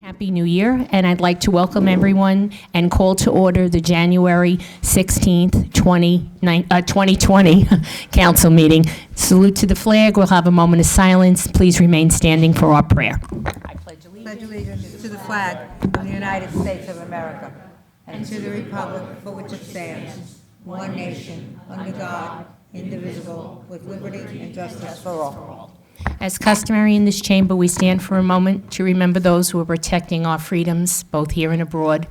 Happy New Year, and I'd like to welcome everyone and call to order the January 16th, 2020 council meeting. Salute to the flag. We'll have a moment of silence. Please remain standing for our prayer. I pledge allegiance to the flag of the United States of America and to the republic for which it stands, one nation, under God, indivisible, with liberty and justice for all. As customary in this chamber, we stand for a moment to remember those who are protecting our freedoms, both here and abroad,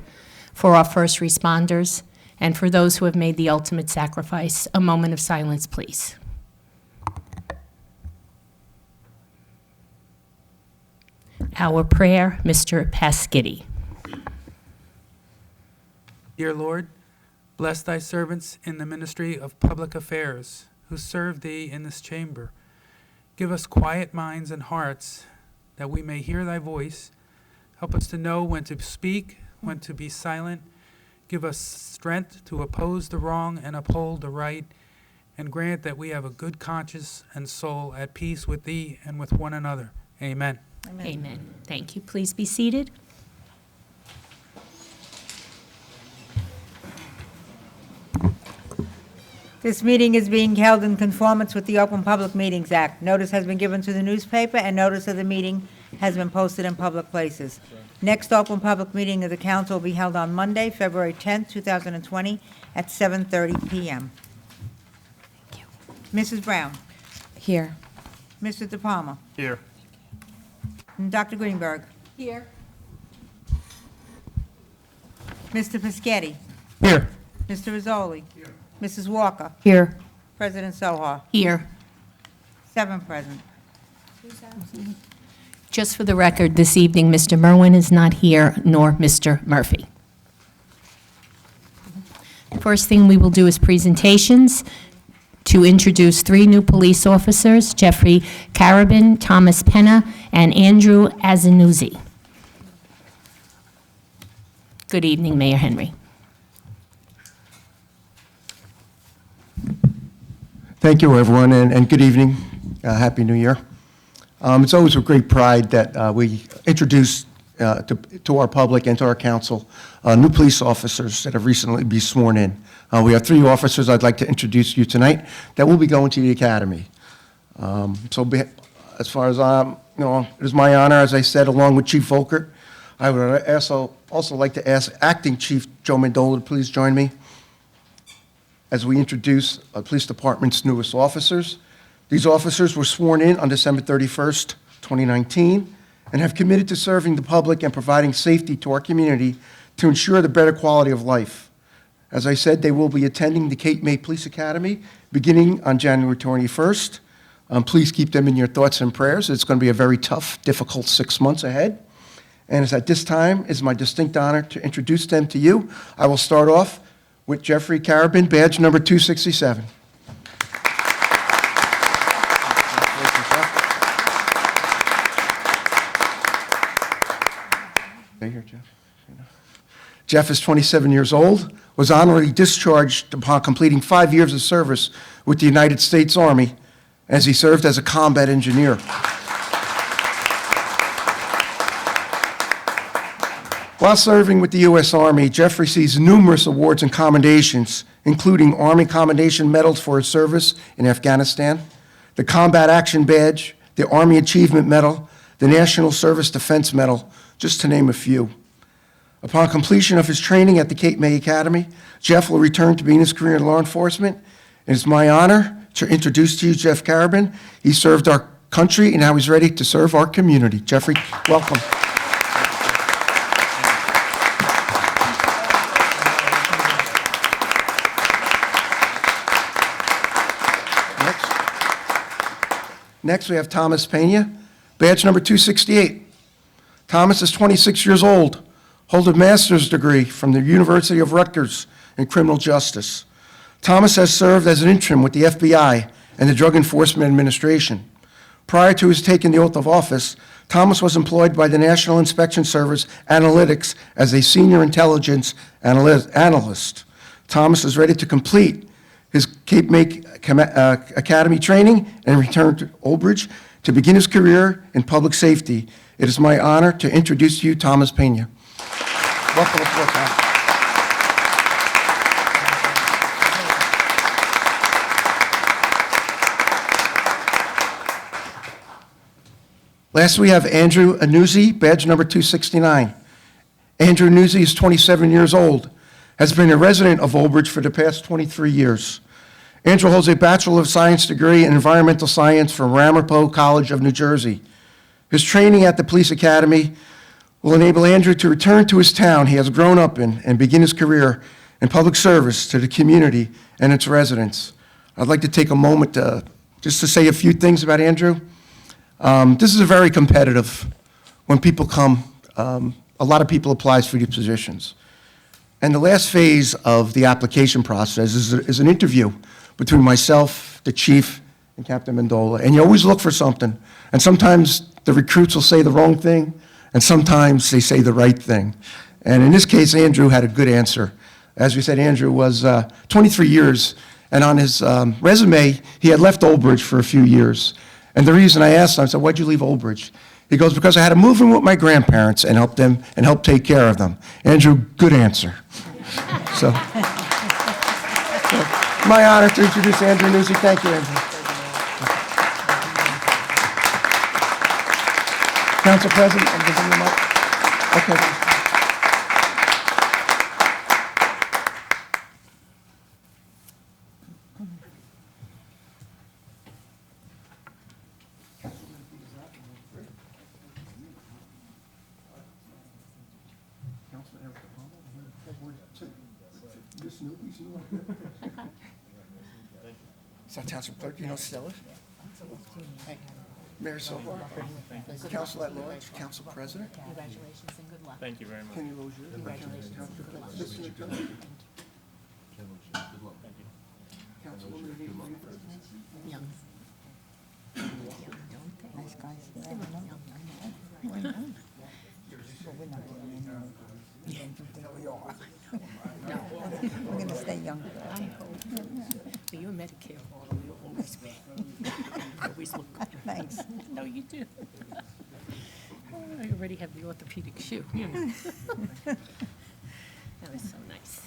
for our first responders, and for those who have made the ultimate sacrifice. A moment of silence, please. Our prayer, Mr. Pasquitti. Dear Lord, bless thy servants in the ministry of public affairs, who serve thee in this chamber. Give us quiet minds and hearts, that we may hear thy voice. Help us to know when to speak, when to be silent. Give us strength to oppose the wrong and uphold the right, and grant that we have a good conscience and soul at peace with thee and with one another. Amen. Amen. Amen. Thank you. Please be seated. This meeting is being held in conformance with the Open Public Meetings Act. Notice has been given to the newspaper, and notice of the meeting has been posted in public places. Next open public meeting of the council will be held on Monday, February 10th, 2020, at 7:30 p.m. Thank you. Mrs. Brown. Here. Mr. De Palma. Here. And Dr. Greenberg. Here. Mr. Pasquetti. Here. Mr. Rizzoli. Here. Mrs. Walker. Here. President Soha. Here. 7 present. Just for the record, this evening, Mr. Merwin is not here, nor Mr. Murphy. First thing we will do is presentations. To introduce 3 new police officers, Jeffrey Carabin, Thomas Penna, and Andrew Azanuzzi. Good evening, Mayor Henry. Thank you, everyone, and good evening. Happy New Year. It's always with great pride that we introduce to our public and to our council new police officers that have recently been sworn in. We have 3 officers I'd like to introduce you tonight that will be going to the academy. As far as it is my honor, as I said, along with Chief Volkert, I would also like to ask Acting Chief Joe Mandola to please join me as we introduce our police department's newest officers. These officers were sworn in on December 31st, 2019, and have committed to serving the public and providing safety to our community to ensure the better quality of life. As I said, they will be attending the Cape May Police Academy beginning on January 21st. Please keep them in your thoughts and prayers. It's going to be a very tough, difficult 6 months ahead. And it's at this time, it's my distinct honor to introduce them to you. I will start off with Jeffrey Carabin, badge number 267. Stay here, Jeff. Jeff is 27 years old, was honorably discharged upon completing 5 years of service with the United States Army as he served as a combat engineer. While serving with the U.S. Army, Jeff receives numerous awards and commendations, including Army Commendation Medals for his service in Afghanistan, the Combat Action Badge, the Army Achievement Medal, the National Service Defense Medal, just to name a few. Upon completion of his training at the Cape May Academy, Jeff will return to begin his career in law enforcement. It is my honor to introduce to you Jeff Carabin. He served our country, and now he's ready to serve our community. Jeffrey, welcome. Next, we have Thomas Paine, badge number 268. Thomas is 26 years old, holds a master's degree from the University of Rutgers in criminal justice. Thomas has served as an interim with the FBI and the Drug Enforcement Administration. Prior to his taking the oath of office, Thomas was employed by the National Inspection Service Analytics as a senior intelligence analyst. Thomas is ready to complete his Cape May Academy training and return to Old Bridge to begin his career in public safety, it is my honor to introduce to you Thomas Paine. Welcome aboard, Tom. Last, we have Andrew Anuzzi, badge number 269. Andrew Anuzzi is 27 years old, has been a resident of Old Bridge for the past 23 years. Andrew holds a Bachelor of Science degree in Environmental Science from Ramapo College of New Jersey. His training at the Police Academy will enable Andrew to return to his town he has grown up in and begin his career in public service to the community and its residents. I'd like to take a moment just to say a few things about Andrew. This is a very competitive, when people come, a lot of people apply for these positions. And the last phase of the application process is an interview between myself, the chief, and Captain Mendola. And you always look for something. And sometimes the recruits will say the wrong thing, and sometimes they say the right thing. And in this case, Andrew had a good answer. As we said, Andrew was 23 years, and on his resume, he had left Old Bridge for a few years. And the reason I asked him, I said, "Why'd you leave Old Bridge?" He goes, "Because I had to move in with my grandparents and help them and help take care of them." Andrew, good answer. So my honor to introduce Andrew Anuzzi. Thank you, Andrew. Council President, I'm giving you mic. Okay. Is that Township Clerk, you know Stella? Mayor Silva, Council at Large, Council President. Congratulations and good luck. Thank you very much. Kenny Lozier. Congratulations and good luck. Councilwoman Anita Greenberg. Young. Nice guys. We're going to stay young. I hope. So you're Medicare, although you always wear. You always look good. Thanks. No, you do. I already have the orthopedic shoe, you know. That was so nice.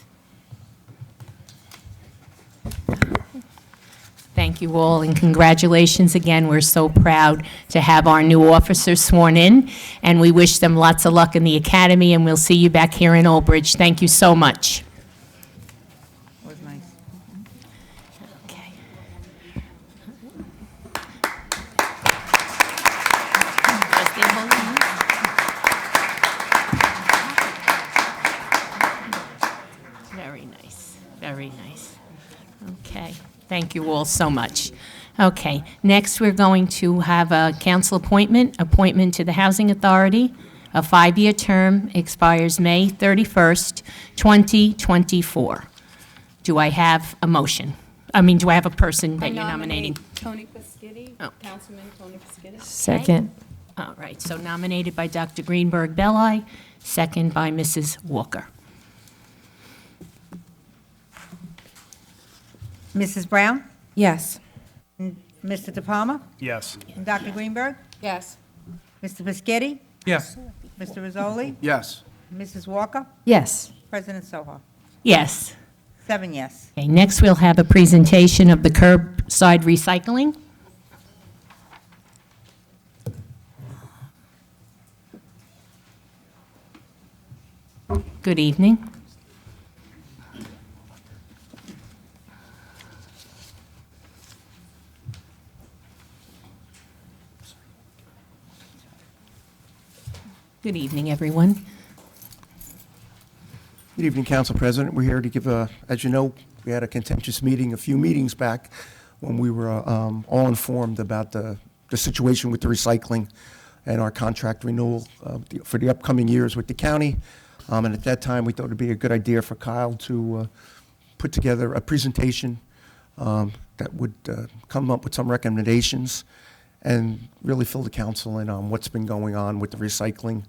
Thank you all, and congratulations again. We're so proud to have our new officers sworn in, and we wish them lots of luck in the academy, and we'll see you back here in Old Bridge. Thank you so much. Was nice. Okay. Very nice, very nice. Okay, thank you all so much. Okay, next we're going to have a council appointment to the Housing Authority. A 5-year term expires May 31st, 2024. Do I have a motion? Do I have a person that you're nominating? Tony Pescitti, Oh. Councilman Tony Pescitti. Second. All right, so nominated by Dr. Greenberg Belli, second by Mrs. Walker. Mrs. Brown? Yes. Mr. De Palma? Yes. And Dr. Greenberg? Yes. Mr. Pescetti? Yes. Mr. Rizzoli? Yes. Mrs. Walker? Yes. President Soha? Yes. 7 yes. Okay, next we'll have a presentation of the curbside recycling. Good evening. Good evening, everyone. Good evening, Council President. We're here to give as you know, we had a contentious meeting a few meetings back when we were all informed about the situation with the recycling and our contract renewal for the upcoming years with the county. And at that time, we thought it'd be a good idea for Kyle to put together a presentation that would come up with some recommendations and really fill the council in on what's been going on with the recycling,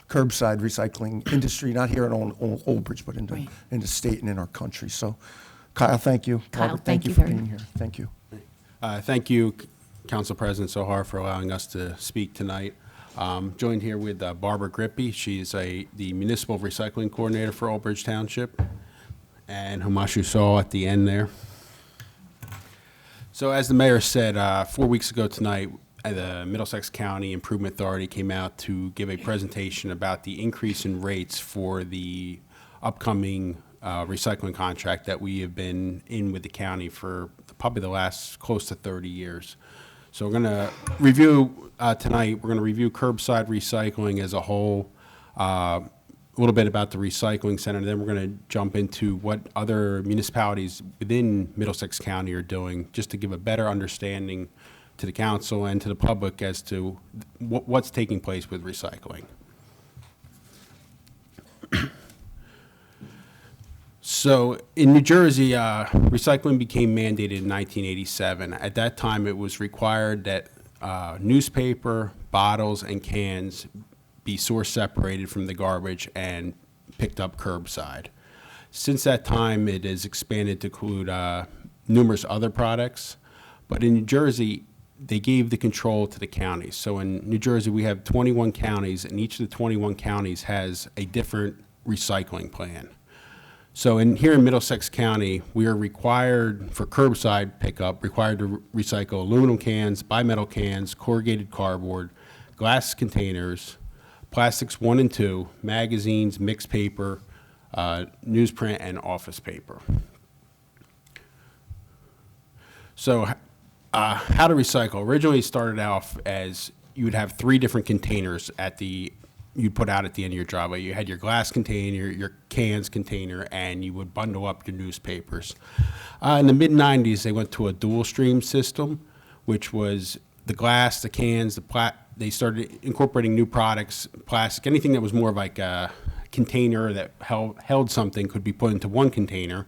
curbside recycling industry, not here in Old Bridge, but Right. in the state and in our country. So, Kyle, thank you. Kyle, Robert, thank you for very being here. Thank you. Thank you, Council President Sohar, for allowing us to speak tonight. Joined here with Barbara Grippy. She's the Municipal Recycling Coordinator for Old Bridge Township, and Humashu Saul at the end there. So as the mayor said, 4 weeks ago tonight, the Middlesex County Improvement Authority came out to give a presentation about the increase in rates for the upcoming recycling contract that we have been in with the county for probably the last close to 30 years. So we're going to review tonight, we're going to review curbside recycling as a whole, a little bit about the recycling center, and then we're going to jump into what other municipalities within Middlesex County are doing, just to give a better understanding to the council and to the public as to what's taking place with recycling. So in New Jersey, recycling became mandated in 1987. At that time, it was required that newspaper, bottles, and cans be source separated from the garbage and picked up curbside. Since that time, it has expanded to include numerous other products. But in New Jersey, they gave the control to the counties. So in New Jersey, we have 21 counties, and each of the 21 counties has a different recycling plan. So here in Middlesex County, we are required for curbside pickup, required to recycle aluminum cans, bimetal cans, corrugated cardboard, glass containers, plastics 1 and 2, magazines, mixed paper, newsprint, and office paper. So how to recycle. Originally it started off as you would have 3 different containers you'd put out at the end of your driveway. You had your glass container, your cans container, and you would bundle up your newspapers. In the mid-90s, they went to a dual stream system, which was the glass, the cans, they started incorporating new products, plastic, anything that was more like a container that held something could be put into one container.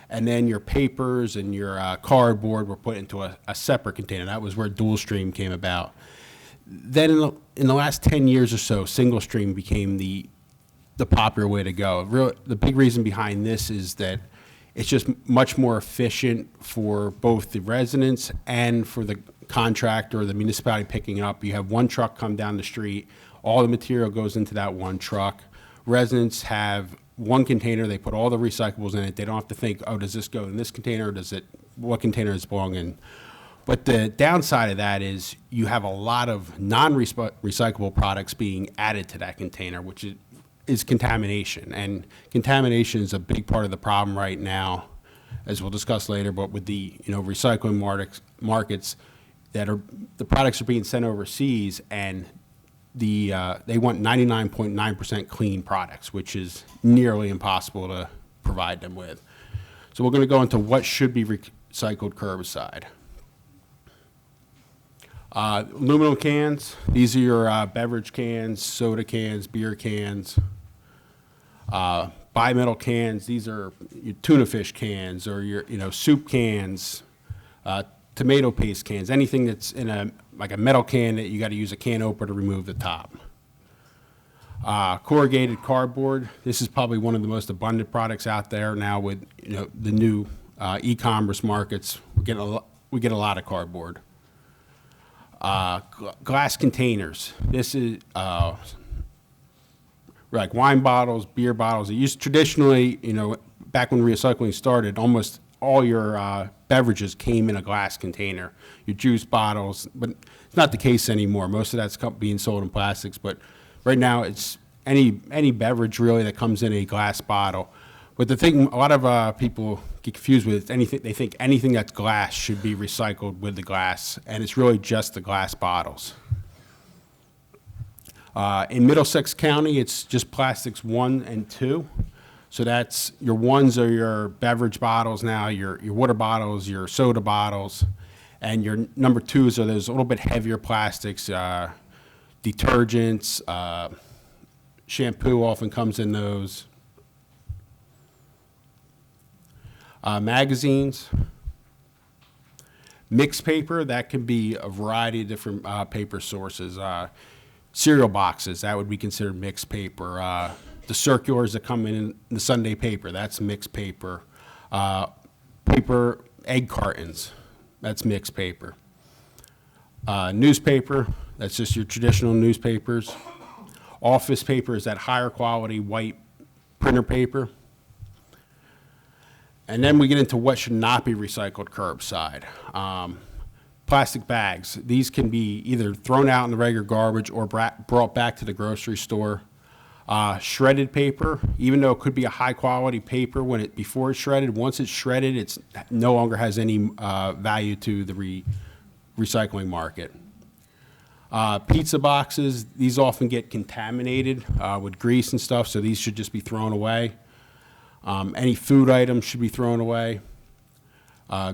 And then your papers and your cardboard were put into a separate container. That was where dual stream came about. Then in the last 10 years or so, single stream became the popular way to go. The big reason behind this is that it's just much more efficient for both the residents and for the contractor or the municipality picking it up. You have one truck come down the street, all the material goes into that one truck. Residents have one container, they put all the recyclables in it. They don't have to think, oh, does this go in this container, or what container does it belong in? But the downside of that is you have a lot of non-recyclable products being added to that container, which is contamination. And contamination is a big part of the problem right now, as we'll discuss later, but with the recycling markets the products are being sent overseas, and they want 99.9% clean products, which is nearly impossible to provide them with. So we're going to go into what should be recycled curbside. Aluminum cans, these are your beverage cans, soda cans, beer cans. Bimetal cans, these are your tuna fish cans or your soup cans, tomato paste cans, anything that's in like a metal can that you got to use a can opener to remove the top. Corrugated cardboard, this is probably one of the most abundant products out there now with the new e-commerce markets. We get a lot of cardboard. Glass containers. This is like wine bottles, beer bottles. It used traditionally, back when recycling started, almost all your beverages came in a glass container. Your juice bottles, but it's not the case anymore. Most of that's being sold in plastics, but right now it's any beverage really that comes in a glass bottle. But the thing, a lot of people get confused with anything. They think anything that's glass should be recycled with the glass, and it's really just the glass bottles. In Middlesex County, it's just plastics 1 and 2. So that's your 1s are your beverage bottles now, your water bottles, your soda bottles, and your number 2s are those a little bit heavier plastics, detergents, shampoo often comes in those. Magazines, mixed paper, that can be a variety of different paper sources. Cereal boxes, that would be considered mixed paper. The circulars that come in the Sunday paper, that's mixed paper. Paper egg cartons, that's mixed paper. Newspaper, that's just your traditional newspapers. Office paper is that higher quality white printer paper. And then we get into what should not be recycled curbside. Plastic bags, these can be either thrown out in the regular garbage or brought back to the grocery store. Shredded paper, even though it could be a high quality paper before it's shredded, once it's shredded, it's no longer has any value to the recycling market. Pizza boxes, these often get contaminated with grease and stuff, so these should just be thrown away. Any food items should be thrown away.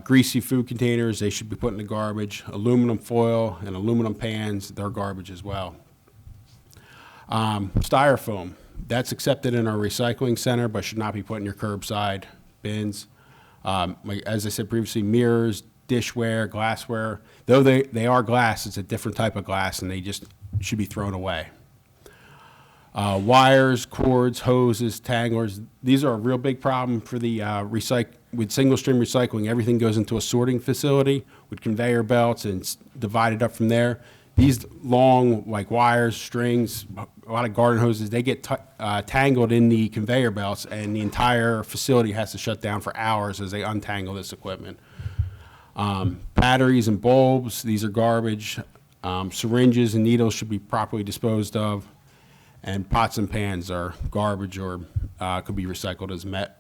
Greasy food containers, they should be put in the garbage. Aluminum foil and aluminum pans, they're garbage as well. Styrofoam, that's accepted in our recycling center, but should not be put in your curbside bins. As I said previously, mirrors, dishware, glassware, though they are glass, it's a different type of glass, and they just should be thrown away. Wires, cords, hoses, tanglers, these are a real big problem for the with single-stream recycling. Everything goes into a sorting facility with conveyor belts and it's divided up from there. These long, like wires, strings, a lot of garden hoses, they get tangled in the conveyor belts, and the entire facility has to shut down for hours as they untangle this equipment. Batteries and bulbs, these are garbage. Syringes and needles should be properly disposed of. And pots and pans are garbage or could be recycled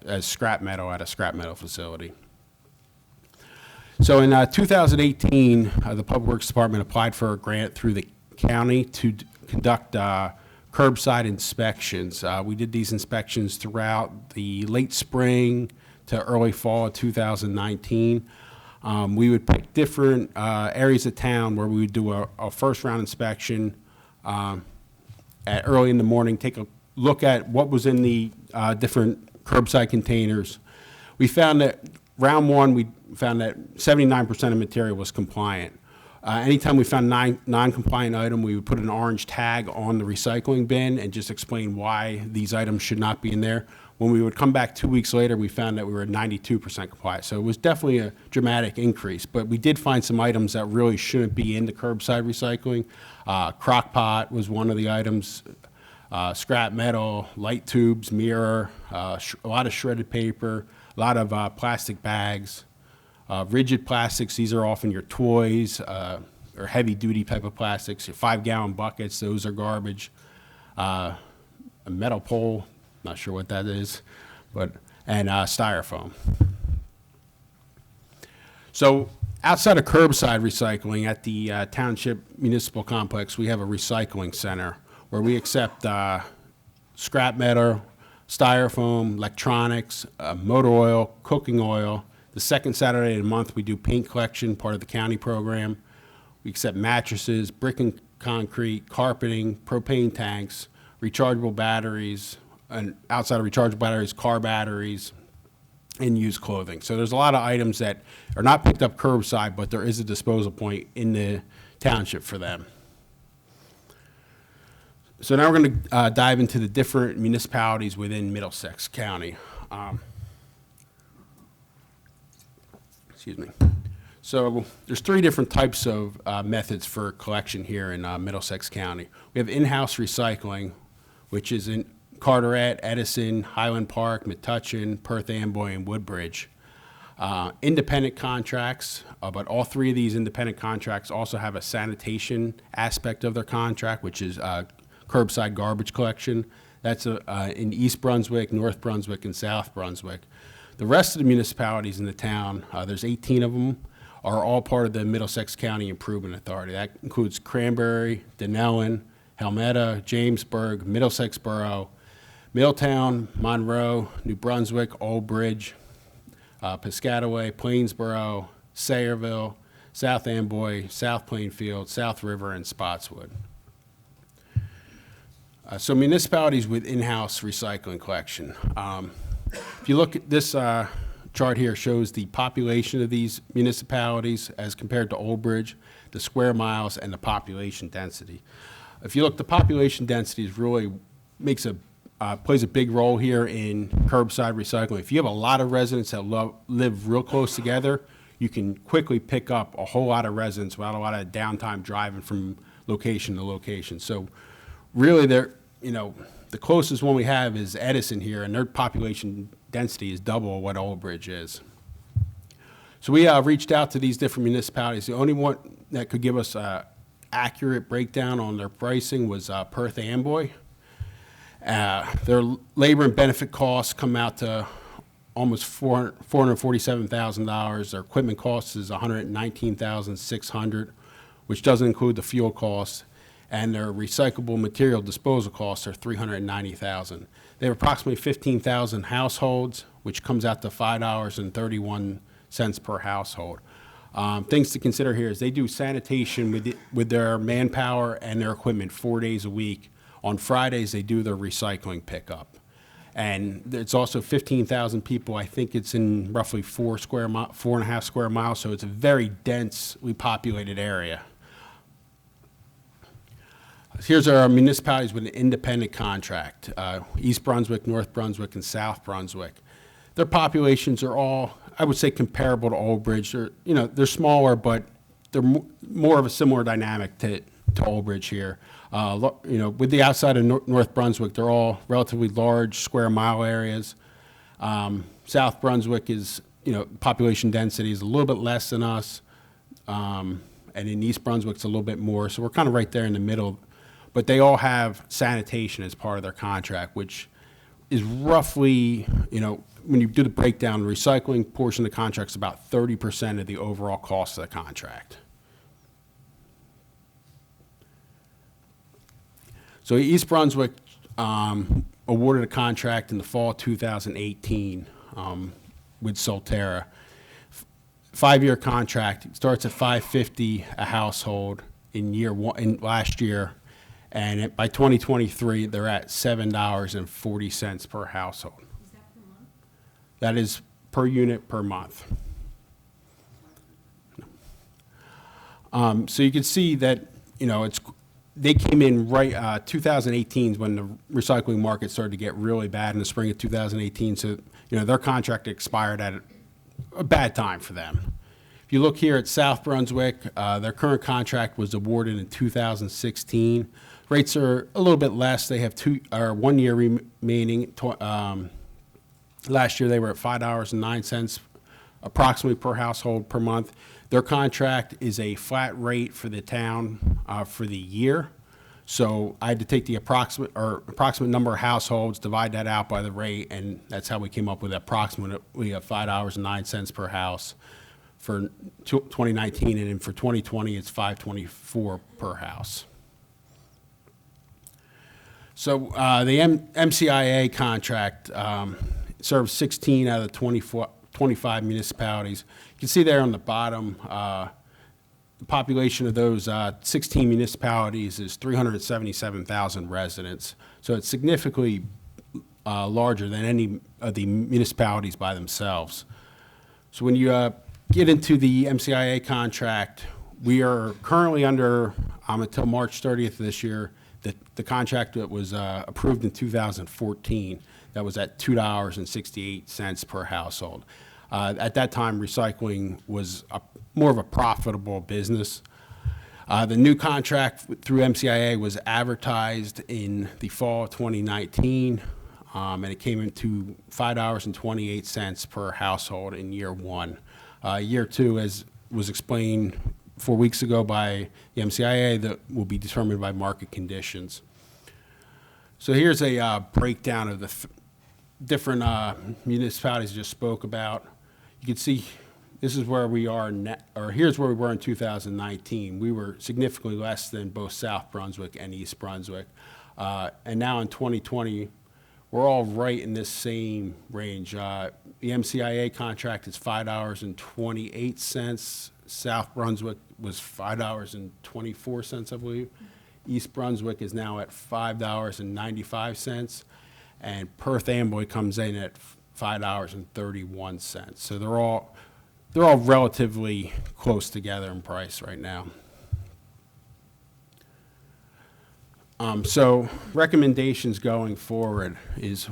as scrap metal at a scrap metal facility. So in 2018, the Public Works Department applied for a grant through the county to conduct curbside inspections. We did these inspections throughout the late spring to early fall of 2019. We would pick different areas of town where we would do a first round inspection early in the morning, take a look at what was in the different curbside containers. We found that round one, we found that 79% of material was compliant. Anytime we found non-compliant item, we would put an orange tag on the recycling bin and just explain why these items should not be in there. When we would come back 2 weeks later, we found that we were at 92% compliant. So it was definitely a dramatic increase, but we did find some items that really shouldn't be in the curbside recycling. Crock pot was one of the items, scrap metal, light tubes, mirror, a lot of shredded paper, a lot of plastic bags, rigid plastics. These are often your toys or heavy-duty type of plastics. Your 5-gallon buckets, those are garbage. A metal pole, not sure what that is, and styrofoam. So outside of curbside recycling at the Township Municipal Complex, we have a recycling center where we accept scrap metal, styrofoam, electronics, motor oil, cooking oil. The second Saturday of the month, we do paint collection, part of the county program. We accept mattresses, brick and concrete, carpeting, propane tanks, rechargeable batteries, and outside of rechargeable batteries, car batteries, and used clothing. So there's a lot of items that are not picked up curbside, but there is a disposal point in the township for them. So now we're going to dive into the different municipalities within Middlesex County. Excuse me. So there's 3 different types of methods for collection here in Middlesex County. We have in-house recycling, which is in Carteret, Edison, Highland Park, Metuchen, Perth Amboy, and Woodbridge. Independent contracts, but all 3 of these independent contracts also have a sanitation aspect of their contract, which is curbside garbage collection. That's in East Brunswick, North Brunswick, and South Brunswick. The rest of the municipalities in the town, there's 18 of them, are all part of the Middlesex County Improvement Authority. That includes Cranberry, Denellen, Helmetta, Jamesburg, Middlesex Borough, Middletown, Monroe, New Brunswick, Old Bridge, Piscataway, Plainsboro, Sayreville, South Amboy, South Plainfield, South River, and Spotswood. So municipalities with in-house recycling collection. If you look at this chart here, shows the population of these municipalities as compared to Old Bridge, the square miles, and the population density. If you look, the population density is really plays a big role here in curbside recycling. If you have a lot of residents that live real close together, you can quickly pick up a whole lot of residents without a lot of downtime driving from location to location. So really, the closest one we have is Edison here, and their population density is double what Old Bridge is. So we reached out to these different municipalities. The only one that could give us an accurate breakdown on their pricing was Perth Amboy. Their labor and benefit costs come out to almost $447,000. Their equipment cost is $119,600, which doesn't include the fuel costs, and their recyclable material disposal costs are $390,000. They have approximately 15,000 households, which comes out to $5.31 per household. Things to consider here is they do sanitation with their manpower and their equipment 4 days a week. On Fridays, they do their recycling pickup. And it's also 15,000 people. I think it's in roughly 4.5 square miles, so it's a very densely populated area. Here's our municipalities with an independent contract, East Brunswick, North Brunswick, and South Brunswick. Their populations are all, I would say, comparable to Old Bridge. They're smaller, but they're more of a similar dynamic to Old Bridge here. With the outside of North Brunswick, they're all relatively large square mile areas. South Brunswick is, population density is a little bit less than us. And in East Brunswick, it's a little bit more. So we're kind of right there in the middle. But they all have sanitation as part of their contract, which is roughly, when you do the breakdown, the recycling portion of the contract is about 30% of the overall cost of the contract. So East Brunswick awarded a contract in the fall of 2018 with Solterra. 5-year contract. It starts at $550 a household in last year, and by 2023 they're at $7.40 per household. Is that per month? That is per unit per month. So you can see that they came in right 2018 is when the recycling market started to get really bad in the spring of 2018. So their contract expired at a bad time for them. If you look here at South Brunswick, their current contract was awarded in 2016. Rates are a little bit less. They have 1 year remaining. Last year they were at $5.09 approximately per household per month. Their contract is a flat rate for the town for the year. So I had to take the approximate number of households, divide that out by the rate, and that's how we came up with approximately $5.09 per house for 2019, and then for 2020 it's $5.24 per house. So the MCIA contract serves 16 out of the 25 municipalities. You can see there on the bottom, the population of those 16 municipalities is 377,000 residents. So it's significantly larger than any of the municipalities by themselves. So when you get into the MCIA contract, we are currently under, until March 30th of this year, the contract that was approved in 2014, that was at $2.68 per household. At that time, recycling was more of a profitable business. The new contract through MCIA was advertised in the fall of 2019, and it came into $5.28 per household in year one. Year two, as was explained 4 weeks ago by the MCIA, that will be determined by market conditions. So here's a breakdown of the different municipalities I just spoke about. You can see this is where we are here's where we were in 2019. We were significantly less than both South Brunswick and East Brunswick. And now in 2020, we're all right in this same range. The MCIA contract is $5.28. South Brunswick was $5.24, I believe. East Brunswick is now at $5.95, and Perth Amboy comes in at $5.31. So they're all relatively close together in price right now. So recommendations going forward is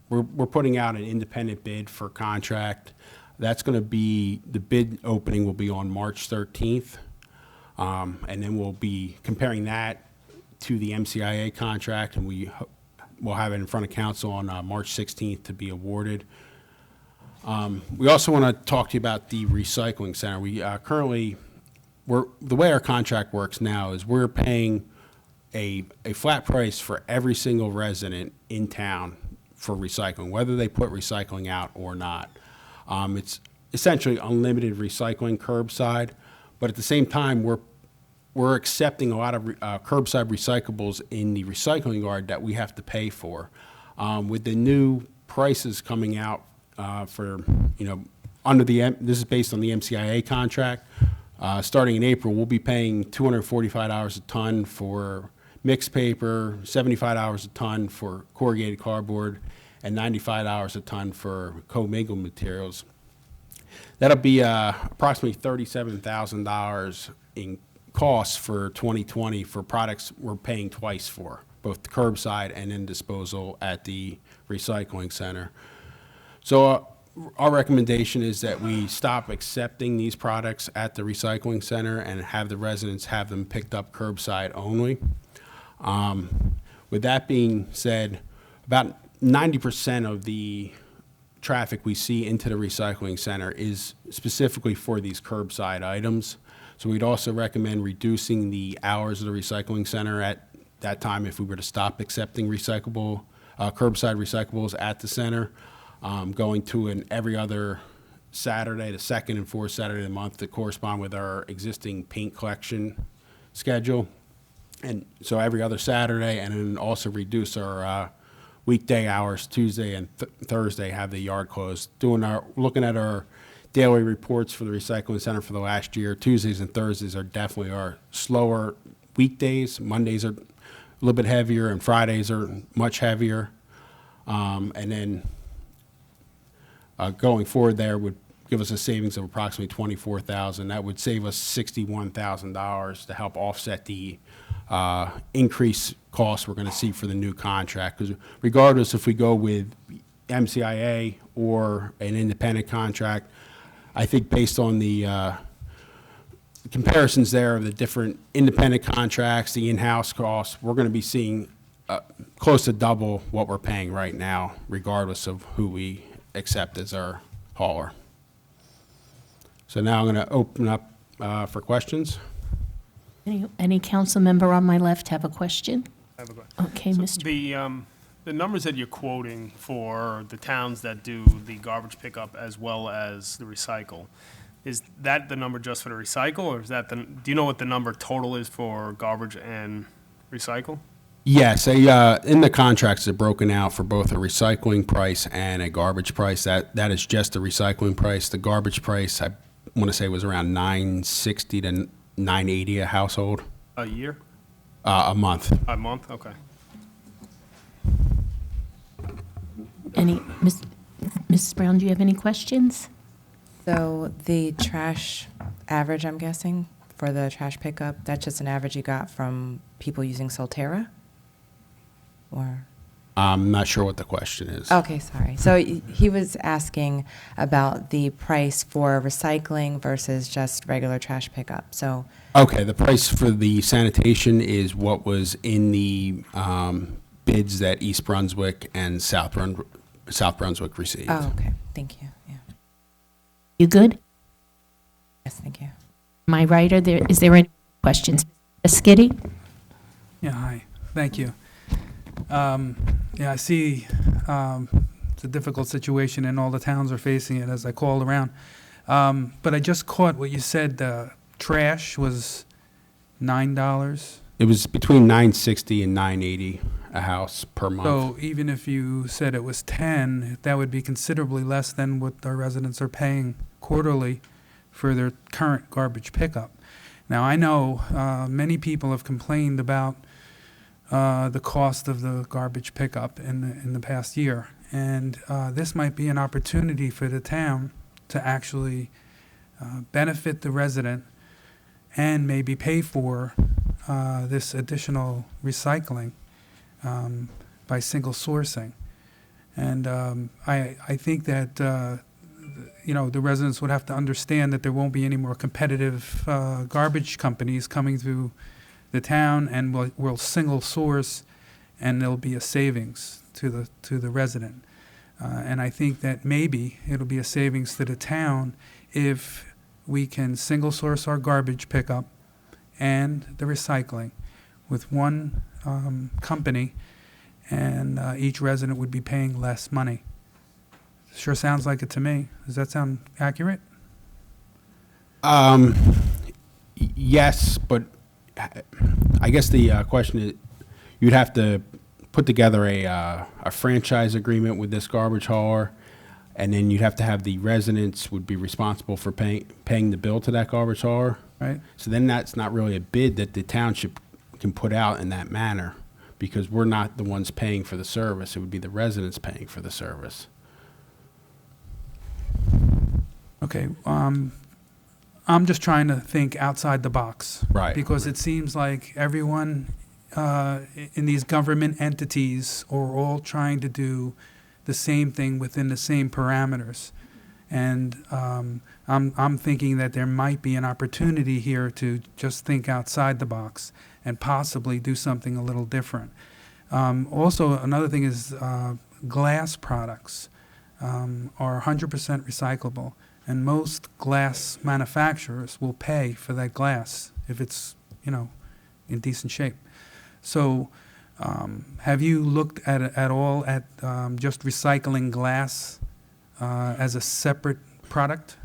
we're putting out an independent bid for contract. That's going to be, the bid opening will be on March 13th. And then we'll be comparing that to the MCIA contract, and we'll have it in front of council on March 16th to be awarded. We also want to talk to you about the recycling center. We currently, the way our contract works now is we're paying a flat price for every single resident in town for recycling, whether they put recycling out or not. It's essentially unlimited recycling curbside, but at the same time, we're accepting a lot of curbside recyclables in the recycling yard that we have to pay for. With the new prices coming out for, under this is based on the MCIA contract. Starting in April, we'll be paying $245 a ton for mixed paper, $75 a ton for corrugated cardboard, and $95 a ton for co-mingled materials. That'll be approximately $37,000 in costs for 2020 for products we're paying twice for, both the curbside and in disposal at the recycling center. So our recommendation is that we stop accepting these products at the recycling center and have the residents have them picked up curbside only. With that being said, about 90% of the traffic we see into the recycling center is specifically for these curbside items. So we'd also recommend reducing the hours of the recycling center at that time if we were to stop accepting curbside recyclables at the center, going to an every other Saturday, the second and fourth Saturday of the month to correspond with our existing paint collection schedule. And so every other Saturday, and then also reduce our weekday hours, Tuesday and Thursday, have the yard closed. Looking at our daily reports for the recycling center for the last year, Tuesdays and Thursdays are definitely our slower weekdays. Mondays are a little bit heavier, and Fridays are much heavier. And then going forward there would give us a savings of approximately $24,000. That would save us $61,000 to help offset the increased costs we're going to see for the new contract. Because regardless if we go with MCIA or an independent contract, I think based on the comparisons there of the different independent contracts, the in-house costs, we're going to be seeing close to double what we're paying right now, regardless of who we accept as our hauler. So now I'm going to open up for questions. Any council member on my left have a question? I have a question. Okay, So Mr. The numbers that you're quoting for the towns that do the garbage pickup as well as the recycle, is that the number just for the recycle, or is that do you know what the number total is for garbage and recycle? Yes, in the contracts, they're broken out for both a recycling price and a garbage price. That is just the recycling price. The garbage price, I want to say, was around $960 to $980 a household. A year? A month. A month? Okay. Mrs. Brown, do you have any questions? So the trash average, I'm guessing, for the trash pickup, that's just an average you got from people using Solterra? Or? I'm not sure what the question is. Okay, sorry. So he was asking about the price for recycling versus just regular trash pickup. So, Okay, the price for the sanitation is what was in the bids that East Brunswick and South Brunswick received. oh, okay. Thank you. Yeah. You good? Yes, thank you. Am I right, or is there any questions? Skiddy? Yeah, hi, thank you. Yeah, I see it's a difficult situation and all the towns are facing it as I called around. But I just caught what you said, trash was $9. It was between $960 and $980 a house per month. So even if you said it was 10, that would be considerably less than what our residents are paying quarterly for their current garbage pickup. Now, I know many people have complained about the cost of the garbage pickup in the past year. And this might be an opportunity for the town to actually benefit the resident and maybe pay for this additional recycling by single sourcing. And I think that the residents would have to understand that there won't be any more competitive garbage companies coming through the town, and we'll single source, and there'll be a savings to the resident. And I think that maybe it'll be a savings to the town if we can single source our garbage pickup and the recycling with one company, and each resident would be paying less money. Sure sounds like it to me. Does that sound accurate? Yes, but I guess the question is, you'd have to put together a franchise agreement with this garbage hauler, and then you'd have to have the residents would be responsible for paying the bill to that garbage hauler. Right? So then that's not really a bid that the township can put out in that manner, because we're not the ones paying for the service. It would be the residents paying for the service. Okay, I'm just trying to think outside the box. Right. Because it seems like everyone in these government entities are all trying to do the same thing within the same parameters. And I'm thinking that there might be an opportunity here to just think outside the box and possibly do something a little different. Also, another thing is glass products are 100% recyclable, and most glass manufacturers will pay for that glass if it's, in decent shape. So have you looked at all at just recycling glass as a separate product?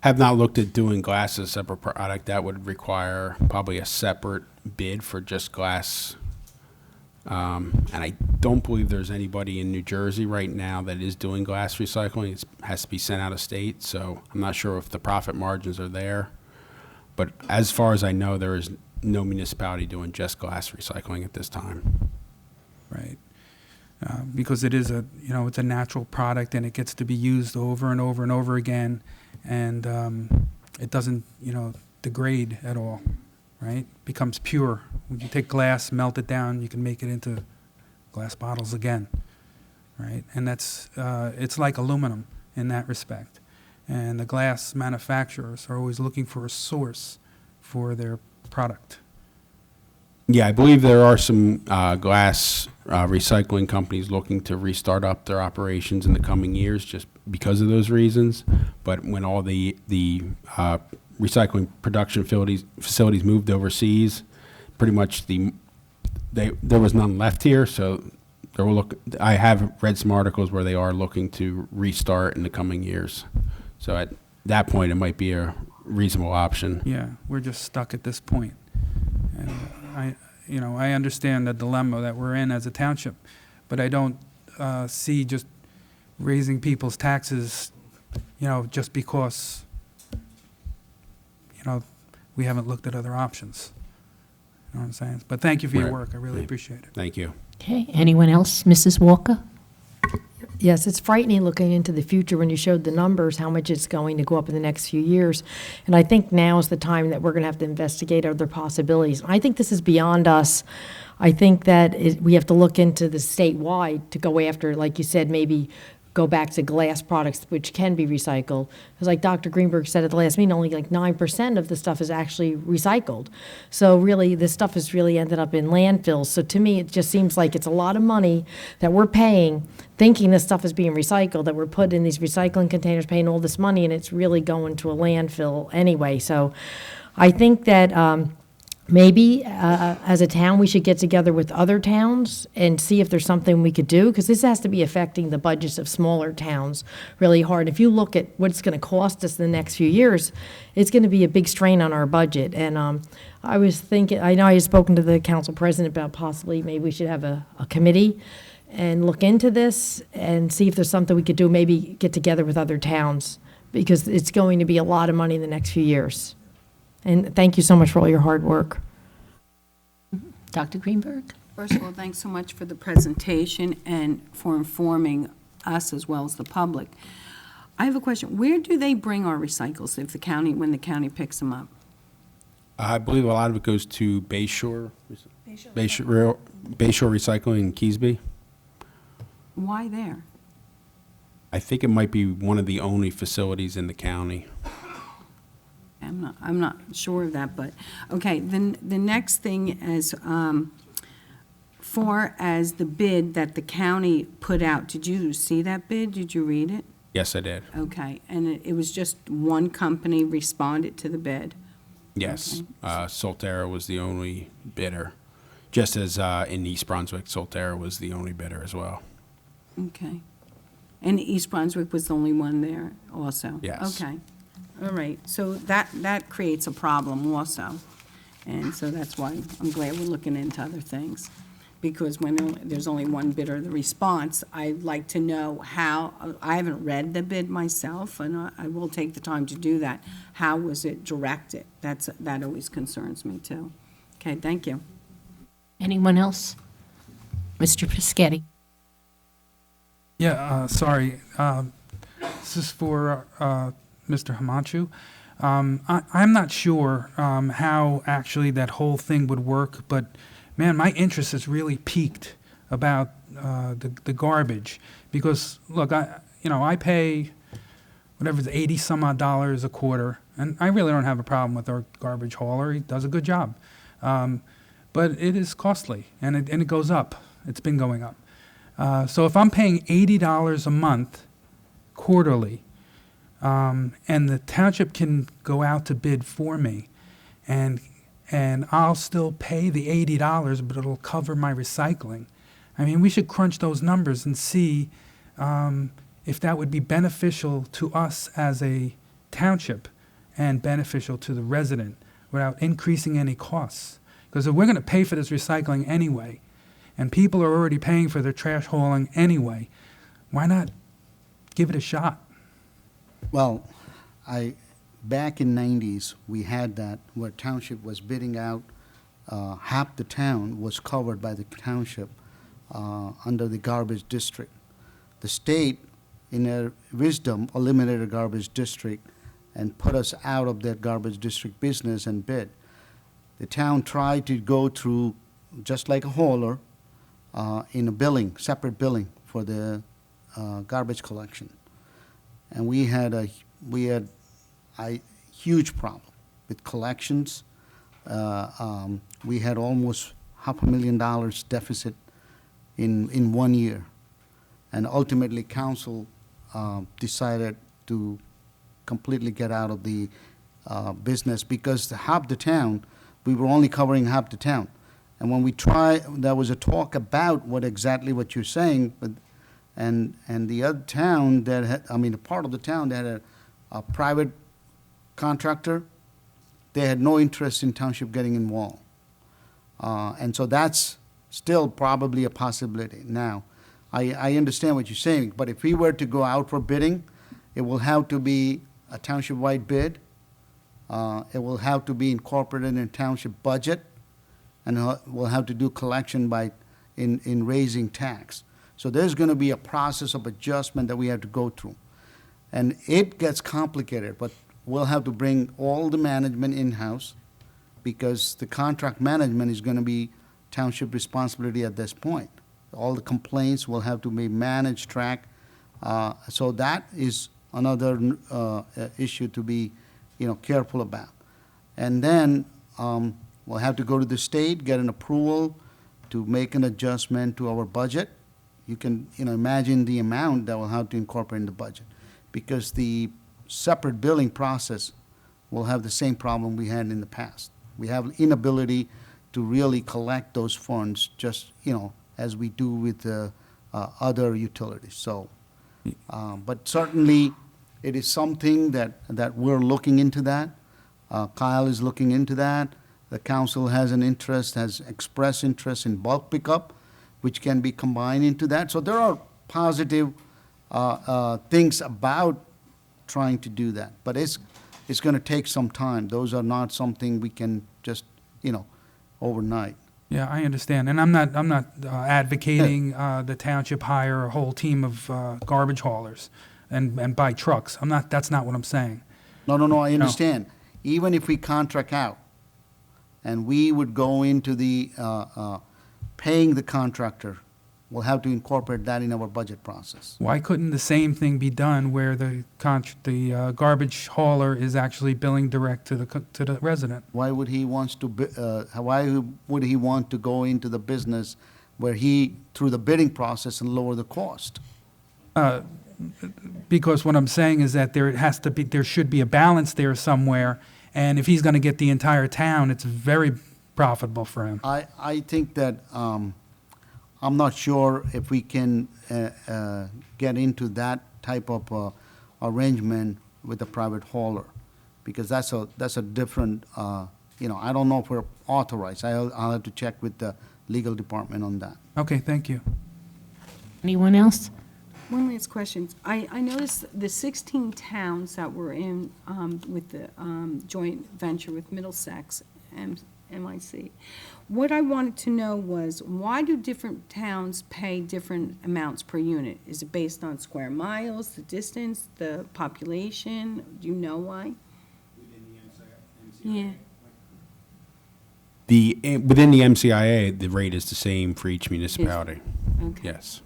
Have not looked at doing glass as a separate product. That would require probably a separate bid for just glass. And I don't believe there's anybody in New Jersey right now that is doing glass recycling. It has to be sent out of state, so I'm not sure if the profit margins are there. But as far as I know, there is no municipality doing just glass recycling at this time. Right. Because it is it's a natural product, and it gets to be used over and over and over again, and it doesn't, degrade at all, right? Becomes pure. When you take glass, melt it down, you can make it into glass bottles again, right? And that's, it's like aluminum in that respect. And the glass manufacturers are always looking for a source for their product. Yeah, I believe there are some glass recycling companies looking to restart up their operations in the coming years just because of those reasons. But when all the recycling production facilities moved overseas, pretty much there was none left here. So I have read some articles where they are looking to restart in the coming years. So at that point, it might be a reasonable option. Yeah, we're just stuck at this point. And I understand the dilemma that we're in as a township, but I don't see just raising people's taxes, just because, we haven't looked at other options. You know what I'm saying? But thank you for your Right. work. I really appreciate it. Thank you. Okay, anyone else? Mrs. Walker? Yes, it's frightening looking into the future when you showed the numbers, how much it's going to go up in the next few years. And I think now is the time that we're going to have to investigate other possibilities. I think this is beyond us. I think that we have to look into the statewide to go after, like you said, maybe go back to glass products, which can be recycled. Because like Dr. Greenberg said at the last meeting, only like 9% of the stuff is actually recycled. So really, this stuff has really ended up in landfills. So to me, it just seems like it's a lot of money that we're paying, thinking this stuff is being recycled, that we're putting in these recycling containers, paying all this money, and it's really going to a landfill anyway. So I think that maybe as a town, we should get together with other towns and see if there's something we could do, because this has to be affecting the budgets of smaller towns really hard. If you look at what it's going to cost us in the next few years, it's going to be a big strain on our budget. And I was thinking, I know I had spoken to the council president about possibly maybe we should have a committee and look into this and see if there's something we could do, maybe get together with other towns, because it's going to be a lot of money in the next few years. And thank you so much for all your hard work. Dr. Greenberg? First of all, thanks so much for the presentation and for informing us as well as the public. I have a question. Where do they bring our recycles when the county picks them up? I believe a lot of it goes to Bayshore Recycling in Keesby. Why there? I think it might be one of the only facilities in the county. I'm not sure of that, but, okay, then the next thing is, far as the bid that the county put out, did you see that bid? Did you read it? Yes, I did. Okay, and it was just one company responded to the bid? Yes. Solterra was the only bidder, just as in East Brunswick, Solterra was the only bidder as well. Okay. And East Brunswick was the only one there also? Yes. Okay. All right. So that creates a problem also. And so that's why I'm glad we're looking into other things. Because when there's only one bidder, the response, I'd like to know how, I haven't read the bid myself, and I will take the time to do that. How was it directed? That always concerns me too. Okay, thank you. Anyone else? Mr. Pischetti? Yeah, sorry. This is for Mr. Hamachu. I'm not sure how actually that whole thing would work, but man, my interest has really piqued about the garbage because look, I pay whatever it's $80 some odd a quarter, and I really don't have a problem with our garbage hauler. He does a good job, but it is costly and it goes up. It's been going up. So if I'm paying $80 a month quarterly, and the township can go out to bid for me, and I'll still pay the $80, but it'll cover my recycling. I mean, we should crunch those numbers and see if that would be beneficial to us as a township and beneficial to the resident without increasing any costs. Because if we're going to pay for this recycling anyway, and people are already paying for their trash hauling anyway, why not give it a shot? Well, back in '90s, we had that where township was bidding out, half the town was covered by the township under the garbage district. The state, in their wisdom, eliminated a garbage district and put us out of that garbage district business and bid. The town tried to go through, just like a hauler, in a billing, separate billing for the garbage collection. And we had a huge problem with collections. We had almost $500,000 deficit in 1 year. And ultimately, council decided to completely get out of the business because half the town, we were only covering half the town. And when we tried, there was a talk about exactly what you're saying, but and the other town that had, a part of the town that had a private contractor, they had no interest in township getting involved. And so that's still probably a possibility. Now, I understand what you're saying, but if we were to go out for bidding, it will have to be a township-wide bid. It will have to be incorporated in a township budget, and we'll have to do collection in raising tax. So there's going to be a process of adjustment that we have to go through. And it gets complicated, but we'll have to bring all the management in-house because the contract management is going to be township responsibility at this point. All the complaints will have to be managed, tracked. So that is another issue to be, careful about. And then we'll have to go to the state, get an approval to make an adjustment to our budget. You can, imagine the amount that we'll have to incorporate in the budget, because the separate billing process will have the same problem we had in the past. We have inability to really collect those funds just, as we do with other utilities. So, but certainly it is something that we're looking into that. Kyle is looking into that. The council has expressed interest in bulk pickup, which can be combined into that. So there are positive things about trying to do that, but it's going to take some time. Those are not something we can just, overnight. Yeah, I understand, and I'm not advocating the township hire a whole team of garbage haulers and buy trucks. That's not what I'm saying. No, I understand. Even if we contract out, and we would go into the paying the contractor we'll have to incorporate that in our budget process. Why couldn't the same thing be done where the garbage hauler is actually billing direct to the resident? Why would he why would he want to go into the business where he, through the bidding process, and lower the cost? Because what I'm saying is that there should be a balance there somewhere, and if he's going to get the entire town, it's very profitable for him. I think that, I'm not sure if we can get into that type of arrangement with a private hauler, because that's a different, I don't know if we're authorized. I'll have to check with the legal department on that. Okay, thank you. Anyone else? One last question. I noticed the 16 towns that were in with the joint venture with Middlesex and MIC. What I wanted to know was, why do different towns pay different amounts per unit? Is it based on square miles, the distance, the population? Do you know why? Yeah. Within the MCIA, the rate is the same for each municipality. Okay. Yes.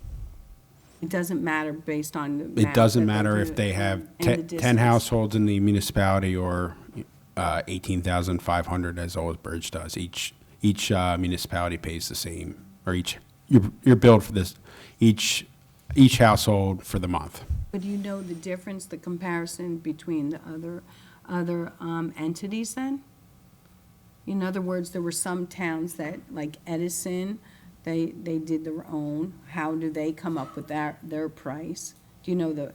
It doesn't matter based on the. It amount doesn't that matter do if they have and the 10 distance. households in the municipality or 18,500 as Old Bridge does. Each municipality pays the same, or you're billed for this, each household for the month. But do you know the difference, the comparison between the other entities then? In other words, there were some towns that, like Edison, they did their own. How do they come up with their price? Do you know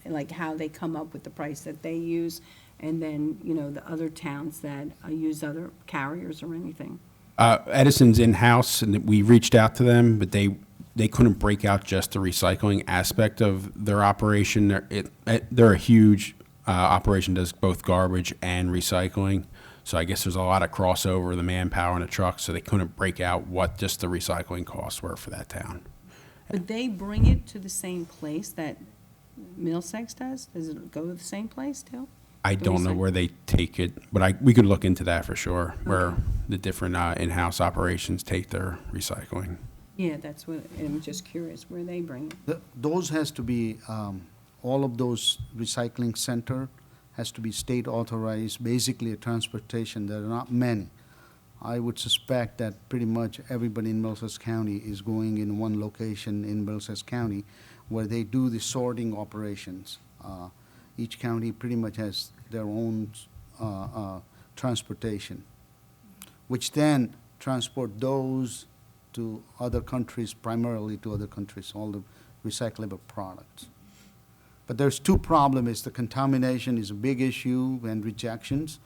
like how they come up with the price that they use? And then, the other towns that use other carriers or anything? Edison's in-house, and we reached out to them, but they couldn't break out just the recycling aspect of their operation. They're a huge operation, does both garbage and recycling. So I guess there's a lot of crossover, the manpower and the trucks, so they couldn't break out what just the recycling costs were for that town. But they bring it to the same place that Middlesex does? Does it go to the same place too? I don't know where they take it, but we could look into that for sure, where the different in-house operations take their recycling. Yeah, that's what, I'm just curious where they bring it. Those has to be, all of those recycling center has to be state authorized, basically a transportation. There are not many. I would suspect that pretty much everybody in Middlesex County is going in one location in Middlesex County where they do the sorting operations. Each county pretty much has their own transportation, which then transport those to other countries, primarily to other countries, all the recyclable products. But there's two problems. The contamination is a big issue and rejections,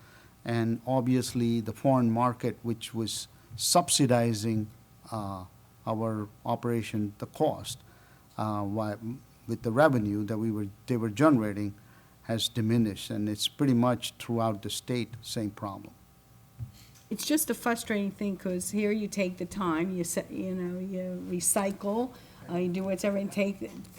and obviously the foreign market, which was subsidizing our operation, the cost, with the revenue that they were generating, has diminished, and it's pretty much throughout the state, same problem. It's just a frustrating thing, because here you take the time, you recycle, you do whatever and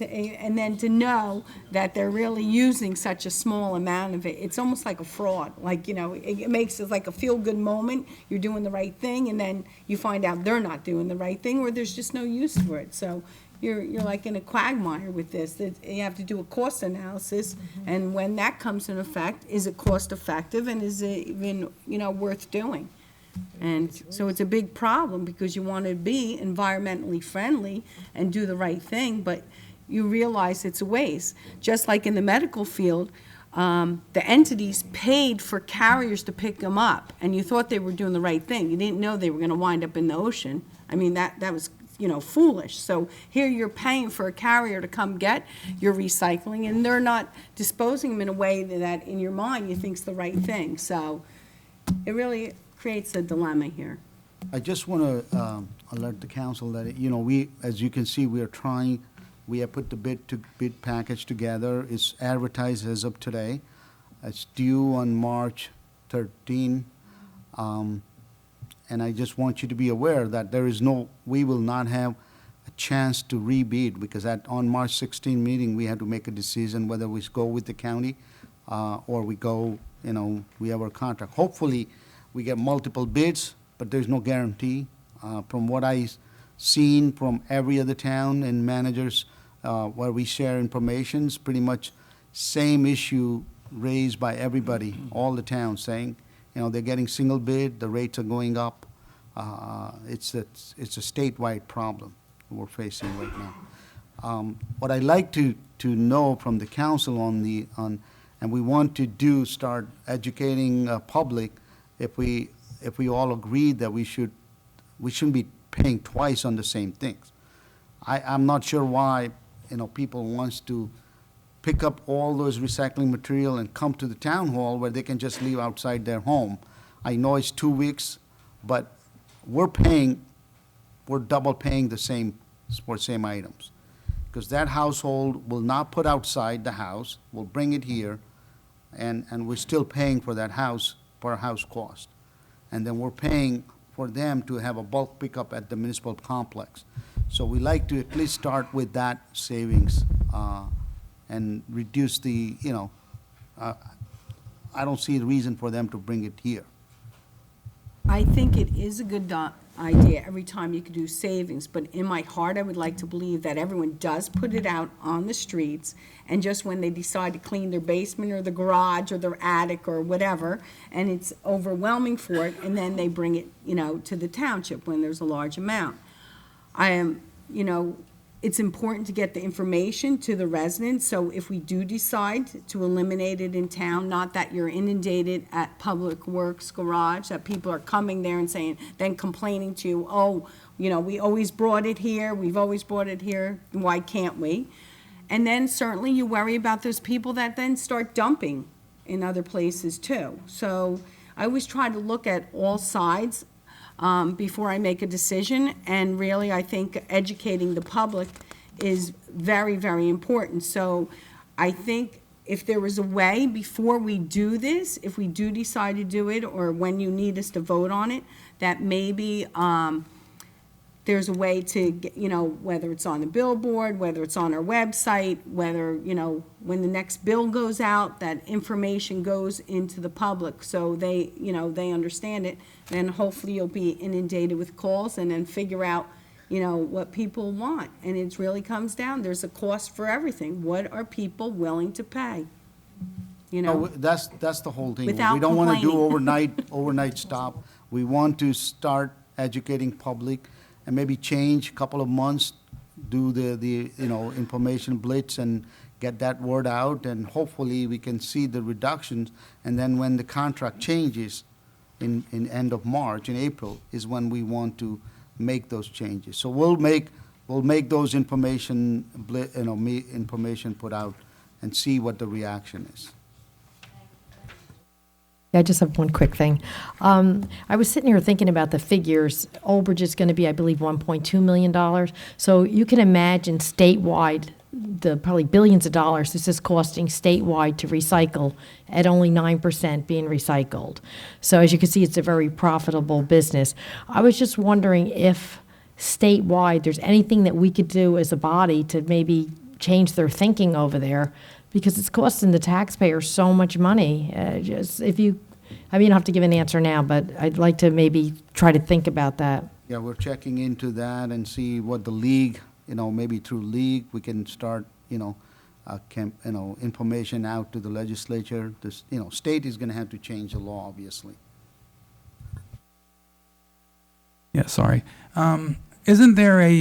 and then to know that they're really using such a small amount of it, it's almost like a fraud. Like, it makes it like a feel-good moment, you're doing the right thing, and then you find out they're not doing the right thing, or there's just no use for it. So you're like in a quagmire with this. That you have to do a cost analysis, and when that comes in effect, is it cost effective, and is it even, worth doing? And so it's a big problem, because you want to be environmentally friendly and do the right thing, but you realize it's a waste. Just like in the medical field, the entities paid for carriers to pick them up, and you thought they were doing the right thing. You didn't know they were going to wind up in the ocean. I mean, that was, foolish. So here you're paying for a carrier to come get your recycling, and they're not disposing them in a way that in your mind you think's the right thing. So it really creates a dilemma here. I just want to alert the council that, we, as you can see, we have put the bid package together. It's advertised as of today. It's due on March 13. And I just want you to be aware that we will not have a chance to rebid, because on March 16 meeting, we have to make a decision whether we go with the county or we go, we have our contract. Hopefully, we get multiple bids, but there's no guarantee. From what I seen from every other town and managers where we share information. It's pretty much same issue raised by everybody, all the towns, saying, they're getting single bid, the rates are going up. It's a statewide problem we're facing right now. What I'd like to know from the council and we want to start educating public, if we all agree that we shouldn't be paying twice on the same things. I'm not sure why, people wants to pick up all those recycling material and come to the town hall where they can just leave outside their home. I know it's 2 weeks, but we're double paying for same items. Because that household will not put outside the house, will bring it here, and we're still paying for that house, per house cost. And then we're paying for them to have a bulk pickup at the municipal complex. So we like to at least start with that savings and reduce I don't see the reason for them to bring it here. I think it is a good idea every time you could do savings, but in my heart, I would like to believe that everyone does put it out on the streets, and just when they decide to clean their basement or the garage or their attic or whatever, and it's overwhelming for it, and then they bring it, to the township when there's a large amount. It's important to get the information to the residents, so if we do decide to eliminate it in town, not that you're inundated at Public Works Garage, that people are coming there and saying, then complaining to you, we always brought it here, we've always brought it here, why can't we? And then certainly you worry about those people that then start dumping in other places too. So I always try to look at all sides before I make a decision, and really I think educating the public is very, very important. So I think if there was a way before we do this, if we do decide to do it, or when you need us to vote on it, that maybe there's a way to get, whether it's on the billboard, whether it's on our website, whether, when the next bill goes out, that information goes into the public so they, they understand it. Then hopefully you'll be inundated with calls and then figure out, what people want. And it really comes down, there's a cost for everything. What are people willing to pay? That's the whole thing. Without We don't want to do complaining. overnight stop. We want to start educating public and maybe change a couple of months, do the information blitz and get that word out, and hopefully we can see the reductions. And then when the contract changes in end of March, in April, is when we want to make those changes. So we'll make those information put out and see what the reaction is. I just have one quick thing. I was sitting here thinking about the figures. Old Bridge is going to be, I believe, $1.2 million. So you can imagine statewide, the probably billions of dollars this is costing statewide to recycle at only 9% being recycled. So as you can see, it's a very profitable business. I was just wondering if statewide there's anything that we could do as a body to maybe change their thinking over there, because it's costing the taxpayer so much money. You don't have to give an answer now, but I'd like to maybe try to think about that. Yeah, we're checking into that and see what the league, maybe through league, we can start, information out to the legislature. This, state is going to have to change the law, obviously. Yeah, sorry. Isn't there a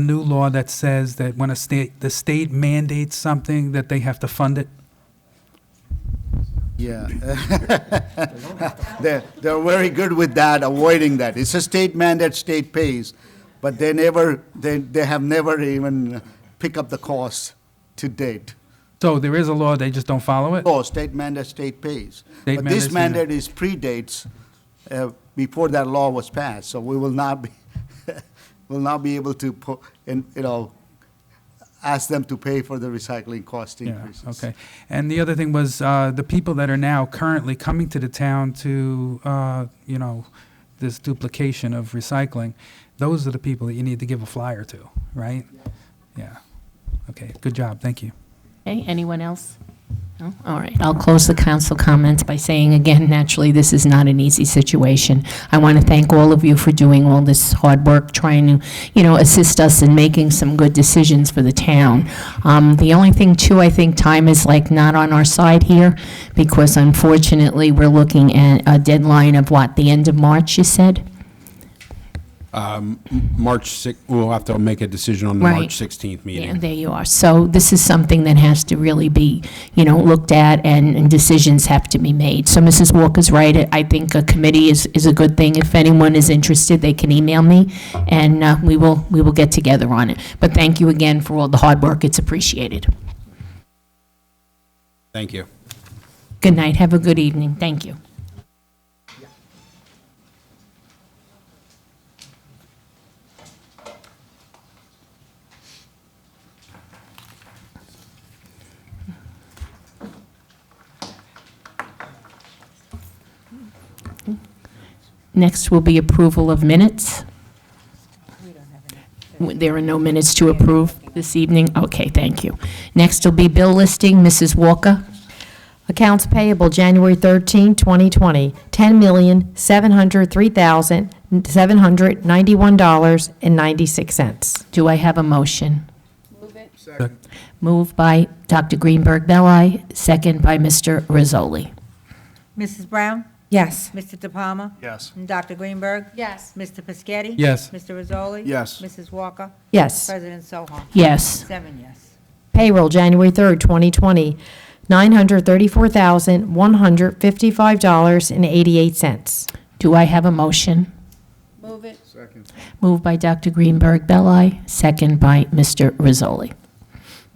new law that says that when the state mandates something that they have to fund it? Yeah. They're very good with that, avoiding that. It's a state mandate, state pays, but they have never even picked up the cost to date. So there is a law, they just don't follow it? Oh, state mandate, state pays. State But mandate, this state mandate is predates before that law was passed, so we will not be able to ask them to pay for the recycling cost increases. Yeah, okay. And the other thing was, the people that are now currently coming to the town to, this duplication of recycling, those are the people that you need to give a flyer to, right? Yeah. Okay, good job, thank you. Okay, anyone else? No? All right, I'll close the council comments by saying again, naturally, this is not an easy situation. I want to thank all of you for doing all this hard work, trying to, assist us in making some good decisions for the town. The only thing, too, I think time is like not on our side here, because unfortunately, we're looking at a deadline of what, the end of March, you said? March 6th, we'll have to make a decision on the Right. March 16th meeting. Yeah, there you are. So this is something that has to really be, looked at, and decisions have to be made. So Mrs. Walker's right. I think a committee is a good thing. If anyone is interested, they can email me, and we will get together on it. But thank you again for all the hard work. It's appreciated. Thank you. Good night. Have a good evening. Thank you. Next will be approval of minutes. There are no minutes to approve this evening? Okay, thank you. Next will be bill listing. Mrs. Walker? Accounts payable, January 13, 2020, $10,703,791.96. Do I have a motion? Moved by Dr. Greenberg Belli, second by Mr. Rizzoli. Mrs. Brown? Yes. Mr. De Palma? Yes. And Dr. Greenberg? Yes. Mr. Pescetti? Yes. Mr. Rizzoli? Yes. Mrs. Walker? Yes. President Soha? Yes. 7 yes. Payroll, January 3rd, 2020, $934,155.88. Do I have a motion? Move it. Moved by Dr. Greenberg Belli, second by Mr. Rizzoli.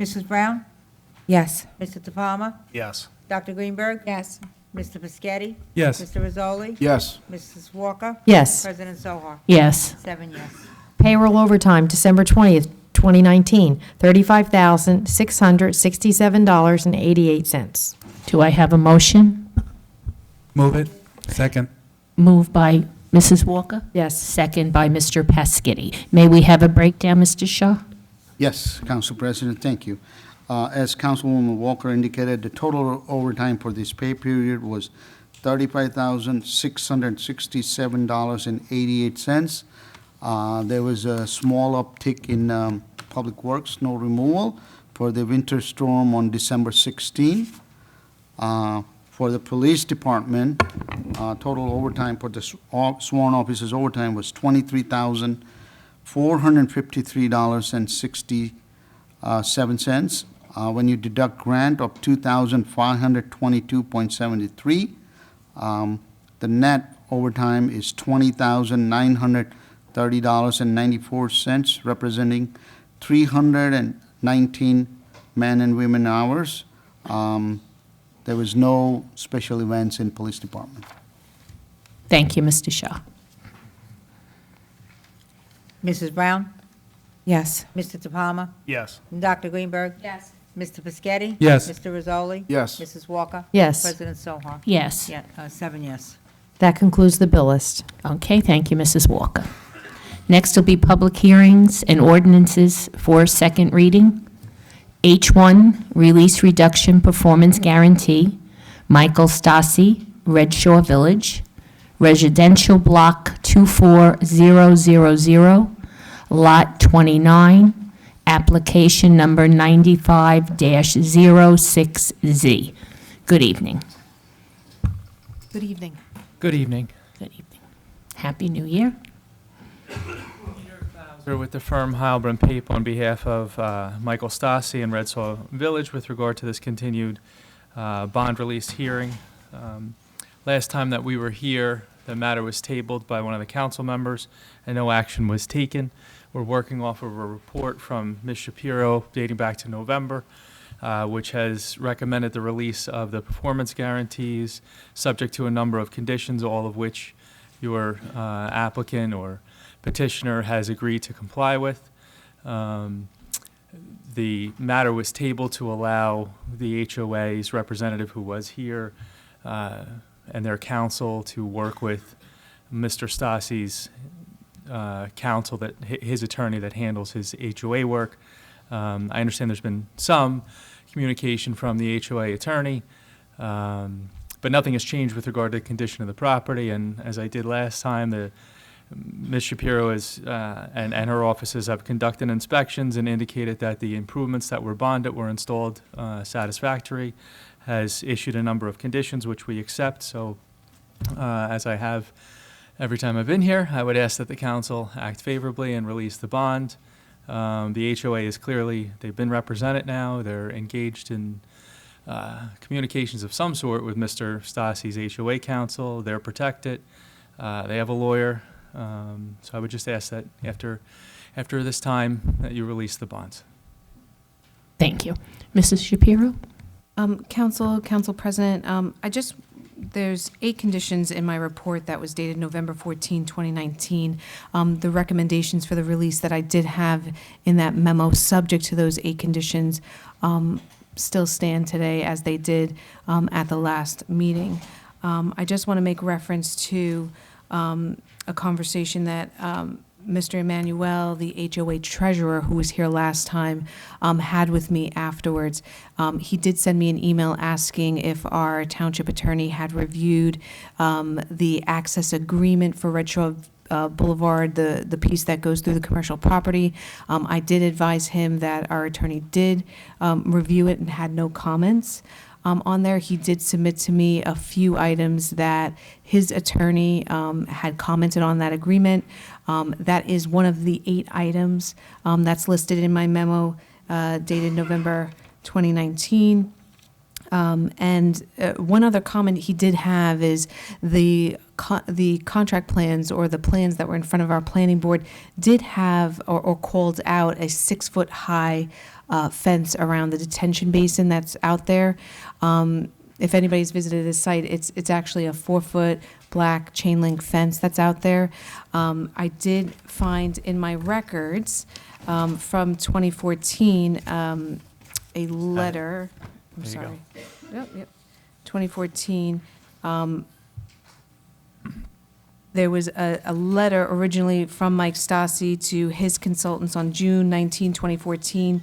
Mrs. Brown? Yes. Mr. De Palma? Yes. Dr. Greenberg? Yes. Mr. Pescetti? Yes. Mr. Rizzoli? Yes. Mrs. Walker? Yes. President Soha? Yes. 7 yes. Payroll overtime, December 20th, 2019, $35,667.88. Do I have a motion? Move it. Second. Moved by Mrs. Walker? Yes. Second by Mr. Pescetti. May we have a breakdown, Mr. Shaw? Yes, Council President, thank you. As Councilwoman Walker indicated, the total overtime for this pay period was $35,667.88. There was a small uptick in Public Works snow removal for the winter storm on December 16. For the Police Department, total overtime for the sworn officers' overtime was $23,453.67. When you deduct grant of $2,522.73, the net overtime is $20,930.94, representing 319 man and women hours. There was no special events in Police Department. Thank you, Mr. Shaw. Mrs. Brown? Yes. Mr. De Palma? Yes. And Dr. Greenberg? Yes. Mr. Pescetti? Yes. Mr. Rizzoli? Yes. Mrs. Walker? Yes. President Soha? Yes. Yeah, 7 yes. That concludes the bill list. Okay, thank you, Mrs. Walker. Next will be public hearings and ordinances for second reading. H1, Release Reduction Performance Guarantee, Michael Stasi, Red Shore Village, Residential Block 24000, Lot 29, application number 95-06Z. Good evening. Good evening. Good evening. Good evening. Happy New Year. With the firm Heilbrunn Pape on behalf of Michael Stasi and Red Soil Village with regard to this continued bond release hearing. Last time that we were here, the matter was tabled by one of the council members and no action was taken. We're working off of a report from Ms. Shapiro dating back to November, which has recommended the release of the performance guarantees, subject to a number of conditions, all of which your applicant or petitioner has agreed to comply with. The matter was tabled to allow the HOA's representative who was here and their counsel to work with Mr. Stasi's counsel, that his attorney that handles his HOA work, I understand there's been some communication from the HOA attorney, but nothing has changed with regard to the condition of the property. And as I did last time, Ms. Shapiro and her offices have conducted inspections and indicated that the improvements that were bonded were installed satisfactory, has issued a number of conditions which we accept. So as I have every time I've been here, I would ask that the council act favorably and release the bond. The HOA is clearly, they've been represented now. They're engaged in communications of some sort with Mr. Stassi's HOA counsel. They're protected. They have a lawyer. So I would just ask that after this time that you release the bonds. Thank you. Mrs. Shapiro? Council President, there's 8 conditions in my report that was dated November 14, 2019. The recommendations for the release that I did have in that memo, subject to those 8 conditions, still stand today as they did at the last meeting. I just want to make reference to a conversation that Mr. Emmanuel, the HOA treasurer, who was here last time, had with me afterwards. He did send me an email asking if our township attorney had reviewed the access agreement for Red Shaw Boulevard, the piece that goes through the commercial property. I did advise him that our attorney did review it and had no comments. On there, he did submit to me a few items that his attorney had commented on that agreement. That is one of the 8 items that's listed in my memo dated November 2019. And one other comment he did have is the contract plans, or the plans that were in front of our planning board, did have or called out a 6-foot high fence around the detention basin that's out there. If anybody's visited this site, it's actually a 4-foot black chain link fence that's out there. I did find in my records from 2014 a letter. I'm There you sorry. Yep. 2014. There was a letter originally from Mike Stassi to his consultants on June 19, 2014,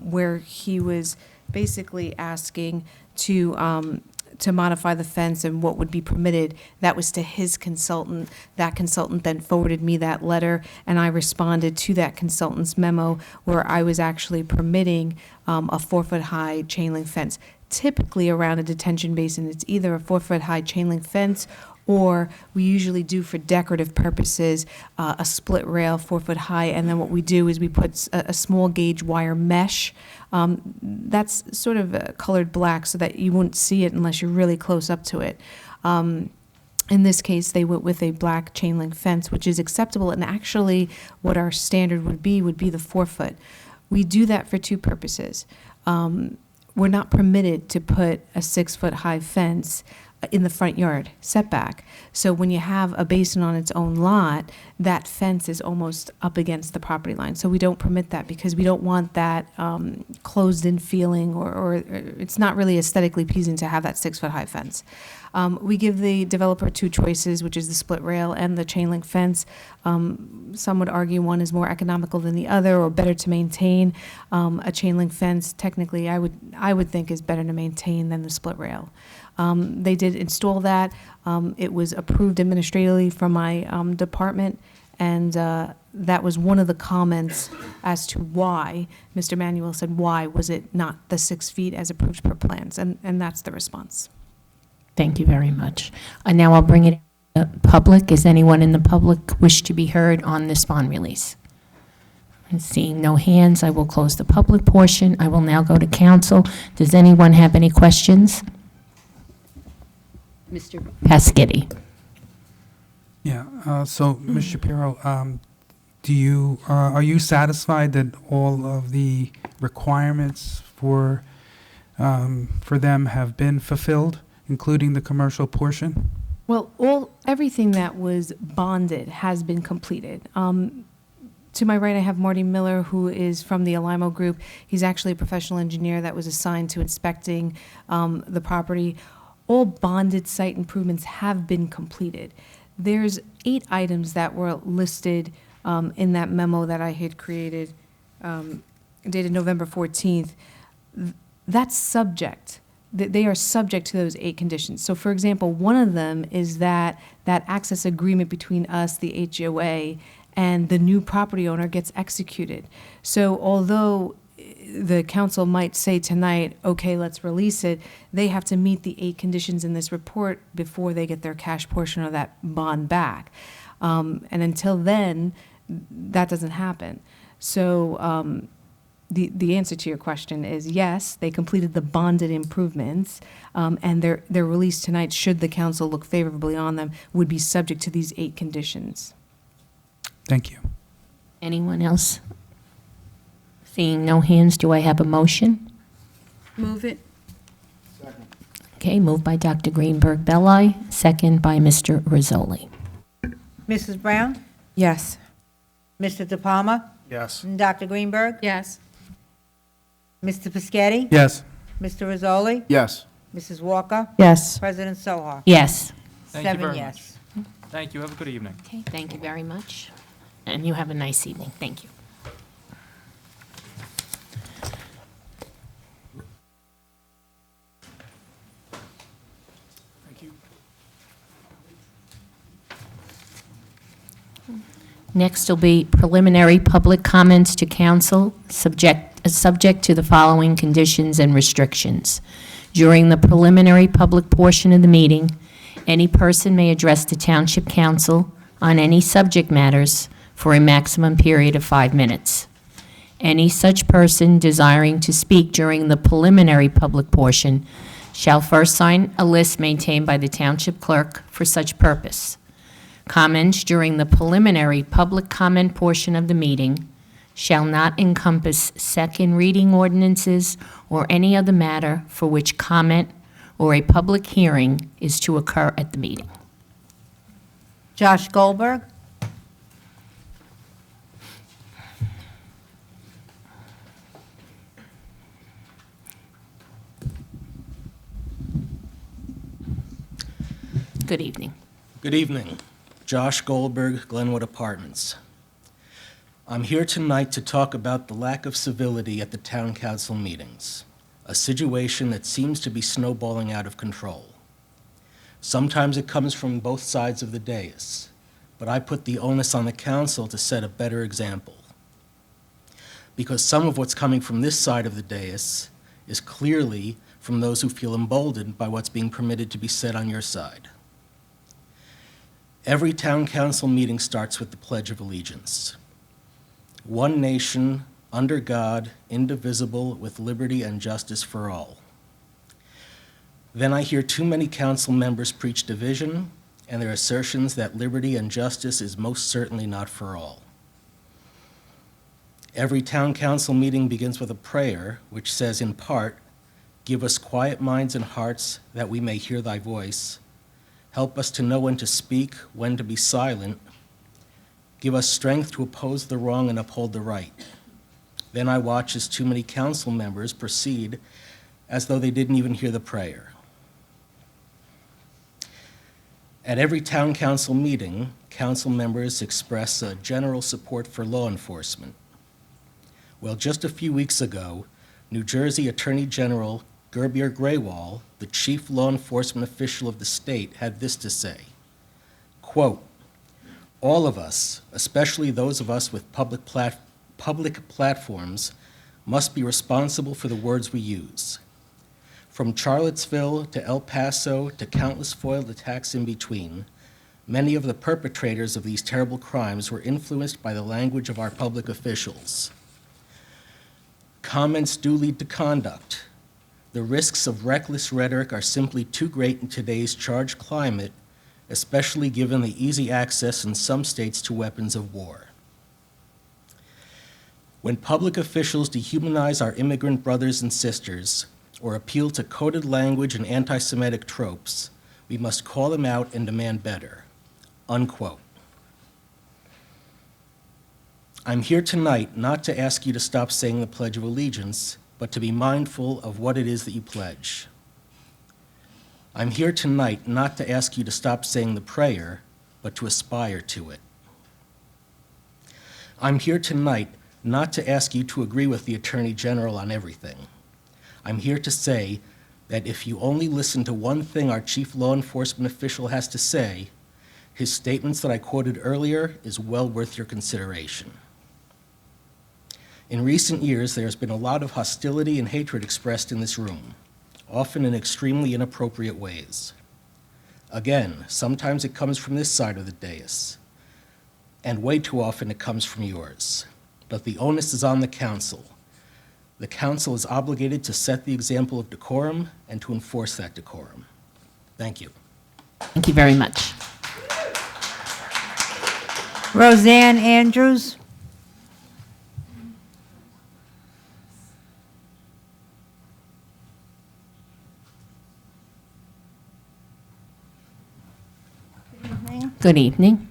where he was basically asking to modify the fence and what would be permitted. That was to his consultant. That consultant then forwarded me that letter, and I responded to that consultant's memo where I was actually permitting a 4-foot high chain link fence. Typically around a detention basin, it's either a 4-foot high chain link fence, or we usually do for decorative purposes a split rail 4-foot high, and then what we do is we put a small gauge wire mesh that's sort of colored black so that you wouldn't see it unless you're really close up to it. In this case, they went with a black chain link fence, which is acceptable, and actually what our standard would be the 4-foot. We do that for 2 purposes. We're not permitted to put a 6-foot high fence in the front yard setback. So when you have a basin on its own lot, that fence is almost up against the property line. So we don't permit that because we don't want that closed-in feeling, or it's not really aesthetically pleasing to have that 6-foot high fence. We give the developer 2 choices, which is the split rail and the chain link fence. Some would argue one is more economical than the other, or better to maintain. A chain link fence, technically, I would think is better to maintain than the split rail. They did install that. It was approved administratively from my department, and that was one of the comments as to why. Mr. Manuel said, why was it not the 6 feet as approved per plans? And that's the response. Thank you very much. And now I'll bring it to the public. Is anyone in the public wish to be heard on this bond release? And seeing no hands, I will close the public portion. I will now go to council. Does anyone have any questions? Mr. Pasquetti. Yeah, so Ms. Shapiro, are you satisfied that all of the requirements for them have been fulfilled, including the commercial portion? Well, everything that was bonded has been completed. To my right, I have Marty Miller, who is from the Alimo Group. He's actually a professional engineer that was assigned to inspecting the property. All bonded site improvements have been completed. There's 8 items that were listed in that memo that I had created dated November 14th, that's subject. They are subject to those 8 conditions. So for example, one of them is that access agreement between us, the HOA, and the new property owner gets executed. So although the council might say tonight, okay, let's release it, they have to meet the 8 conditions in this report before they get their cash portion of that bond back. And until then, that doesn't happen. So the answer to your question is yes, they completed the bonded improvements, and their release tonight, should the council look favorably on them, would be subject to these 8 conditions. Thank you. Anyone else? Seeing no hands, do I have a motion? Move it. Okay, moved by Dr. Greenberg Belli, second by Mr. Rizzoli. Mrs. Brown? Yes. Mr. De Palma? Yes. And Dr. Greenberg? Yes. Mr. Piscatty? Yes. Mr. Rizzoli? Yes. Mrs. Walker? Yes. President Sohar? Yes. Thank you 7 very yes. Thank you. Have a good evening. Okay, thank you very much. And you have a nice evening. Thank you. Next will be preliminary public comments to council, subject to the following conditions and restrictions. During the preliminary public portion of the meeting, any person may address the Township Council on any subject matters for a maximum period of 5 minutes. Any such person desiring to speak during the preliminary public portion shall first sign a list maintained by the Township Clerk for such purpose. Comments during the preliminary public comment portion of the meeting shall not encompass second reading ordinances or any other matter for which comment or a public hearing is to occur at the meeting. Josh Goldberg? Good evening. Good evening. Josh Goldberg, Glenwood Apartments. I'm here tonight to talk about the lack of civility at the town council meetings, a situation that seems to be snowballing out of control. Sometimes it comes from both sides of the dais, but I put the onus on the council to set a better example. Because some of what's coming from this side of the dais is clearly from those who feel emboldened by what's being permitted to be said on your side. Every town council meeting starts with the Pledge of Allegiance. One nation, under God, indivisible, with liberty and justice for all. Then I hear too many council members preach division and their assertions that liberty and justice is most certainly not for all. Every town council meeting begins with a prayer which says in part, "Give us quiet minds and hearts that we may hear thy voice. Help us to know when to speak, when to be silent. Give us strength to oppose the wrong and uphold the right." Then I watch as too many council members proceed as though they didn't even hear the prayer. At every town council meeting, council members express a general support for law enforcement. Well, just a few weeks ago, New Jersey Attorney General Gerbier Graywall, the chief law enforcement official of the state, had this to say, quote, "All of us, especially those of us with public platforms, must be responsible for the words we use. From Charlottesville to El Paso to countless foiled attacks in between, many of the perpetrators of these terrible crimes were influenced by the language of our public officials. Comments do lead to conduct. The risks of reckless rhetoric are simply too great in today's charged climate, especially given the easy access in some states to weapons of war. When public officials dehumanize our immigrant brothers and sisters or appeal to coded language and anti-Semitic tropes, we must call them out and demand better." Unquote. I'm here tonight not to ask you to stop saying the Pledge of Allegiance, but to be mindful of what it is that you pledge. I'm here tonight not to ask you to stop saying the prayer, but to aspire to it. I'm here tonight not to ask you to agree with the Attorney General on everything. I'm here to say that if you only listen to one thing our chief law enforcement official has to say, his statements that I quoted earlier is well worth your consideration. In recent years, there has been a lot of hostility and hatred expressed in this room, often in extremely inappropriate ways. Again, sometimes it comes from this side of the dais, and way too often it comes from yours. But the onus is on the council. The council is obligated to set the example of decorum and to enforce that decorum. Thank you. Thank you very much. Roseanne Andrews. Good evening.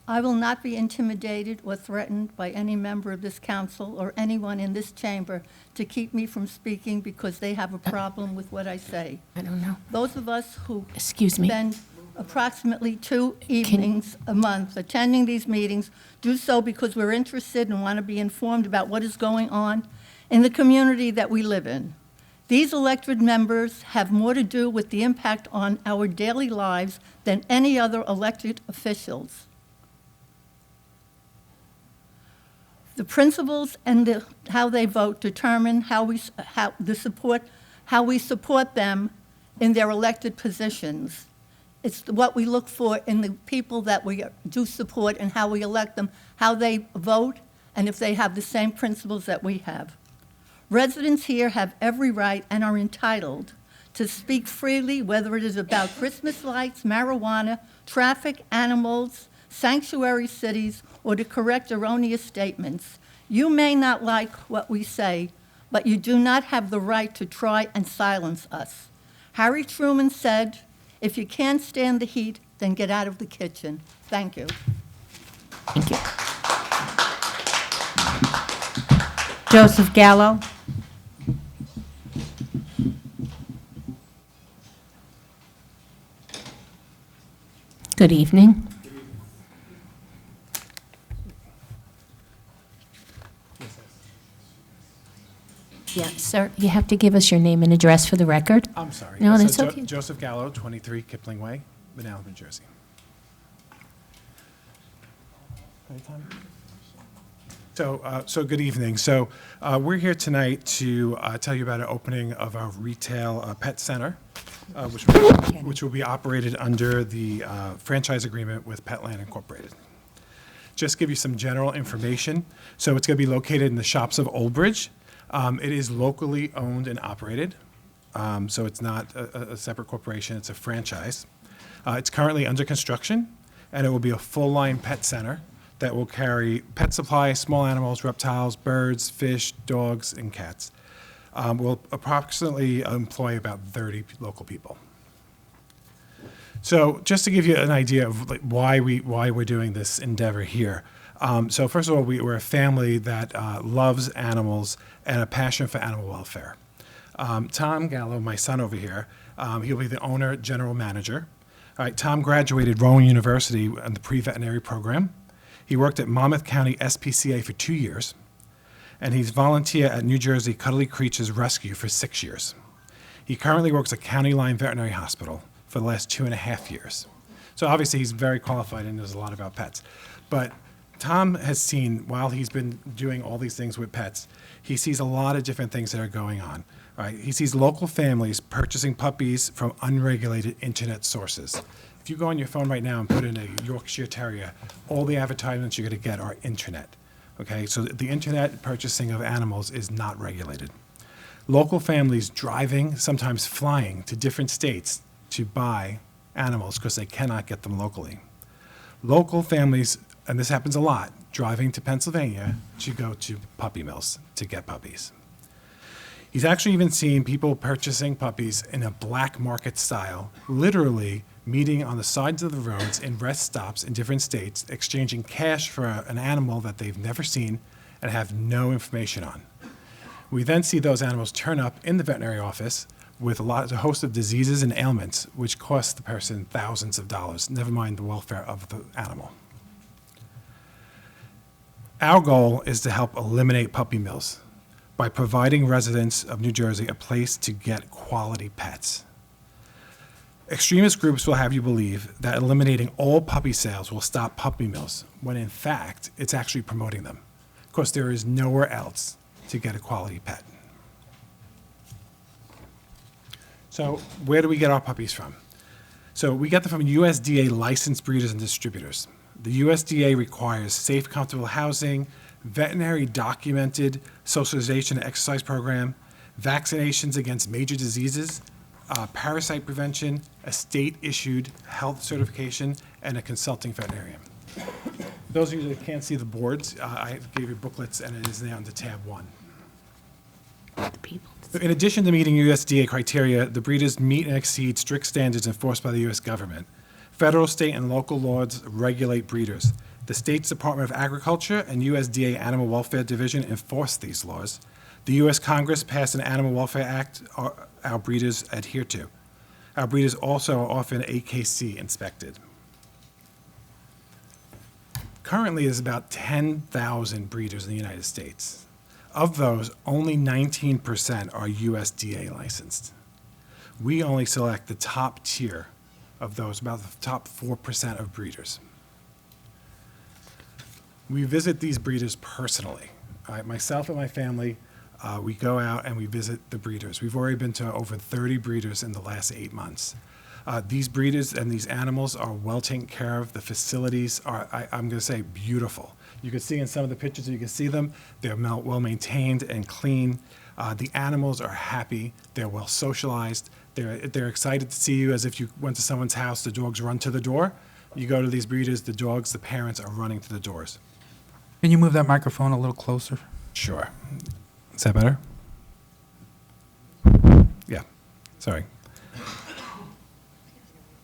I will not be intimidated or threatened by any member of this council or anyone in this chamber to keep me from speaking because they have a problem with what I say. I don't know. Those of us who Excuse me. spend approximately 2 evenings a month attending these meetings do so because we're interested and want to be informed about what is going on in the community that we live in. These elected members have more to do with the impact on our daily lives than any other elected officials. The principles and how they vote determine how we support them in their elected positions. It's what we look for in the people that we do support and how we elect them, how they vote, and if they have the same principles that we have. Residents here have every right and are entitled to speak freely, whether it is about Christmas lights, marijuana, traffic, animals, sanctuary cities, or to correct erroneous statements. You may not like what we say, but you do not have the right to try and silence us. Harry Truman said, "If you can't stand the heat, then get out of the kitchen." Thank you. Thank you. Joseph Gallo. Good evening. Yeah, sir, you have to give us your name and address for the record. I'm sorry. No, So that's okay. Joseph Gallo, 23 Kipling Way, Manal, New Jersey. Anytime? So good evening. So we're here tonight to tell you about an opening of our retail pet center, which will be operated under the franchise agreement with Petland Incorporated. Just give you some general information. So it's going to be located in the shops of Old Bridge. It is locally owned and operated, so it's not a separate corporation, it's a franchise. It's currently under construction, and it will be a full-line pet center that will carry pet supplies, small animals, reptiles, birds, fish, dogs, and cats. We'll approximately employ about 30 local people. So just to give you an idea of why we're doing this endeavor here. So first of all, we're a family that loves animals and a passion for animal welfare. Tom Gallo, my son over here, he'll be the owner, general manager. All right, Tom graduated Rowan University in the pre-veterinary program. He worked at Monmouth County SPCA for 2 years, and he's volunteer at New Jersey Cuddly Creatures Rescue for 6 years. He currently works at County Line Veterinary Hospital for the last 2.5 years. So obviously he's very qualified and knows a lot about pets. But Tom has seen, while he's been doing all these things with pets, he sees a lot of different things that are going on. Right? He sees local families purchasing puppies from unregulated internet sources. If you go on your phone right now and put in a Yorkshire Terrier, all the advertisements you're going to get are internet. Okay, so the internet purchasing of animals is not regulated. Local families driving, sometimes flying to different states to buy animals because they cannot get them locally. Local families, and this happens a lot, driving to Pennsylvania to go to puppy mills to get puppies. He's actually even seen people purchasing puppies in a black market style, literally meeting on the sides of the roads in rest stops in different states, exchanging cash for an animal that they've never seen and have no information on. We then see those animals turn up in the veterinary office with a host of diseases and ailments, which cost the person thousands of dollars, never mind the welfare of the animal. Our goal is to help eliminate puppy mills by providing residents of New Jersey a place to get quality pets. Extremist groups will have you believe that eliminating all puppy sales will stop puppy mills, when in fact, it's actually promoting them, because there is nowhere else to get a quality pet. So where do we get our puppies from? So we get them from USDA licensed breeders and distributors. The USDA requires safe, comfortable housing, veterinary documented socialization and exercise program, vaccinations against major diseases, parasite prevention, a state-issued health certification, and a consulting veterinarian. Those of you that can't see the boards, I gave you booklets, and it is now under tab 1. In addition to meeting USDA criteria, the breeders meet and exceed strict standards enforced by the U.S. government. Federal, state, and local laws regulate breeders. The state's Department of Agriculture and USDA Animal Welfare Division enforce these laws. The U.S. Congress passed an Animal Welfare Act our breeders adhere to. Our breeders also are often AKC inspected. Currently, there's about 10,000 breeders in the United States. Of those, only 19% are USDA licensed. We only select the top tier of those, about the top 4% of breeders. We visit these breeders personally. Myself and my family, we go out and we visit the breeders. We've already been to over 30 breeders in the last 8 months. These breeders and these animals are well taken care of. The facilities are, I'm going to say, beautiful. You can see in some of the pictures, you can see them. They're well maintained and clean. The animals are happy. They're well socialized. They're excited to see you as if you went to someone's house. The dogs run to the door. You go to these breeders, the dogs, the parents are running to the doors. Can you move that microphone a little closer? Sure. Is that better? Yeah, sorry.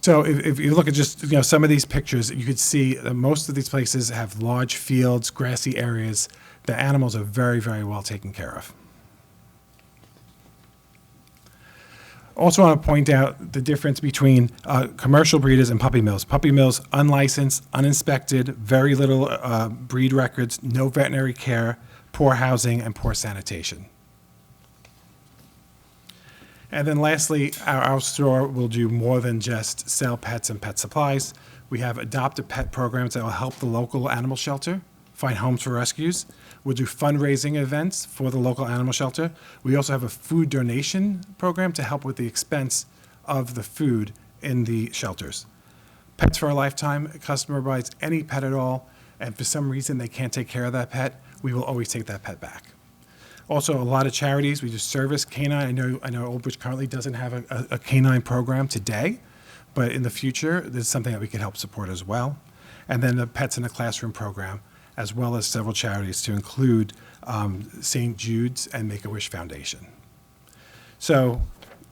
So if you look at just some of these pictures, you could see that most of these places have large fields, grassy areas. The animals are very, very well taken care of. Also want to point out the difference between commercial breeders and puppy mills. Puppy mills, unlicensed, uninspected, very little breed records, no veterinary care, poor housing, and poor sanitation. And then lastly, our store will do more than just sell pets and pet supplies. We have adopted pet programs that will help the local animal shelter find homes for rescues. We'll do fundraising events for the local animal shelter. We also have a food donation program to help with the expense of the food in the shelters. Pets for a Lifetime, a customer buys any pet at all, and for some reason they can't take care of that pet, we will always take that pet back. Also, a lot of charities, we do service canine. I know Old Bridge currently doesn't have a canine program today, but in the future, this is something that we can help support as well. And then the Pets in the Classroom program, as well as several charities to include St. Jude's and Make-A-Wish Foundation. So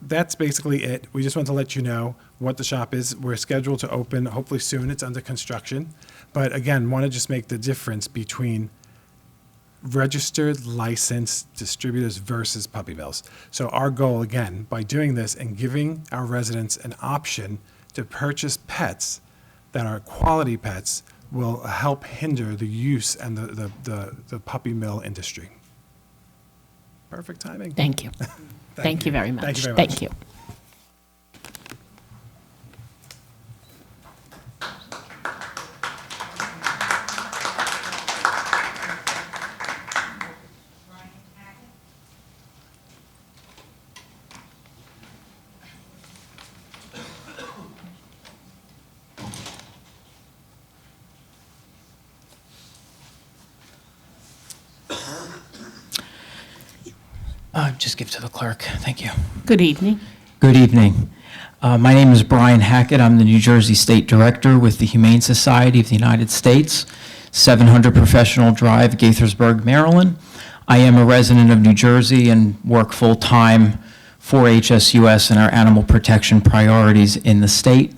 that's basically it. We just want to let you know what the shop is. We're scheduled to open hopefully soon. It's under construction. But again, want to just make the difference between registered, licensed distributors versus puppy mills. So our goal, again, by doing this and giving our residents an option to purchase pets that are quality pets, will help hinder the use and the puppy mill industry. Perfect timing. Thank you. Thank you very much. Thank you very much. Thank you. Just give to the clerk. Thank you. Good evening. Good evening. My name is Brian Hackett. I'm the New Jersey State Director with the Humane Society of the United States, 700 Professional Drive, Gaithersburg, Maryland. I am a resident of New Jersey and work full-time for HSUS and our animal protection priorities in the state.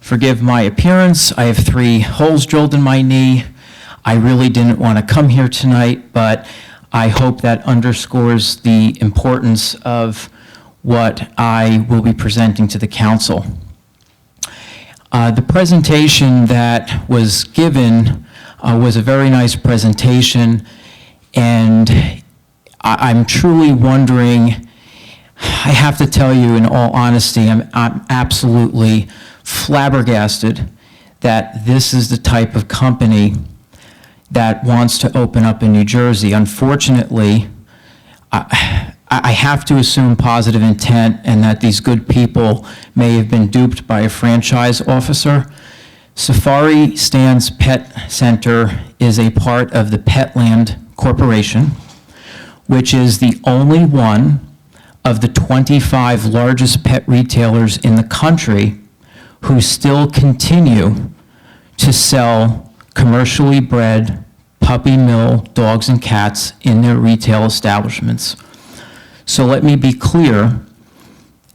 Forgive my appearance. I have 3 holes drilled in my knee. I really didn't want to come here tonight, but I hope that underscores the importance of what I will be presenting to the council. The presentation that was given was a very nice presentation, and I'm truly wondering, I have to tell you in all honesty, I'm absolutely flabbergasted that this is the type of company that wants to open up in New Jersey. Unfortunately, I have to assume positive intent and that these good people may have been duped by a franchise officer. Safari Stan's Pet Center is a part of the Petland Corporation, which is the only one of the 25 largest pet retailers in the country who still continue to sell commercially bred puppy mill dogs and cats in their retail establishments. So let me be clear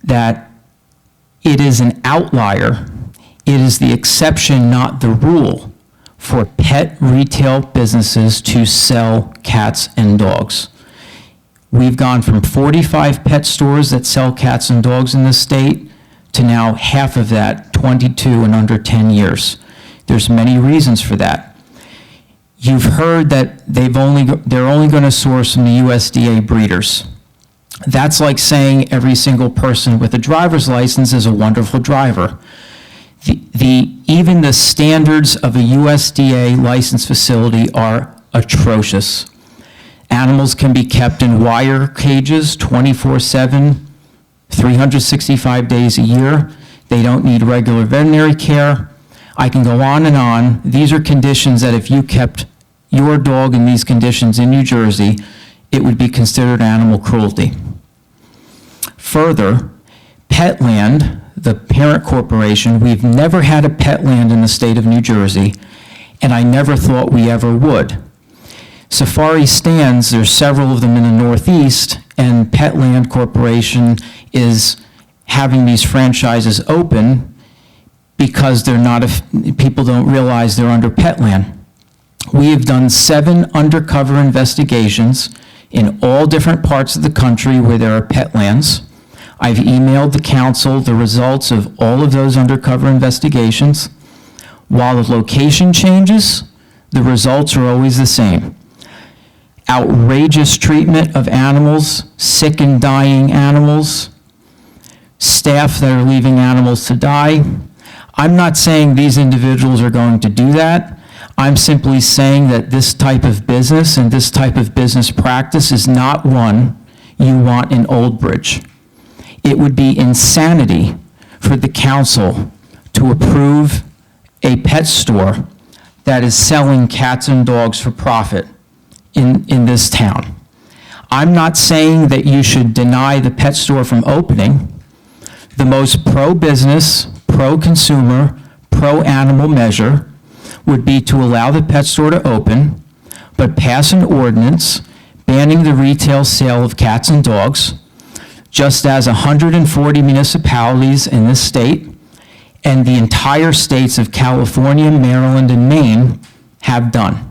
that it is an outlier. It is the exception, not the rule, for pet retail businesses to sell cats and dogs. We've gone from 45 pet stores that sell cats and dogs in this state to now half of that, 22 in under 10 years. There's many reasons for that. You've heard that they're only going to source from the USDA breeders. That's like saying every single person with a driver's license is a wonderful driver. Even the standards of a USDA licensed facility are atrocious. Animals can be kept in wire cages 24/7, 365 days a year. They don't need regular veterinary care. I can go on and on. These are conditions that if you kept your dog in these conditions in New Jersey, it would be considered animal cruelty. Further, Petland, the parent corporation, we've never had a Petland in the state of New Jersey, and I never thought we ever would. Safari Stands, there's several of them in the Northeast, and Petland Corporation is having these franchises open because they're not, people don't realize they're under Petland. We have done 7 undercover investigations in all different parts of the country where there are Petlands. I've emailed the council the results of all of those undercover investigations. While the location changes, the results are always the same. Outrageous treatment of animals, sick and dying animals, staff that are leaving animals to die. I'm not saying these individuals are going to do that. I'm simply saying that this type of business and this type of business practice is not one you want in Old Bridge. It would be insanity for the council to approve a pet store that is selling cats and dogs for profit in this town. I'm not saying that you should deny the pet store from opening. The most pro-business, pro-consumer, pro-animal measure would be to allow the pet store to open, but pass an ordinance banning the retail sale of cats and dogs, just as 140 municipalities in this state and the entire states of California, Maryland, and Maine have done.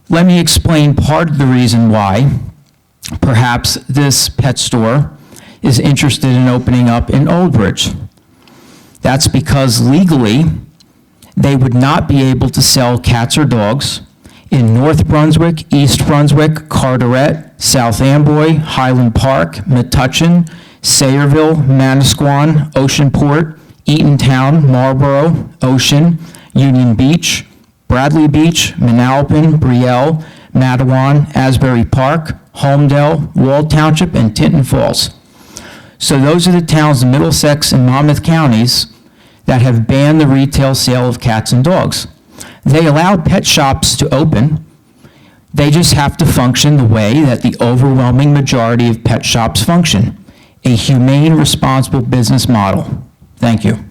Let me explain part of the reason why perhaps this pet store is interested in opening up in Old Bridge. That's because legally, they would not be able to sell cats or dogs in North Brunswick, East Brunswick, Carteret, South Amboy, Highland Park, Metuchen, Sayreville, Manasquan, Oceanport, Eatontown, Marlborough, Ocean, Union Beach, Bradley Beach, Manalapan, Brielle, Matawan, Asbury Park, Holmdel, Wall Township, and Tinton Falls. So those are the towns in Middlesex and Monmouth counties that have banned the retail sale of cats and dogs. They allow pet shops to open. They just have to function the way that the overwhelming majority of pet shops function, a humane, responsible business model. Thank you.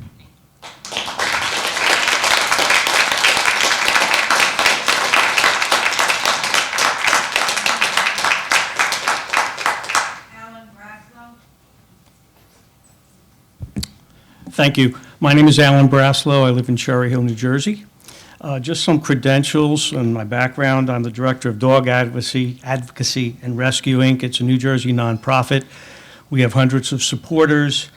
Thank you. My name is Alan Braslow. I live in Cherry Hill, New Jersey. Just some credentials and my background. I'm the Director of Dog Advocacy and Rescue, Inc. It's a New Jersey nonprofit. We have hundreds of supporters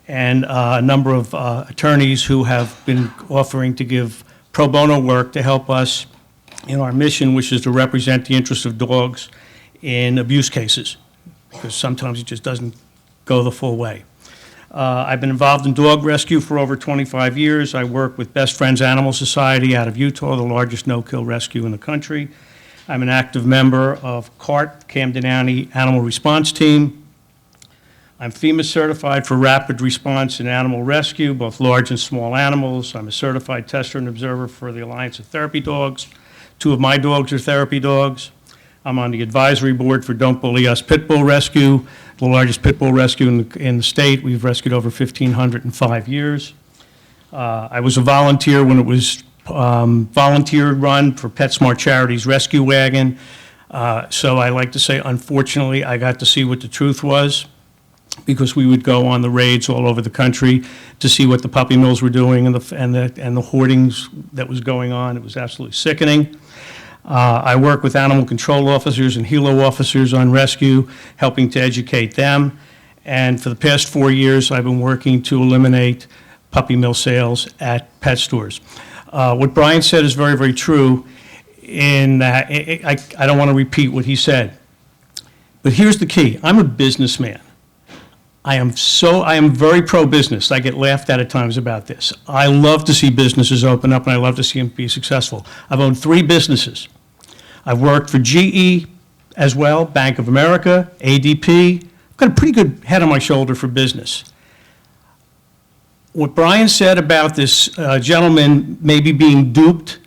and a number of attorneys who have been offering to give pro bono work to help us in our mission, which is to represent the interests of dogs in abuse cases, because sometimes it just doesn't go the full way. I've been involved in dog rescue for over 25 years. I work with Best Friends Animal Society out of Utah, the largest no-kill rescue in the country. I'm an active member of CART, Camden County Animal Response Team. I'm FEMA certified for rapid response in animal rescue, both large and small animals. I'm a certified tester and observer for the Alliance of Therapy Dogs. 2 of my dogs are therapy dogs. I'm on the advisory board for Don't Bully Us Pit Bull Rescue, the largest pit bull rescue in the state. We've rescued over 1,500 in 5 years. I was a volunteer when it was volunteer run for PetSmart Charities Rescue Wagon. So I like to say, unfortunately, I got to see what the truth was, because we would go on the raids all over the country to see what the puppy mills were doing and the hoardings that was going on. It was absolutely sickening. I work with animal control officers and helo officers on rescue, helping to educate them. And for the past 4 years, I've been working to eliminate puppy mill sales at pet stores. What Brian said is very, very true in that I don't want to repeat what he said. But here's the key. I'm a businessman. I am very pro-business. I get laughed at times about this. I love to see businesses open up, and I love to see them be successful. I've owned 3 businesses. I've worked for GE as well, Bank of America, ADP. I've got a pretty good head on my shoulder for business. What Brian said about this gentleman maybe being duped,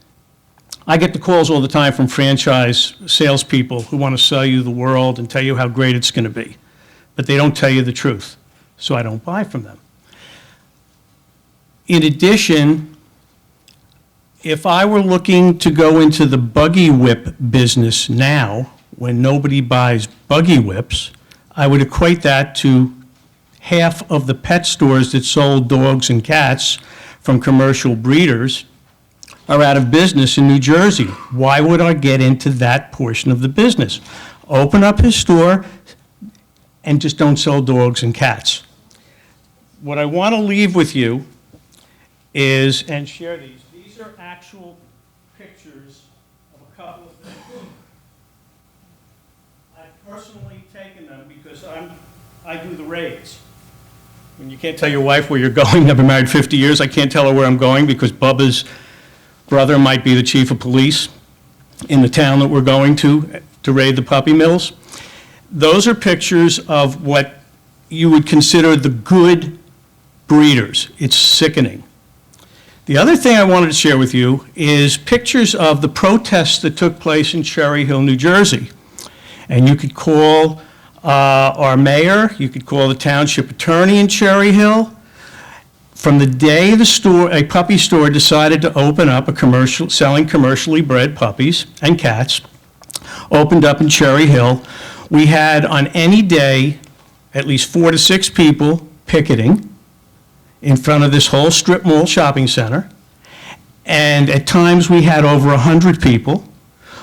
I get the calls all the time from franchise salespeople who want to sell you the world and tell you how great it's going to be. But they don't tell you the truth, so I don't buy from them. In addition, if I were looking to go into the buggy whip business now, when nobody buys buggy whips, I would equate that to half of the pet stores that sold dogs and cats from commercial breeders are out of business in New Jersey. Why would I get into that portion of the business? Open up his store and just don't sell dogs and cats. What I want to leave with you is, and share these are actual pictures of a couple of them. I've personally taken them because I do the raids. When you can't tell your wife where you're going, I've been married 50 years, I can't tell her where I'm going because Bubba's brother might be the chief of police in the town that we're going to raid the puppy mills. Those are pictures of what you would consider the good breeders. It's sickening. The other thing I wanted to share with you is pictures of the protests that took place in Cherry Hill, New Jersey. And you could call our mayor, you could call the township attorney in Cherry Hill. From the day a puppy store decided to open up selling commercially bred puppies and cats, opened up in Cherry Hill, we had on any day at least 4 to 6 people picketing in front of this whole strip mall shopping center. And at times we had over 100 people.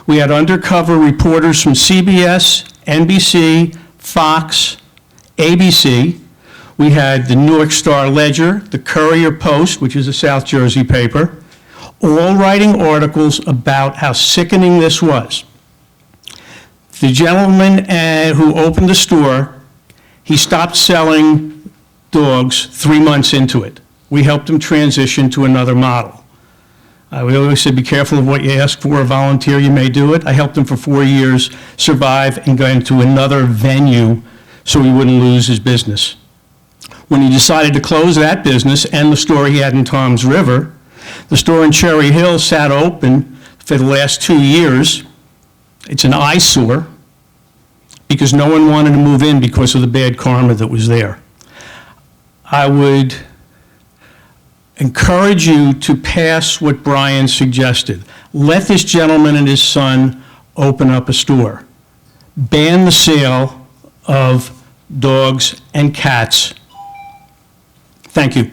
We had undercover reporters from CBS, NBC, Fox, ABC. We had the Newark Star Ledger, the Courier Post, which is a South Jersey paper, all writing articles about how sickening this was. The gentleman who opened the store, he stopped selling dogs 3 months into it. We helped him transition to another model. We always said, be careful of what you ask for, a volunteer, you may do it. I helped him for 4 years survive and go into another venue so he wouldn't lose his business. When he decided to close that business and the store he had in Toms River, the store in Cherry Hill sat open for the last 2 years. It's an eyesore because no one wanted to move in because of the bad karma that was there. I would encourage you to pass what Brian suggested. Let this gentleman and his son open up a store. Ban the sale of dogs and cats. Thank you.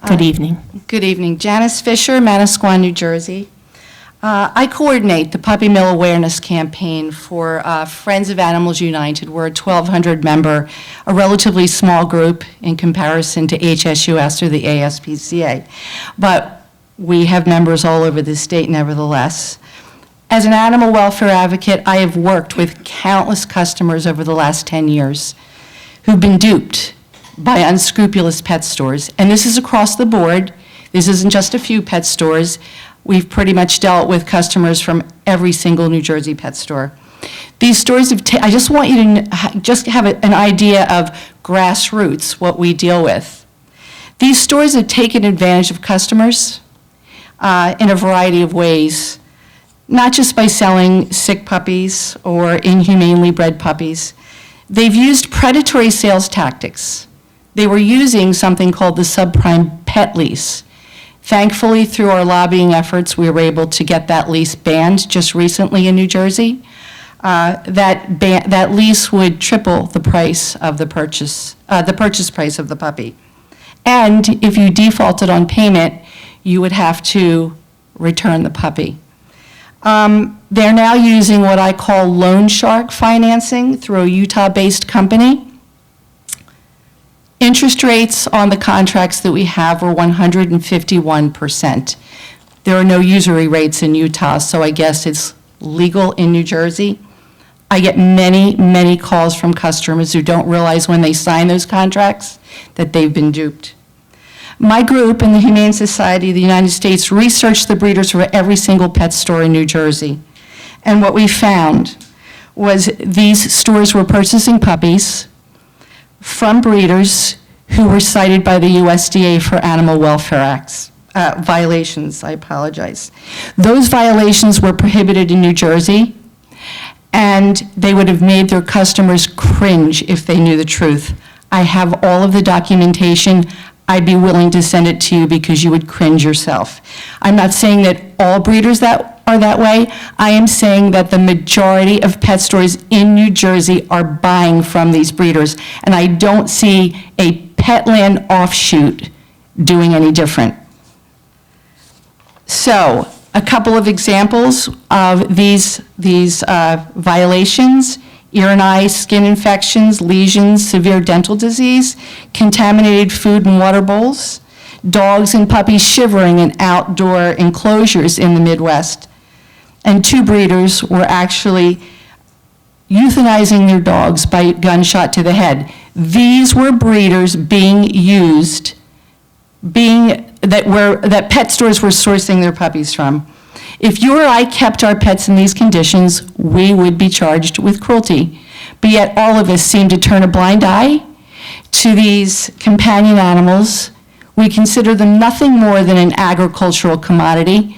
Good evening. Good evening. Janice Fisher, Manasquan, New Jersey. I coordinate the Puppy Mill Awareness Campaign for Friends of Animals United. We're a 1,200 member, a relatively small group in comparison to HSUS or the ASPCA. But we have members all over the state nevertheless. As an animal welfare advocate, I have worked with countless customers over the last 10 years who've been duped by unscrupulous pet stores. And this is across the board. This isn't just a few pet stores. We've pretty much dealt with customers from every single New Jersey pet store. These stores have, I just want you to just have an idea of grassroots, what we deal with. These stores have taken advantage of customers in a variety of ways, not just by selling sick puppies or inhumanely bred puppies. They've used predatory sales tactics. They were using something called the subprime pet lease. Thankfully, through our lobbying efforts, we were able to get that lease banned just recently in New Jersey. That lease would triple the price of the purchase price of the puppy. And if you defaulted on payment, you would have to return the puppy. They're now using what I call loan shark financing through a Utah-based company. Interest rates on the contracts that we have were 151%. There are no usury rates in Utah, so I guess it's legal in New Jersey. I get many, many calls from customers who don't realize when they sign those contracts that they've been duped. My group in the Humane Society of the United States researched the breeders for every single pet store in New Jersey. And what we found was these stores were purchasing puppies from breeders who were cited by the USDA for Animal Welfare Acts, violations, I apologize. Those violations were prohibited in New Jersey, and they would have made their customers cringe if they knew the truth. I have all of the documentation. I'd be willing to send it to you because you would cringe yourself. I'm not saying that all breeders are that way. I am saying that the majority of pet stores in New Jersey are buying from these breeders, and I don't see a Petland offshoot doing any different. So, a couple of examples of these violations: ear and eye skin infections, lesions, severe dental disease, contaminated food and water bowls, dogs and puppies shivering in outdoor enclosures in the Midwest. And 2 breeders were actually euthanizing their dogs by gunshot to the head. These were breeders being used, that pet stores were sourcing their puppies from. If you or I kept our pets in these conditions, we would be charged with cruelty. But yet all of us seem to turn a blind eye to these companion animals. We consider them nothing more than an agricultural commodity.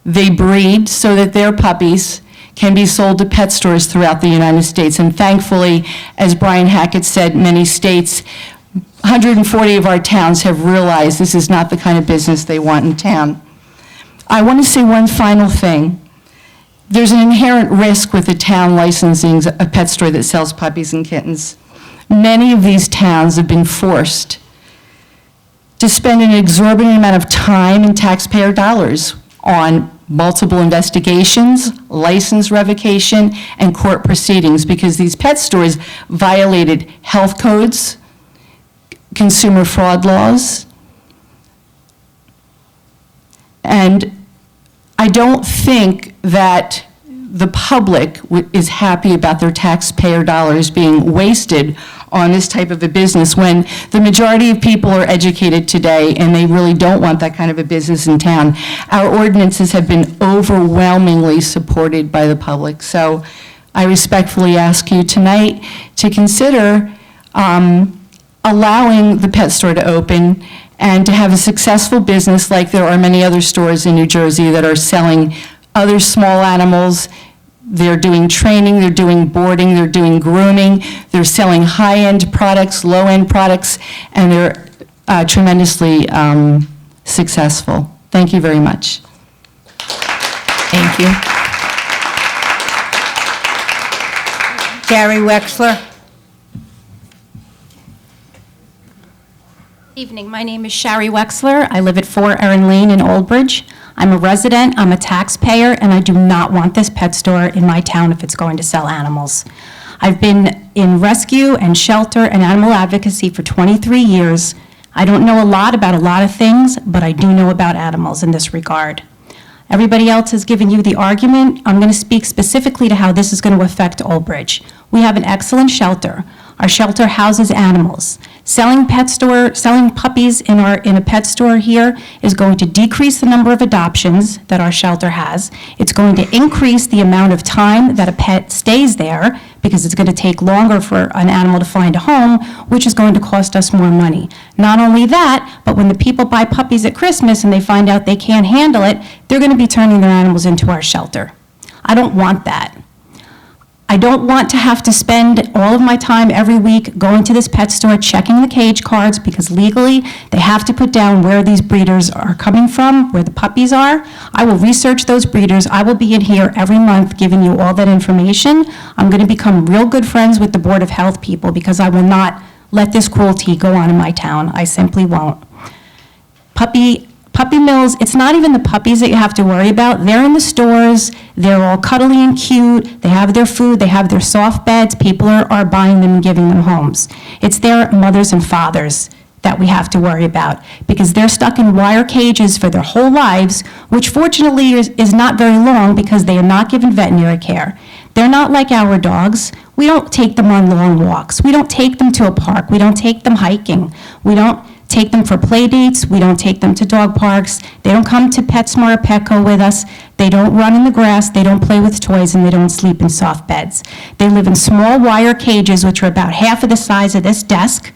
They breed so that their puppies can be sold to pet stores throughout the United States. And thankfully, as Brian Hackett said, many states, 140 of our towns have realized this is not the kind of business they want in town. I want to say one final thing. There's an inherent risk with the town licensing a pet store that sells puppies and kittens. Many of these towns have been forced to spend an exorbitant amount of time and taxpayer dollars on multiple investigations, license revocation, and court proceedings because these pet stores violated health codes, consumer fraud laws, and I don't think that the public is happy about their taxpayer dollars being wasted on this type of a business when the majority of people are educated today and they really don't want that kind of a business in town. Our ordinances have been overwhelmingly supported by the public. So I respectfully ask you tonight to consider allowing the pet store to open and to have a successful business like there are many other stores in New Jersey that are selling other small animals. They're doing training, they're doing boarding, they're doing grooming, they're selling high-end products, low-end products, and they're tremendously successful. Thank you very much. Thank you. Gary Wexler. Evening, my name is Shari Wexler. I live at 4 Erin Lane in Old Bridge. I'm a resident, I'm a taxpayer, and I do not want this pet store in my town if it's going to sell animals. I've been in rescue and shelter and animal advocacy for 23 years. I don't know a lot about a lot of things, but I do know about animals in this regard. Everybody else has given you the argument. I'm going to speak specifically to how this is going to affect Old Bridge. We have an excellent shelter. Our shelter houses animals. Selling puppies in a pet store here is going to decrease the number of adoptions that our shelter has. It's going to increase the amount of time that a pet stays there because it's going to take longer for an animal to find a home, which is going to cost us more money. Not only that, but when the people buy puppies at Christmas and they find out they can't handle it, they're going to be turning their animals into our shelter. I don't want that. I don't want to have to spend all of my time every week going to this pet store, checking the cage cards, because legally they have to put down where these breeders are coming from, where the puppies are. I will research those breeders. I will be in here every month giving you all that information. I'm going to become real good friends with the Board of Health people because I will not let this cruelty go on in my town. I simply won't. Puppy mills, it's not even the puppies that you have to worry about. They're in the stores, they're all cuddly and cute, they have their food, they have their soft beds, people are buying them and giving them homes. It's their mothers and fathers that we have to worry about because they're stuck in wire cages for their whole lives, which fortunately is not very long because they are not given veterinary care. They're not like our dogs. We don't take them on long walks. We don't take them to a park. We don't take them hiking. We don't take them for play dates. We don't take them to dog parks. They don't come to PetSmart or Petco with us. They don't run in the grass. They don't play with toys, and they don't sleep in soft beds. They live in small wire cages, which are about half of the size of this desk.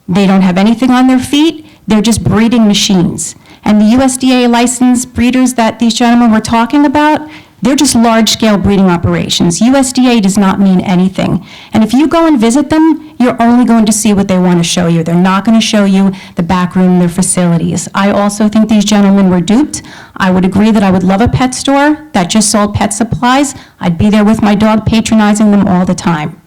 They don't have anything on their feet. They're just breeding machines. And the USDA licensed breeders that these gentlemen were talking about, they're just large-scale breeding operations. USDA does not mean anything. And if you go and visit them, you're only going to see what they want to show you. They're not going to show you the back room, their facilities. I also think these gentlemen were duped. I would agree that I would love a pet store that just sold pet supplies. I'd be there with my dog patronizing them all the time.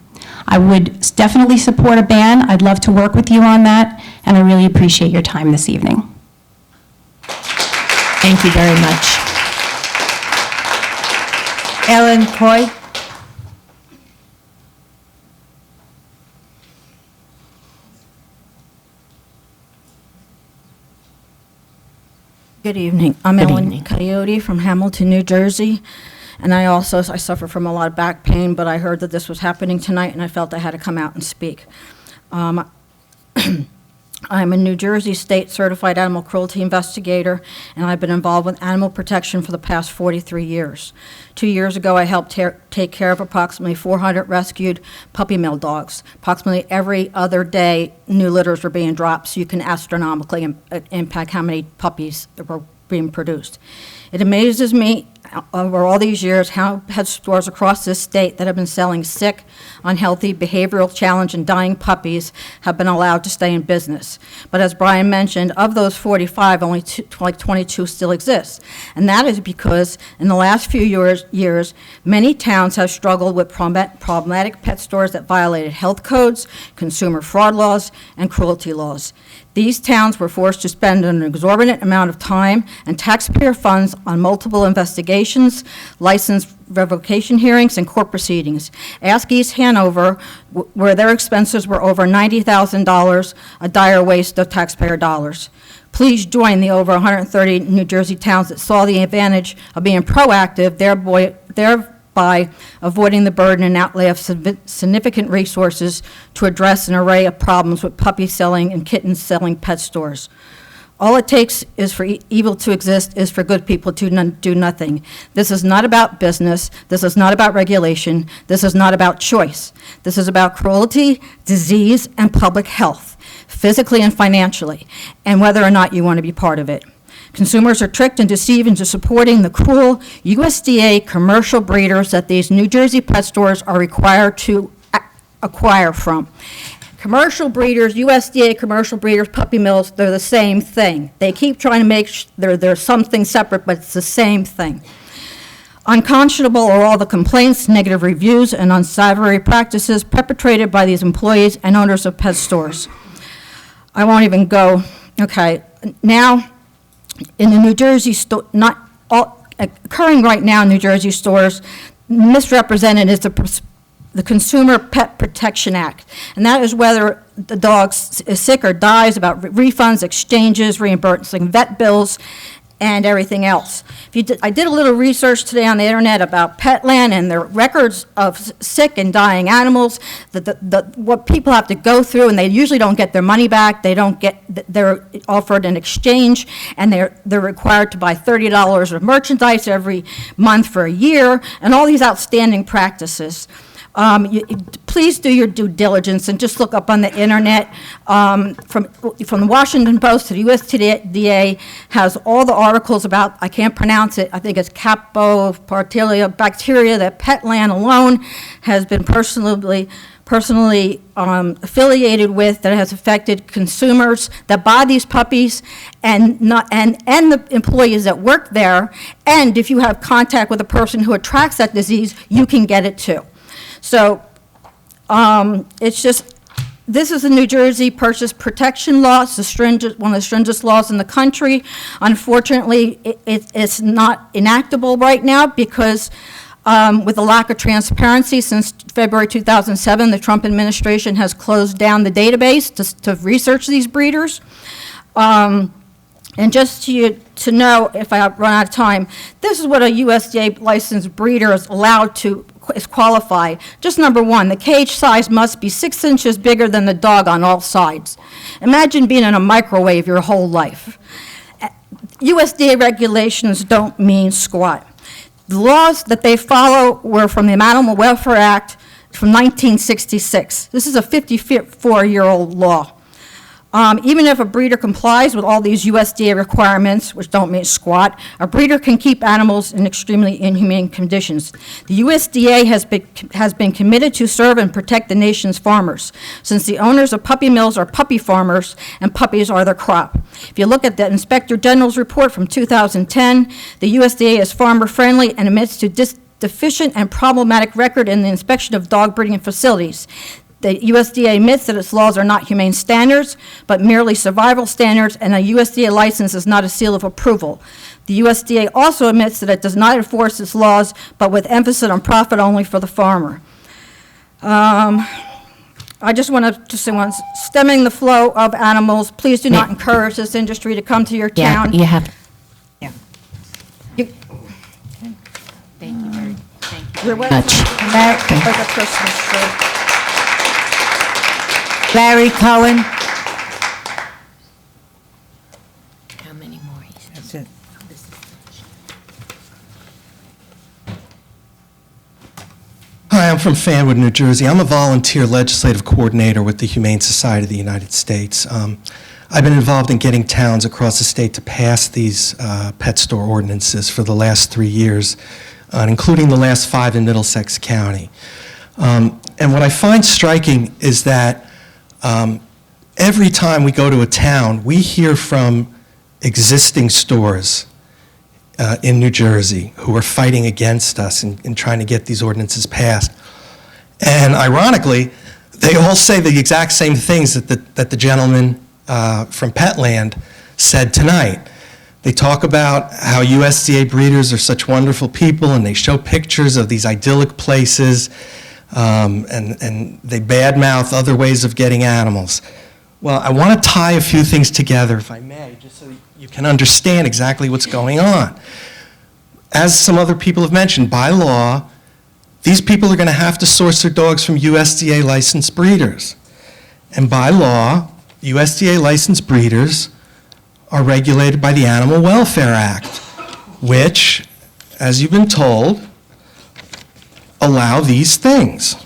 I would definitely support a ban. I'd love to work with you on that, and I really appreciate your time this evening. Thank you very much. Ellen Coy. Good evening. I'm Ellen Coyote from Hamilton, New Jersey, and I suffer from a lot of back pain, but I heard that this was happening tonight, and I felt I had to come out and speak. I'm a New Jersey State Certified Animal Cruelty Investigator, and I've been involved with animal protection for the past 43 years. 2 years ago, I helped take care of approximately 400 rescued puppy mill dogs. Approximately every other day, new litters were being dropped, so you can astronomically impact how many puppies were being produced. It amazes me over all these years how pet stores across this state that have been selling sick, unhealthy, behavioral challenge, and dying puppies have been allowed to stay in business. But as Brian mentioned, of those 45, only 22 still exist. And that is because in the last few years, many towns have struggled with problematic pet stores that violated health codes, consumer fraud laws, and cruelty laws. These towns were forced to spend an exorbitant amount of time and taxpayer funds on multiple investigations, license revocation hearings, and court proceedings. Ask East Hanover, where their expenses were over $90,000, a dire waste of taxpayer dollars. Please join the over 130 New Jersey towns that saw the advantage of being proactive, thereby avoiding the burden and outlay of significant resources to address an array of problems with puppy selling and kitten selling pet stores. All it takes is for evil to exist is for good people to do nothing. This is not about business. This is not about regulation. This is not about choice. This is about cruelty, disease, and public health, physically and financially, and whether or not you want to be part of it. Consumers are tricked and deceived into supporting the cruel USDA commercial breeders that these New Jersey pet stores are required to acquire from. Commercial breeders, USDA commercial breeders, puppy mills, they're the same thing. They keep trying to make they're something separate, but it's the same thing. Unconscionable are all the complaints, negative reviews, and unsavory practices perpetrated by these employees and owners of pet stores. I won't even go. Okay, now in the New Jersey store, not all, occurring right now in New Jersey stores, misrepresented is the Consumer Pet Protection Act. And that is whether the dog is sick or dies, about refunds, exchanges, reimbursing vet bills, and everything else. I did a little research today on the internet about Petland and their records of sick and dying animals, what people have to go through, and they usually don't get their money back. They're offered an exchange, and they're required to buy $30 of merchandise every month for a year, and all these outstanding practices. Please do your due diligence and just look up on the internet. From the Washington Post to the USDA has all the articles about, I can't pronounce it, I think it's Capopartilia bacteria that Petland alone has been personally affiliated with, that has affected consumers that buy these puppies and the employees that work there. And if you have contact with a person who attracts that disease, you can get it too. So it's just, this is the New Jersey Purchase Protection Law. It's one of the stringent laws in the country. Unfortunately, it's not enactable right now because with a lack of transparency since February 2007, the Trump administration has closed down the database to research these breeders. And just to know, if I run out of time, this is what a USDA licensed breeder is allowed to is qualified. Just number one, the cage size must be 6 inches bigger than the dog on all sides. Imagine being in a microwave your whole life. USDA regulations don't mean squat. The laws that they follow were from the Animal Welfare Act from 1966. This is a 54-year-old law. Even if a breeder complies with all these USDA requirements, which don't mean squat, a breeder can keep animals in extremely inhumane conditions. The USDA has been committed to serve and protect the nation's farmers, since the owners of puppy mills are puppy farmers and puppies are their crop. If you look at the Inspector General's report from 2010, the USDA is farmer-friendly and admits to deficient and problematic record in the inspection of dog breeding facilities. The USDA admits that its laws are not humane standards, but merely survival standards, and a USDA license is not a seal of approval. The USDA also admits that it does not enforce its laws, but with emphasis on profit only for the farmer. I just want to say once, stemming the flow of animals, please do not encourage this industry to come to your town. Yeah, you have. Thank you very much. Like a Christmas tree. Larry Cohen. How many more? That's it. Hi, I'm from Fanwood, New Jersey. I'm a volunteer legislative coordinator with the Humane Society of the United States. I've been involved in getting towns across the state to pass these pet store ordinances for the last 3 years, including the last 5 in Middlesex County. And what I find striking is that every time we go to a town, we hear from existing stores in New Jersey who are fighting against us in trying to get these ordinances passed. And ironically, they all say the exact same things that the gentleman from Petland said tonight. They talk about how USDA breeders are such wonderful people, and they show pictures of these idyllic places, and they badmouth other ways of getting animals. Well, I want to tie a few things together, if I may, just so you can understand exactly what's going on. As some other people have mentioned, by law, these people are going to have to source their dogs from USDA licensed breeders. And by law, USDA licensed breeders are regulated by the Animal Welfare Act, which, as you've been told, allow these things.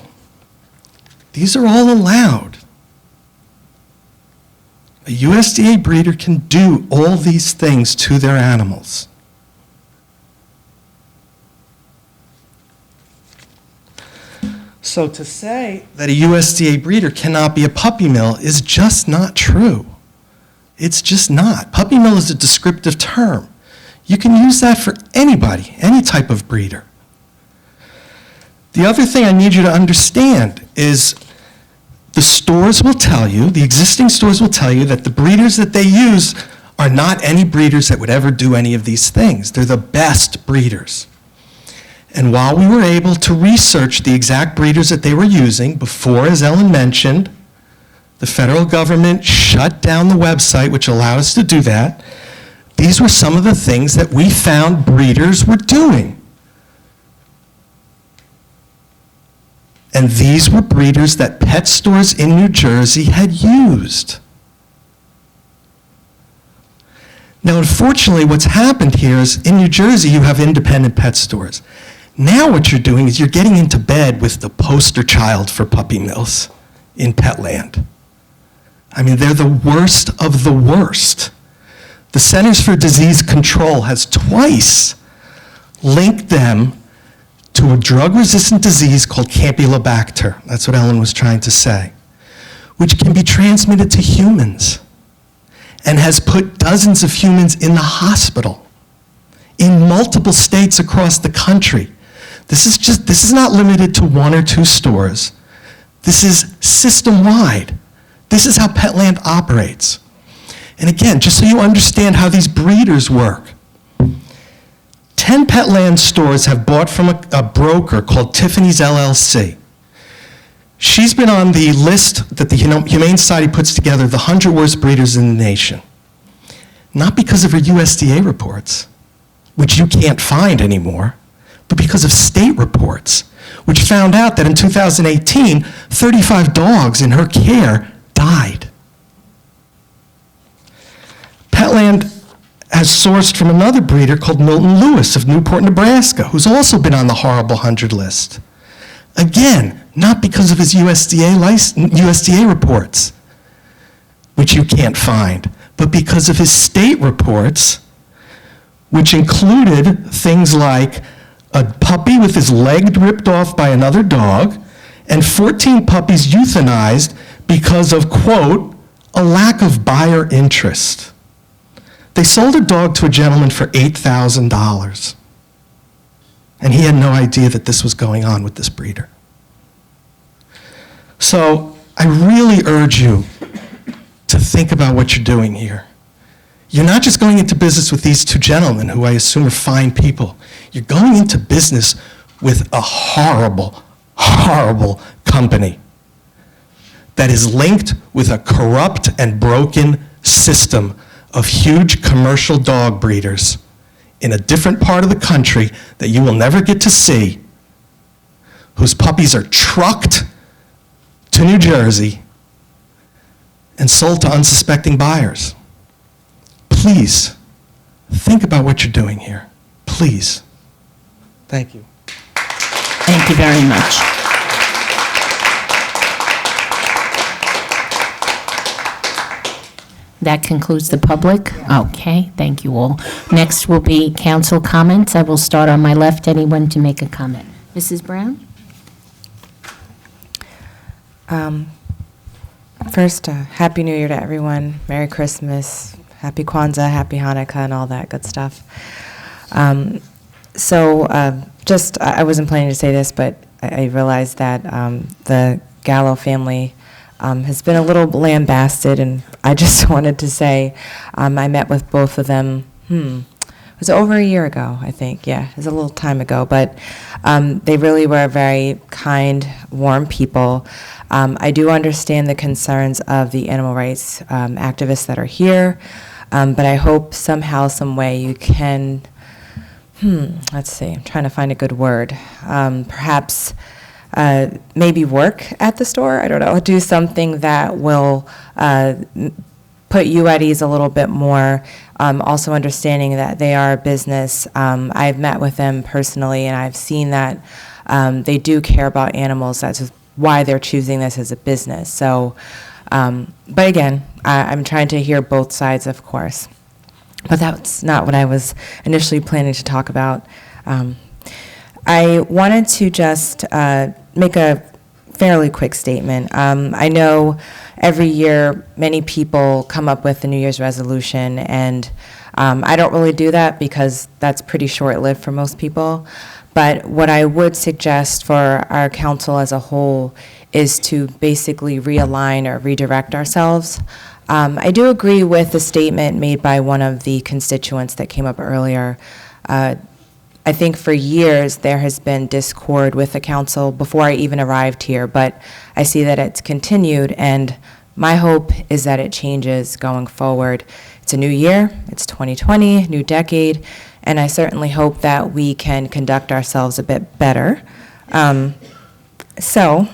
These are all allowed. A USDA breeder can do all these things to their animals. So to say that a USDA breeder cannot be a puppy mill is just not true. It's just not. Puppy mill is a descriptive term. You can use that for anybody, any type of breeder. The other thing I need you to understand is the stores will tell you, the existing stores will tell you that the breeders that they use are not any breeders that would ever do any of these things. They're the best breeders. And while we were able to research the exact breeders that they were using, before, as Ellen mentioned, the federal government shut down the website, which allowed us to do that, these were some of the things that we found breeders were doing. And these were breeders that pet stores in New Jersey had used. Now, unfortunately, what's happened here is in New Jersey, you have independent pet stores. Now what you're doing is you're getting into bed with the poster child for puppy mills in Petland. I mean, they're the worst of the worst. The Centers for Disease Control has twice linked them to a drug-resistant disease called Campylobacter. That's what Ellen was trying to say, which can be transmitted to humans and has put dozens of humans in the hospital in multiple states across the country. This is not limited to one or two stores. This is system-wide. This is how Petland operates. And again, just so you understand how these breeders work, 10 Petland stores have bought from a broker called Tiffany's LLC. She's been on the list that the Humane Society puts together, the 100 worst breeders in the nation. Not because of her USDA reports, which you can't find anymore, but because of state reports, which found out that in 2018, 35 dogs in her care died. Petland has sourced from another breeder called Milton Lewis of Newport, Nebraska, who's also been on the horrible 100 list. Again, not because of his USDA reports, which you can't find, but because of his state reports, which included things like a puppy with his leg ripped off by another dog, and 14 puppies euthanized because of, quote, a lack of buyer interest. They sold a dog to a gentleman for $8,000, and he had no idea that this was going on with this breeder. So I really urge you to think about what you're doing here. You're not just going into business with these two gentlemen, who I assume are fine people. You're going into business with a horrible, horrible company that is linked with a corrupt and broken system of huge commercial dog breeders in a different part of the country that you will never get to see, whose puppies are trucked to New Jersey and sold to unsuspecting buyers. Please, think about what you're doing here. Please. Thank you. Thank you very much. That concludes the public. Okay, thank you all. Next will be council comments. I will start on my left. Anyone to make a comment? Mrs. Brown? First, Happy New Year to everyone. Merry Christmas, Happy Kwanzaa, Happy Hanukkah, and all that good stuff. I wasn't planning to say this, but I realized that the Gallo family has been a little lambasted, and I just wanted to say I met with both of them, it was over a year ago, I think. Yeah, it was a little time ago, but they really were very kind, warm people. I do understand the concerns of the animal rights activists that are here, but I hope somehow, some way you can, let's see, I'm trying to find a good word. Perhaps maybe work at the store, I don't know, do something that will put you at ease a little bit more. Also understanding that they are a business. I've met with them personally, and I've seen that they do care about animals. That's why they're choosing this as a business. So, but again, I'm trying to hear both sides, of course. But that's not what I was initially planning to talk about. I wanted to just make a fairly quick statement. I know every year many people come up with a New Year's resolution, and I don't really do that because that's pretty short-lived for most people. But what I would suggest for our council as a whole is to basically realign or redirect ourselves. I do agree with the statement made by one of the constituents that came up earlier. I think for years there has been discord with the council before I even arrived here, but I see that it's continued, and my hope is that it changes going forward. It's a new year, it's 2020, new decade, and I certainly hope that we can conduct ourselves a bit better. So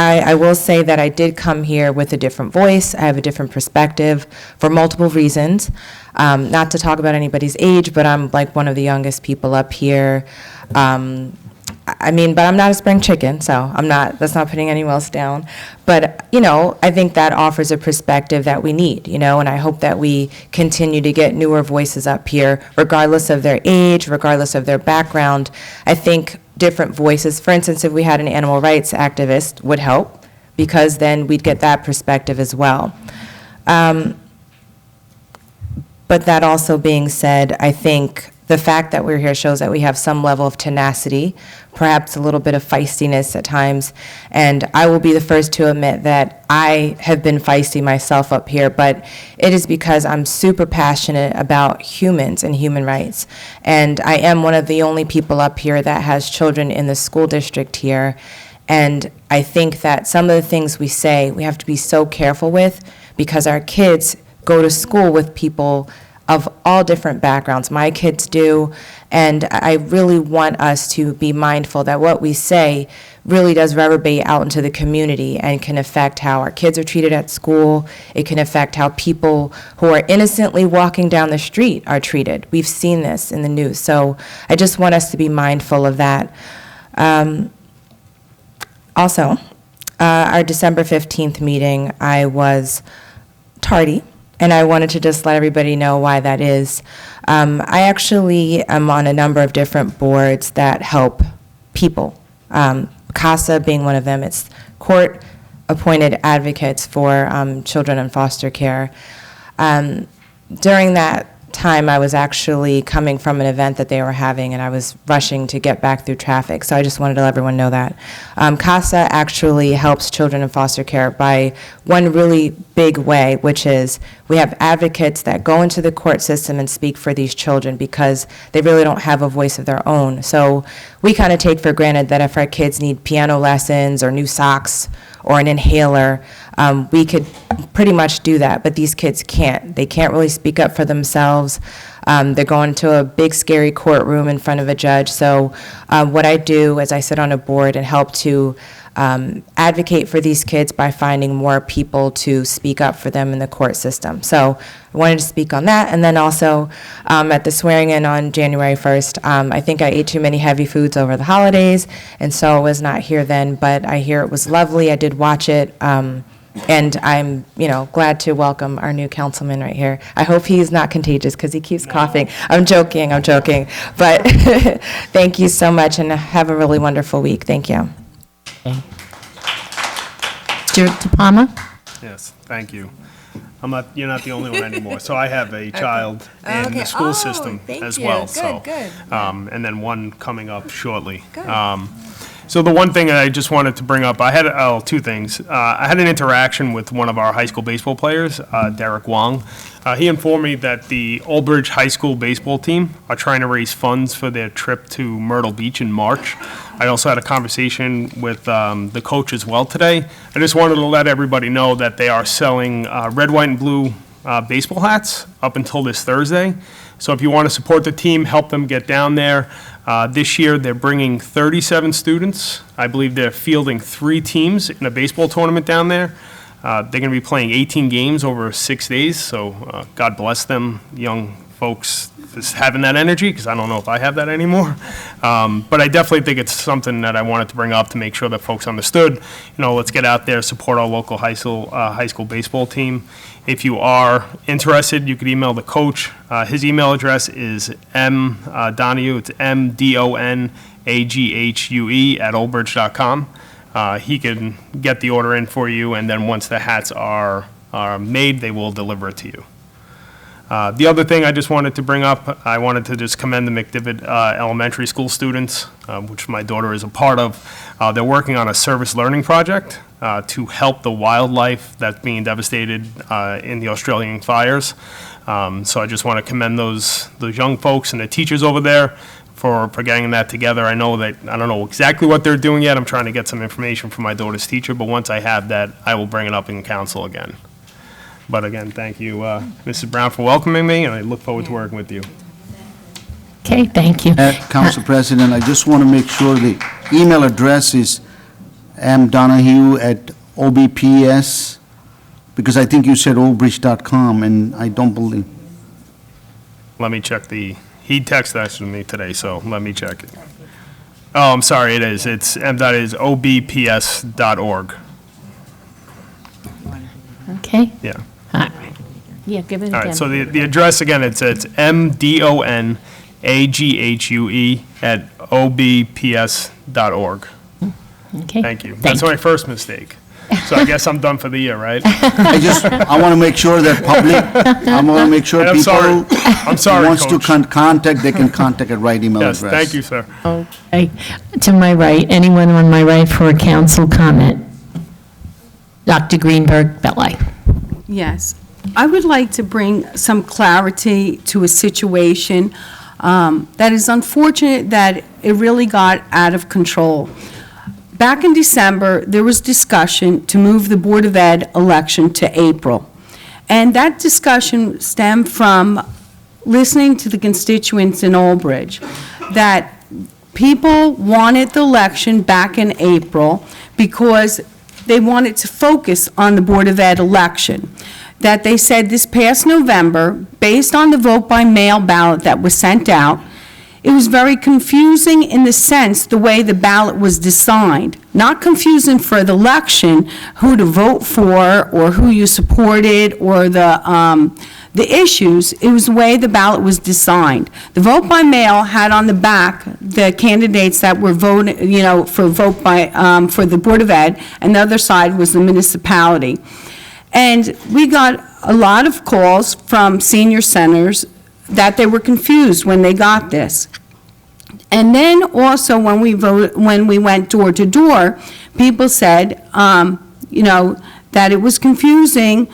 I will say that I did come here with a different voice. I have a different perspective for multiple reasons. Not to talk about anybody's age, but I'm like one of the youngest people up here. I mean, but I'm not a spring chicken, so that's not putting anyone else down. But, I think that offers a perspective that we need, and I hope that we continue to get newer voices up here, regardless of their age, regardless of their background. I think different voices, for instance, if we had an animal rights activist, would help, because then we'd get that perspective as well. But that also being said, I think the fact that we're here shows that we have some level of tenacity, perhaps a little bit of feistiness at times. And I will be the first to admit that I have been feisty myself up here, but it is because I'm super passionate about humans and human rights. And I am one of the only people up here that has children in the school district here. And I think that some of the things we say, we have to be so careful with, because our kids go to school with people of all different backgrounds. My kids do, and I really want us to be mindful that what we say really does reverberate out into the community and can affect how our kids are treated at school. It can affect how people who are innocently walking down the street are treated. We've seen this in the news, so I just want us to be mindful of that. Also, our December 15th meeting, I was tardy, and I wanted to just let everybody know why that is. I actually am on a number of different boards that help people, CASA being one of them. It's court-appointed advocates for children in foster care. During that time, I was actually coming from an event that they were having, and I was rushing to get back through traffic, so I just wanted to let everyone know that. CASA actually helps children in foster care by one really big way, which is we have advocates that go into the court system and speak for these children because they really don't have a voice of their own. So we kind of take for granted that if our kids need piano lessons or new socks or an inhaler, we could pretty much do that, but these kids can't. They can't really speak up for themselves. They're going to a big, scary courtroom in front of a judge. So what I do is I sit on a board and help to advocate for these kids by finding more people to speak up for them in the court system. So I wanted to speak on that. And then also at the swearing in on January 1st, I think I ate too many heavy foods over the holidays, and so I was not here then, but I hear it was lovely. I did watch it. And I'm, glad to welcome our new councilman right here. I hope he's not contagious because he keeps coughing. I'm joking. But thank you so much, and have a really wonderful week. Thank you. Mr. DePalma? Yes, thank you. You're not the only one anymore. So I have a child in the school system as well. Good. And then one coming up shortly. So the one thing I just wanted to bring up, I had two things. I had an interaction with one of our high school baseball players, Derek Wong. He informed me that the Old Bridge High School baseball team are trying to raise funds for their trip to Myrtle Beach in March. I also had a conversation with the coach as well today. I just wanted to let everybody know that they are selling red, white, and blue baseball hats up until this Thursday. So if you want to support the team, help them get down there. This year, they're bringing 37 students. I believe they're fielding 3 teams in a baseball tournament down there. They're going to be playing 18 games over 6 days, so God bless them, young folks, just having that energy, because I don't know if I have that anymore. But I definitely think it's something that I wanted to bring up to make sure that folks understood, let's get out there, support our local high school baseball team. If you are interested, you could email the coach. His email address is Donahue, it's MDONAGHUE @oldbridge.com. He can get the order in for you, and then once the hats are made, they will deliver it to you. The other thing I just wanted to bring up, I wanted to just commend the McDivitt Elementary School students, which my daughter is a part of. They're working on a service learning project. to help the wildlife that's being devastated in the Australian fires. So I just want to commend those young folks and the teachers over there for getting that together. I know that, I don't know exactly what they're doing yet. I'm trying to get some information from my daughter's teacher, but once I have that, I will bring it up in council again. But again, thank you, Mrs. Brown, for welcoming me, and I look forward to working with you. Okay, thank you. Council President, I just want to make sure the email address is mdonahue@obps, because I think you said obridge.com, and I don't believe. Let me check he texted me today, so let me check it. Oh, I'm sorry, it is. It's obps.org. Okay. Yeah. All right. Yeah, give it again. All right, so the address again, it's mdonahue@obps.org. Okay. Thank you. That's my first mistake. So I guess I'm done for the year, right? I want to make sure that I want to make sure And I'm people sorry. I'm sorry, who wants to Coach. contact, they can contact at right email Yes, address. thank you, sir. Okay. To my right, anyone on my right for a council comment? Dr. Greenberg Belli. Yes. I would like to bring some clarity to a situation that is unfortunate that it really got out of control. Back in December, there was discussion to move the Board of Ed election to April. And that discussion stemmed from listening to the constituents in Old Bridge, that people wanted the election back in April because they wanted to focus on the Board of Ed election. That they said this past November, based on the vote by mail ballot that was sent out, it was very confusing in the sense the way the ballot was designed. Not confusing for the election, who to vote for, or who you supported, or the issues. It was the way the ballot was designed. The vote by mail had on the back the candidates that were voting, for vote by, for the Board of Ed, and the other side was the municipality. And we got a lot of calls from senior centers that they were confused when they got this. And then also when we went door to door, people said, that it was confusing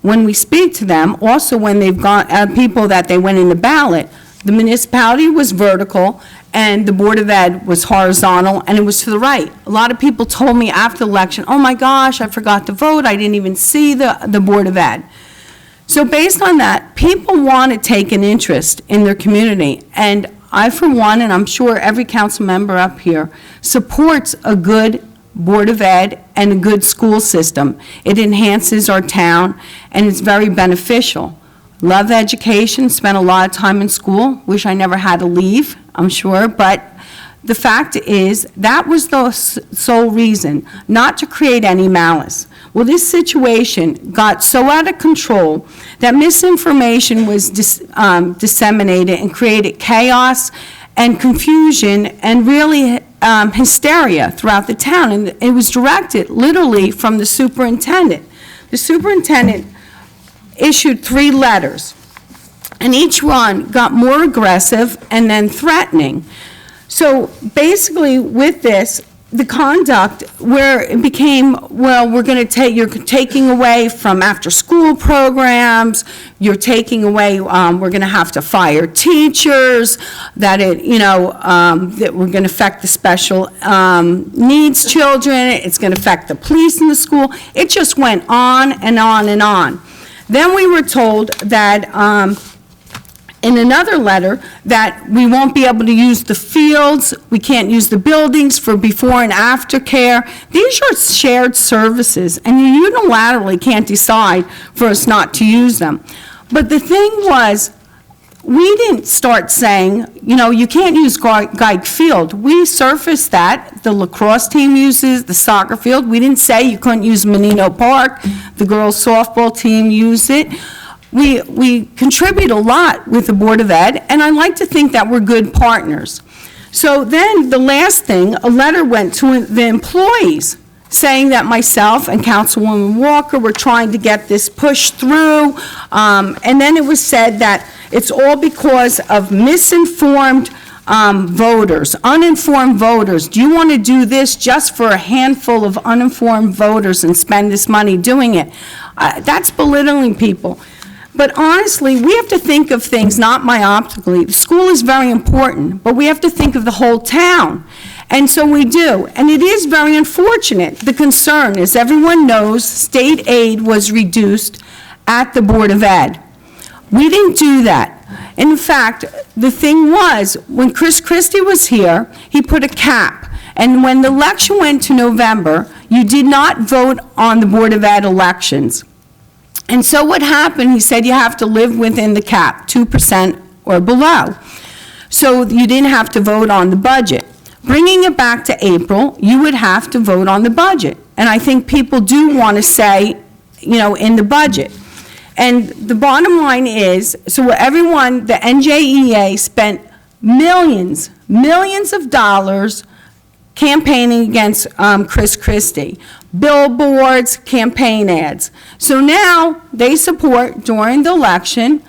when we speak to them. Also, when they've got people that they went in the ballot, the municipality was vertical and the Board of Ed was horizontal, and it was to the right. A lot of people told me after the election, oh my gosh, I forgot to vote, I didn't even see the Board of Ed. So based on that, people want to take an interest in their community, and I, for one, and I'm sure every council member up here, supports a good Board of Ed and a good school system. It enhances our town, and it's very beneficial. Love education, spent a lot of time in school, wish I never had to leave, I'm sure, but the fact is, that was the sole reason, not to create any malice. Well, this situation got so out of control that misinformation was disseminated and created chaos and confusion and really hysteria throughout the town. And it was directed literally from the superintendent. The superintendent issued 3 letters, and each one got more aggressive and then threatening. So basically with this, the conduct where it became, well, you're taking away from after-school programs, you're taking away, we're going to have to fire teachers, that that we're going to affect the special needs children, it's going to affect the police in the school. It just went on and on and on. Then we were told that in another letter that we won't be able to use the fields, we can't use the buildings for before and after care. These are shared services, and you unilaterally can't decide for us not to use them. But the thing was, we didn't start saying, you can't use Geig Field. We surfaced that. The lacrosse team uses the soccer field. We didn't say you couldn't use Menino Park. The girls' softball team used it. We contribute a lot with the Board of Ed, and I like to think that we're good partners. So then the last thing, a letter went to the employees saying that myself and Councilwoman Walker were trying to get this pushed through, and then it was said that it's all because of misinformed voters, uninformed voters. Do you want to do this just for a handful of uninformed voters and spend this money doing it? That's belittling people. But honestly, we have to think of things not myopically. The school is very important, but we have to think of the whole town. And so we do. And it is very unfortunate. The concern, as everyone knows, state aid was reduced at the Board of Ed. We didn't do that. In fact, the thing was, when Chris Christie was here, he put a cap. And when the election went to November, you did not vote on the Board of Ed elections. And so what happened, he said you have to live within the cap, 2% or below. So you didn't have to vote on the budget. Bringing it back to April, you would have to vote on the budget. And I think people do want to say, you know, in the budget. And the bottom line is, so everyone, the NJEA spent millions of dollars campaigning against Chris Christie. Billboards, campaign ads. So now they support, during the election,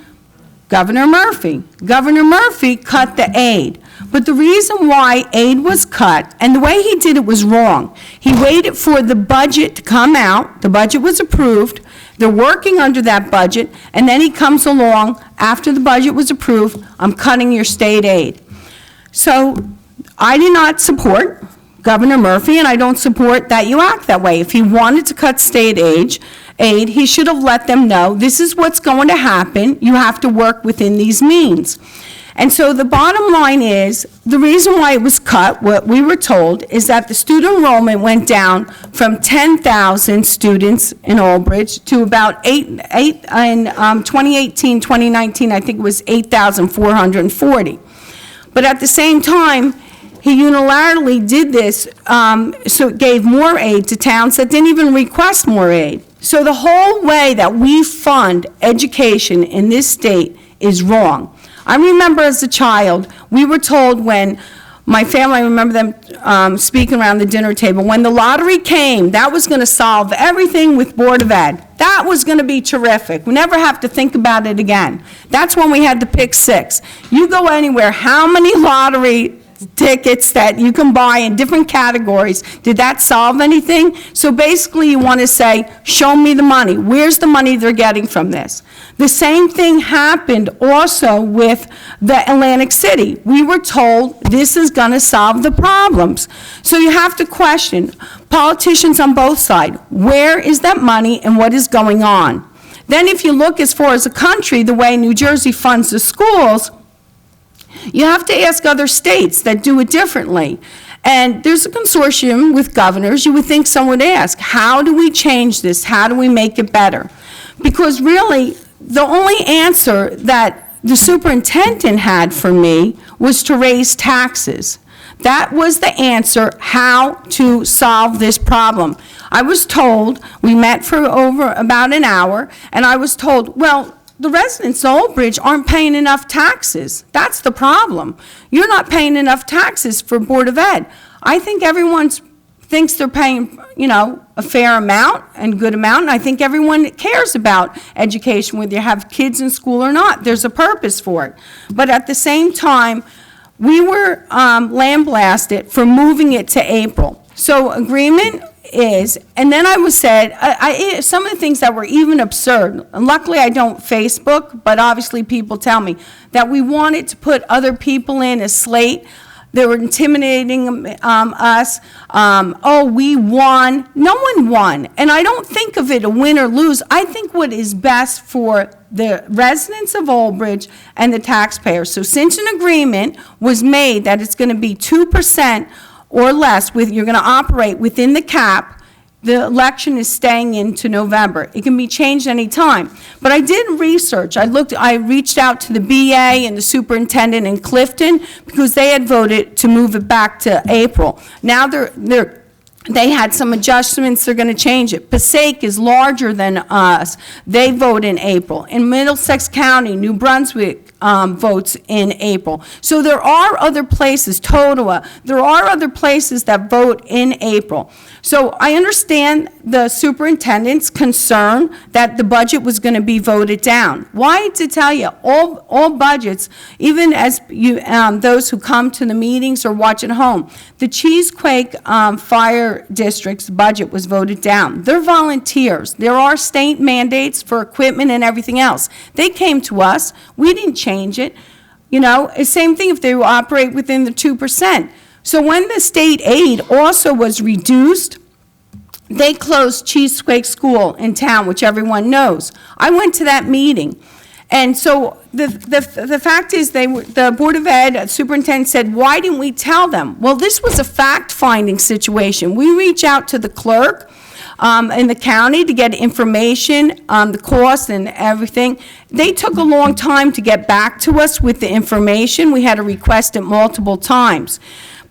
Governor Murphy. Governor Murphy cut the aid. But the reason why aid was cut, and the way he did it was wrong. He waited for the budget to come out. The budget was approved. They're working under that budget. And then he comes along, after the budget was approved, I'm cutting your state aid. So I did not support Governor Murphy, and I don't support that you act that way. If he wanted to cut state aid, he should have let them know, this is what's going to happen. You have to work within these means. And so the bottom line is, the reason why it was cut, what we were told, is that the student enrollment went down from 10,000 students in Old Bridge to about 8 in 2018, 2019, I think it was 8,440. But at the same time, he unilaterally did this, so it gave more aid to towns that didn't even request more aid. So the whole way that we fund education in this state is wrong. I remember as a child, we were told when my family, I remember them speaking around the dinner table, when the lottery came, that was going to solve everything with Board of Ed. That was going to be terrific. We never have to think about it again. That's when we had the pick six. You go anywhere, how many lottery tickets that you can buy in different categories, did that solve anything? So basically you want to say, show me the money. Where's the money they're getting from this? The same thing happened also with the Atlantic City. We were told this is going to solve the problems. So you have to question, politicians on both sides, where is that money and what is going on? Then if you look as far as a country, the way New Jersey funds the schools, you have to ask other states that do it differently. And there's a consortium with governors. You would think someone would ask, how do we change this? How do we make it better? Because really, the only answer that the superintendent had for me was to raise taxes. That was the answer, how to solve this problem. I was told, we met for over about an hour, and I was told, well, the residents of Old Bridge aren't paying enough taxes. That's the problem. You're not paying enough taxes for Board of Ed. I think everyone thinks they're paying, you know, a fair amount and good amount, and I think everyone cares about education, whether you have kids in school or not. There's a purpose for it. But at the same time, we were lambasted for moving it to April. So agreement is, and then I was said, some of the things that were even absurd, and luckily I don't Facebook, but obviously people tell me, that we wanted to put other people in a slate. They were intimidating us. Oh, we won. No one won. And I don't think of it a win or lose. I think what is best for the residents of Old Bridge and the taxpayers. So since an agreement was made that it's going to be 2% or less, you're going to operate within the cap, the election is staying into November. It can be changed any time. But I did research. I reached out to the BA and the superintendent in Clifton because they had voted to move it back to April. Now they had some adjustments. They're going to change it. Passaic is larger than us. They vote in April. In Middlesex County, New Brunswick, votes in April. So there are other places, Totowa, there are other places that vote in April. So I understand the superintendent's concern that the budget was going to be voted down. Why, to tell you, all budgets, even as you, those who come to the meetings or watch at home, the Cheesequake Fire District's budget was voted down. They're volunteers. There are state mandates for equipment and everything else. They came to us. We didn't change it. You know, same thing if they operate within the 2%. So when the state aid also was reduced, they closed Cheesequake School in town, which everyone knows. I went to that meeting. And so the fact is, the Board of Ed superintendent said, why didn't we tell them? Well, this was a fact-finding situation. We reach out to the clerk in the county to get information on the cost and everything. They took a long time to get back to us with the information. We had to request it multiple times.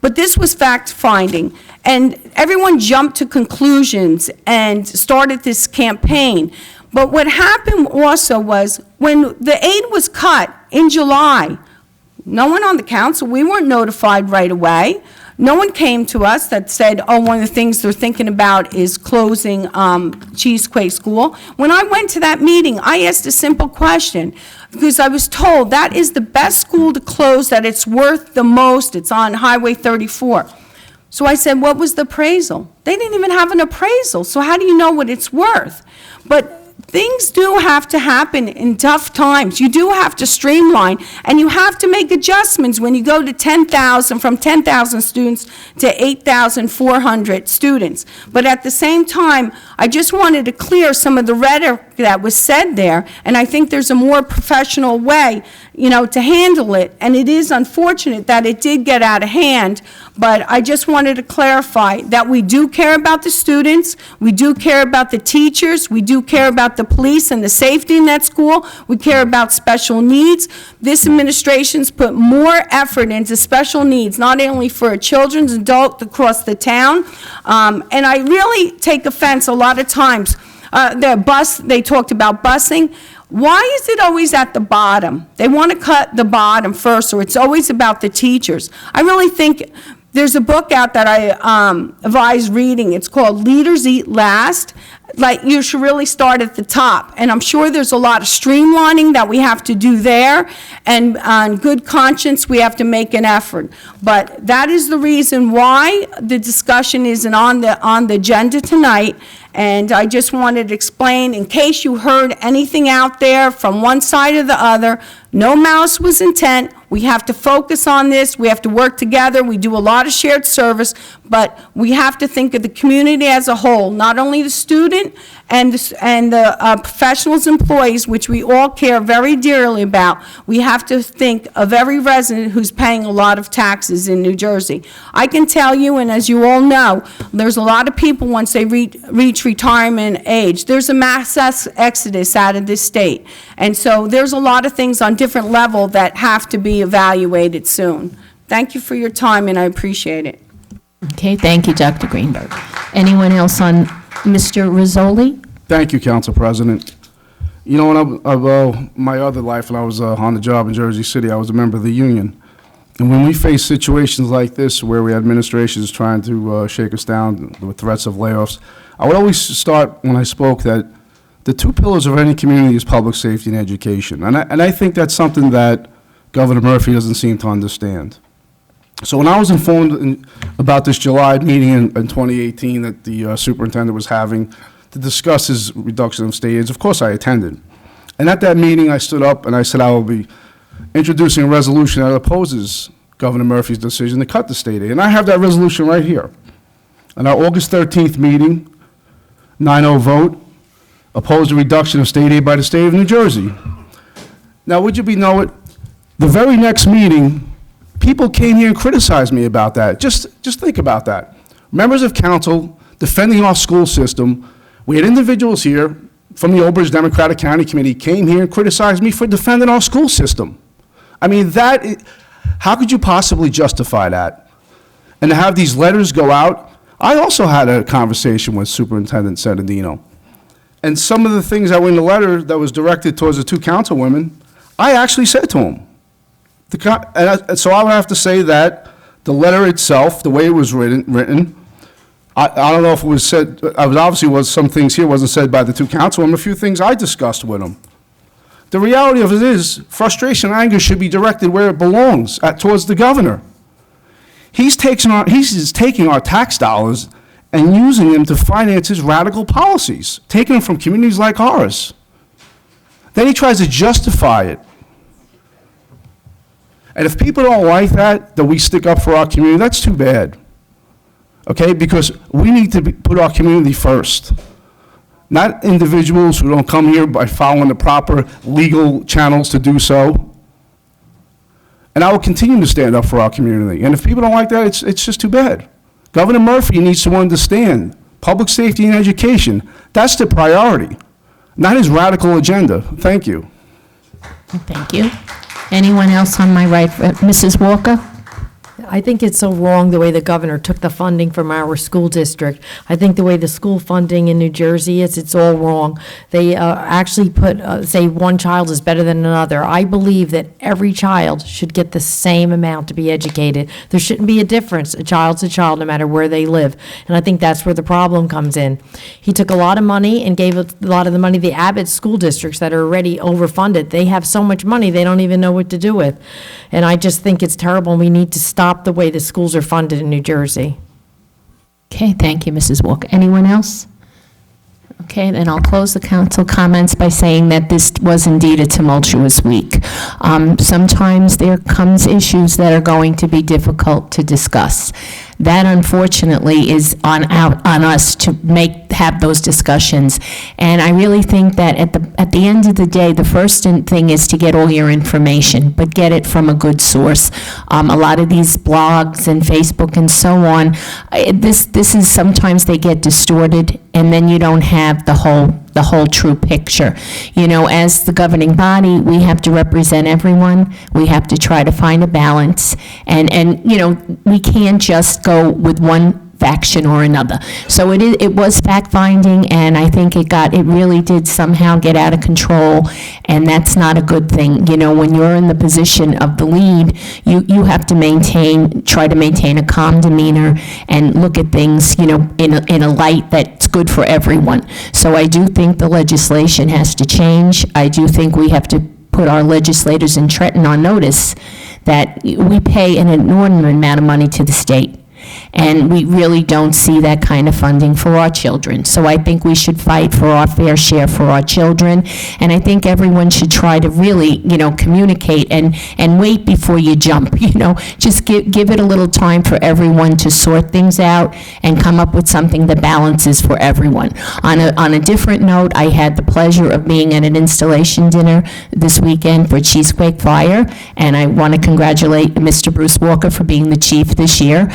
But this was fact-finding, and everyone jumped to conclusions and started this campaign. But what happened also was, when the aid was cut in July, no one on the council, we weren't notified right away. No one came to us that said, oh, one of the things they're thinking about is closing Cheesequake School. When I went to that meeting, I asked a simple question, because I was told that is the best school to close, that it's worth the most, it's on Highway 34. So I said, what was the appraisal? They didn't even have an appraisal, so how do you know what it's worth? But things do have to happen in tough times. You do have to streamline, and you have to make adjustments when you go to 10,000, from 10,000 students to 8,400 students. But at the same time, I just wanted to clear some of the rhetoric that was said there, and I think there's a more professional way, you know, to handle it. And it is unfortunate that it did get out of hand, but I just wanted to clarify that we do care about the students, we do care about the teachers, we do care about the police and the safety in that school, we care about special needs. This administration's put more effort into special needs, not only for children, adults across the town, and I really take offense a lot of times. They talked about busing. Why is it always at the bottom? They want to cut the bottom first, or it's always about the teachers. I really think there's a book out that I advise reading. It's called Leaders Eat Last. Like, you should really start at the top. And I'm sure there's a lot of streamlining that we have to do there, and on good conscience, we have to make an effort. But that is the reason why the discussion isn't on the agenda tonight. And I just wanted to explain, in case you heard anything out there from one side or the other, no malice was intent. We have to focus on this. We have to work together. We do a lot of shared service, but we have to think of the community as a whole, not only the student and the professionals, employees, which we all care very dearly about. We have to think of every resident who's paying a lot of taxes in New Jersey. I can tell you, and as you all know, there's a lot of people, once they reach retirement age, there's a mass exodus out of this state. And so there's a lot of things on different level that have to be evaluated soon. Thank you for your time, and I appreciate it. Okay, thank you, Dr. Greenberg. Anyone else on Mr. Rizzoli? Thank you, Council President. You know, my other life, when I was on the job in Jersey City, I was a member of the union. And when we face situations like this, where we had administrations trying to shake us down with threats of layoffs, I would always start, when I spoke, that the two pillars of any community is public safety and education. And I think that's something that Governor Murphy doesn't seem to understand. So when I was informed about this July meeting in 2018 that the superintendent was having to discuss his reduction of state aids, of course I attended. And at that meeting, I stood up and I said I will be introducing a resolution that opposes Governor Murphy's decision to cut the state aid. And I have that resolution right here. In our August 13th meeting, 9-0 vote, opposed a reduction of state aid by the state of New Jersey. Now, would you know it, the very next meeting, people came here and criticized me about that. Just think about that. Members of council defending our school system. We had individuals here from the Old Bridge Democratic County Committee came here and criticized me for defending our school system. I mean, how could you possibly justify that? And to have these letters go out, I also had a conversation with Superintendent Sedadino. And some of the things that were in the letter that was directed towards the two councilwomen, I actually said to him, so I would have to say that the letter itself, the way it was written, I don't know if it was said, obviously was some things here wasn't said by the two councilmen, a few things I discussed with him. The reality of it is, frustration and anger should be directed where it belongs, towards the governor. He's taking our tax dollars and using them to finance his radical policies, taking them from communities like ours. Then he tries to justify it. And if people don't like that we stick up for our community, that's too bad. Okay, because we need to put our community first. Not individuals who don't come here by following the proper legal channels to do so. And I will continue to stand up for our community. And if people don't like that, it's just too bad. Governor Murphy needs to understand public safety and education. That's the priority, not his radical agenda. Thank you. Thank you. Anyone else on my right? Mrs. Walker? I think it's so wrong the way the governor took the funding from our school district. I think the way the school funding in New Jersey is, it's all wrong. They actually say one child is better than another. I believe that every child should get the same amount to be educated. There shouldn't be a difference. A child's a child no matter where they live. And I think that's where the problem comes in. He took a lot of money and gave a lot of the money to the Abbott school districts that are already overfunded. They have so much money, they don't even know what to do with. And I just think it's terrible, and we need to stop the way the schools are funded in New Jersey. Okay, thank you, Mrs. Walker. Anyone else? Okay, then I'll close the council comments by saying that this was indeed a tumultuous week. Sometimes there comes issues that are going to be difficult to discuss. That unfortunately is on us to have those discussions. And I really think that at the end of the day, the first thing is to get all your information, but get it from a good source. A lot of these blogs and Facebook and so on, this is sometimes they get distorted, and then you don't have the whole true picture. You know, as the governing body, we have to represent everyone. We have to try to find a balance, and you know, we can't just go with one faction or another. So it was fact-finding, and I think it really did somehow get out of control, and that's not a good thing. You know, when you're in the position of the lead, you have to try to maintain a calm demeanor and look at things, you know, in a light that's good for everyone. So I do think the legislation has to change. I do think we have to put our legislators in Trenton on notice that we pay an inordinate amount of money to the state, and we really don't see that kind of funding for our children. So I think we should fight for our fair share for our children, and I think everyone should try to really, you know, communicate and wait before you jump, you know. Just give it a little time for everyone to sort things out and come up with something that balances for everyone. On a different note, I had the pleasure of being at an installation dinner this weekend for Cheesequake Fire, and I want to congratulate Mr. Bruce Walker for being the chief this year.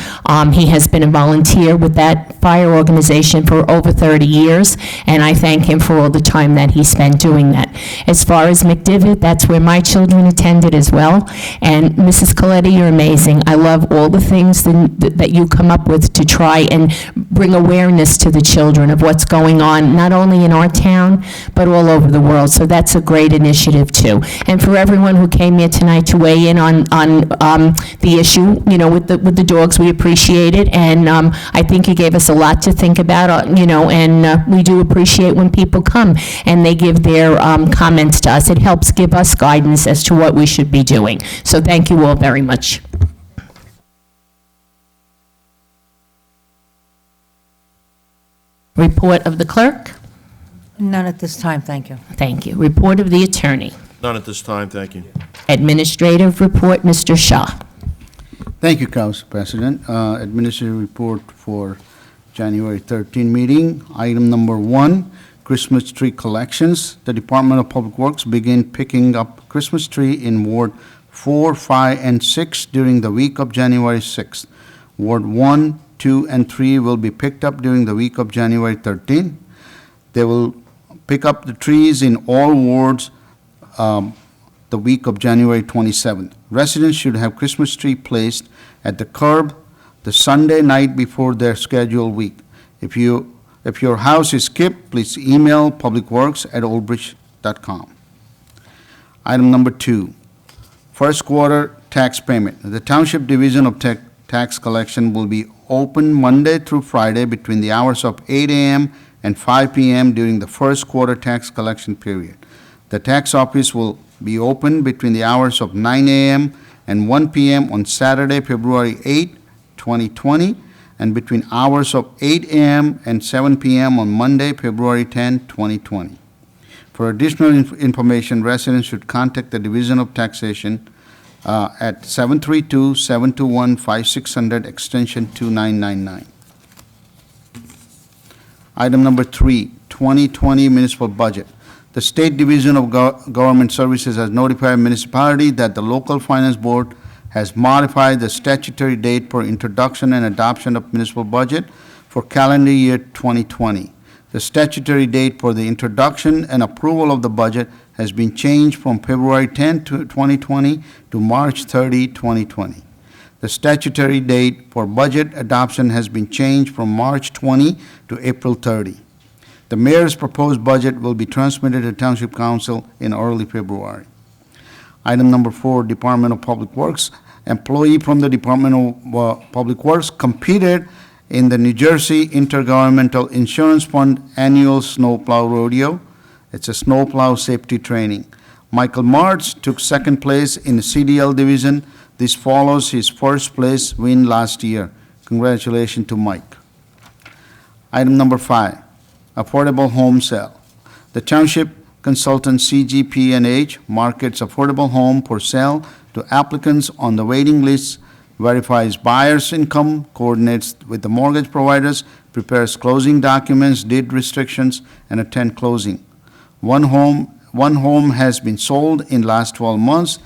He has been a volunteer with that fire organization for over 30 years, and I thank him for all the time that he spent doing that. As far as McDivitt, that's where my children attended as well, and Mrs. Coletti, you're amazing. I love all the things that you come up with to try and bring awareness to the children of what's going on, not only in our town, but all over the world, so that's a great initiative too. And for everyone who came here tonight to weigh in on the issue, you know, with the dogs, we appreciate it, and I think you gave us a lot to think about, you know, and we do appreciate when people come and they give their comments to us. It helps give us guidance as to what we should be doing. So thank you all very much. Report of the clerk? None at this time, thank you. Thank you. Report of the attorney? None at this time, thank you. Administrative report, Mr. Shah. Thank you, Council President. Administrative report for January 13 meeting. Item number 1, Christmas tree collections. The Department of Public Works began picking up Christmas tree in Ward 4, 5, and 6 during the week of January 6th. Ward 1, 2, and 3 will be picked up during the week of January 13. They will pick up the trees in all wards the week of January 27th. Residents should have Christmas tree placed at the curb the Sunday night before their scheduled week. If your house is skipped, please email publicworks@oldbridge.com. Item number 2, first quarter tax payment. The Township Division of Tax Collection will be open Monday through Friday between the hours of 8 a.m. and 5 p.m. during the first quarter tax collection period. The tax office will be open between the hours of 9 a.m. and 1 p.m. on Saturday, February 8, 2020, and between hours of 8 a.m. and 7 p.m. on Monday, February 10, 2020. For additional information, residents should contact the Division of Taxation at 732-721-5600, extension 2999. Item number 3, 2020 municipal budget. The State Division of Government Services has notified municipality that the Local Finance Board has modified the statutory date for introduction and adoption of municipal budget for calendar year 2020. The statutory date for the introduction and approval of the budget has been changed from February 10, 2020 to March 30, 2020. The statutory date for budget adoption has been changed from March 20 to April 30. The mayor's proposed budget will be transmitted to Township Council in early February. Item number 4, Department of Public Works. Employee from the Department of Public Works competed in the New Jersey Intergovernmental Insurance Fund Annual Snowplow Rodeo. It's a snowplow safety training. Michael Martz took second place in the CDL division. This follows his first place win last year. Congratulations to Mike. Item number 5, affordable home sale. The Township Consultant CGP&H markets affordable home for sale to applicants on the waiting list, verifies buyer's income, coordinates with the mortgage providers, prepares closing documents, deed restrictions, and attend closing. One home has been sold in last 12 months,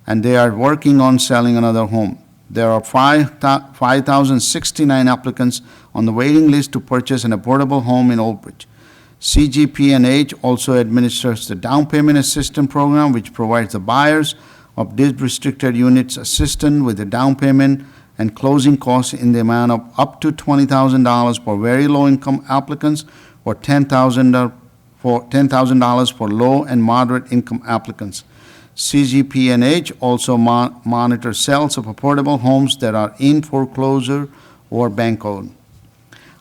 and they are working on selling another home. There are 5,069 applicants on the waiting list to purchase an affordable home in Old Bridge. CGP&H also administers the Down Payment Assistance Program, which provides the buyers of deed-restricted units assistance with the down payment and closing costs in the amount of up to $20,000 for very low-income applicants or $10,000 for low and moderate income applicants. CGP&H also monitors sales of affordable homes that are in foreclosure or bank-owned.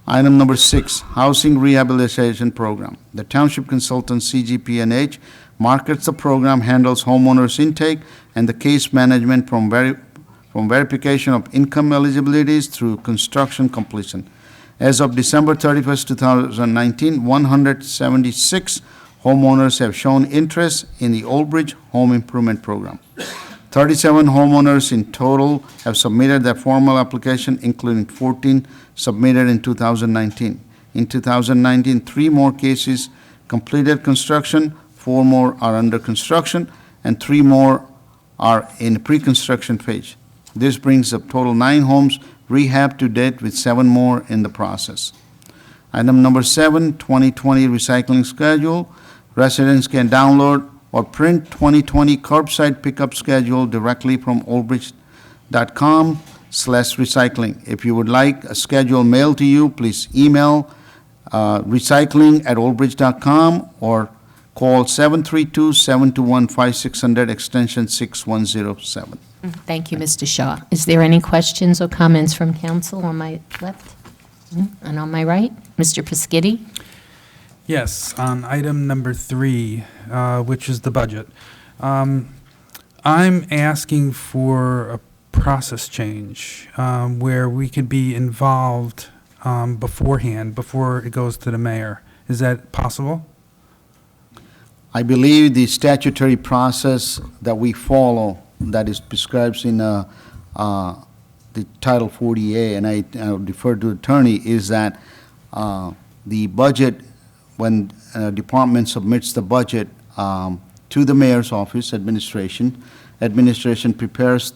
Item number 6, Housing Rehabilitation Program. The Township Consultant CGP&H markets the program, handles homeowners intake and the case management from verification of income eligibilities through construction completion. As of December 31st, 2019, 176 homeowners have shown interest in the Old Bridge Home Improvement Program. 37 homeowners in total have submitted their formal application, including 14 submitted in 2019. In 2019, 3 more cases completed construction, 4 more are under construction, and 3 more are in pre-construction phase. This brings up total 9 homes rehabbed to date, with 7 more in the process. Item number 7, 2020 recycling schedule. Residents can download or print 2020 curbside pickup schedule directly from oldbridge.com/recycling. If you would like a schedule mailed to you, please email recycling@oldbridge.com or call 732-721-5600, extension 6107. Thank you, Mr. Shaw. Is there any questions or comments from council on my left? And on my right? Mr. Pescitti? Yes, on item number 3, which is the budget. I'm asking for a process change where we could be involved beforehand, before it goes to the mayor. Is that possible? I believe the statutory process that we follow, that is prescribed in the Title 40A, and I defer to the attorney, is that the budget, when a department submits the budget to the mayor's office, administration prepares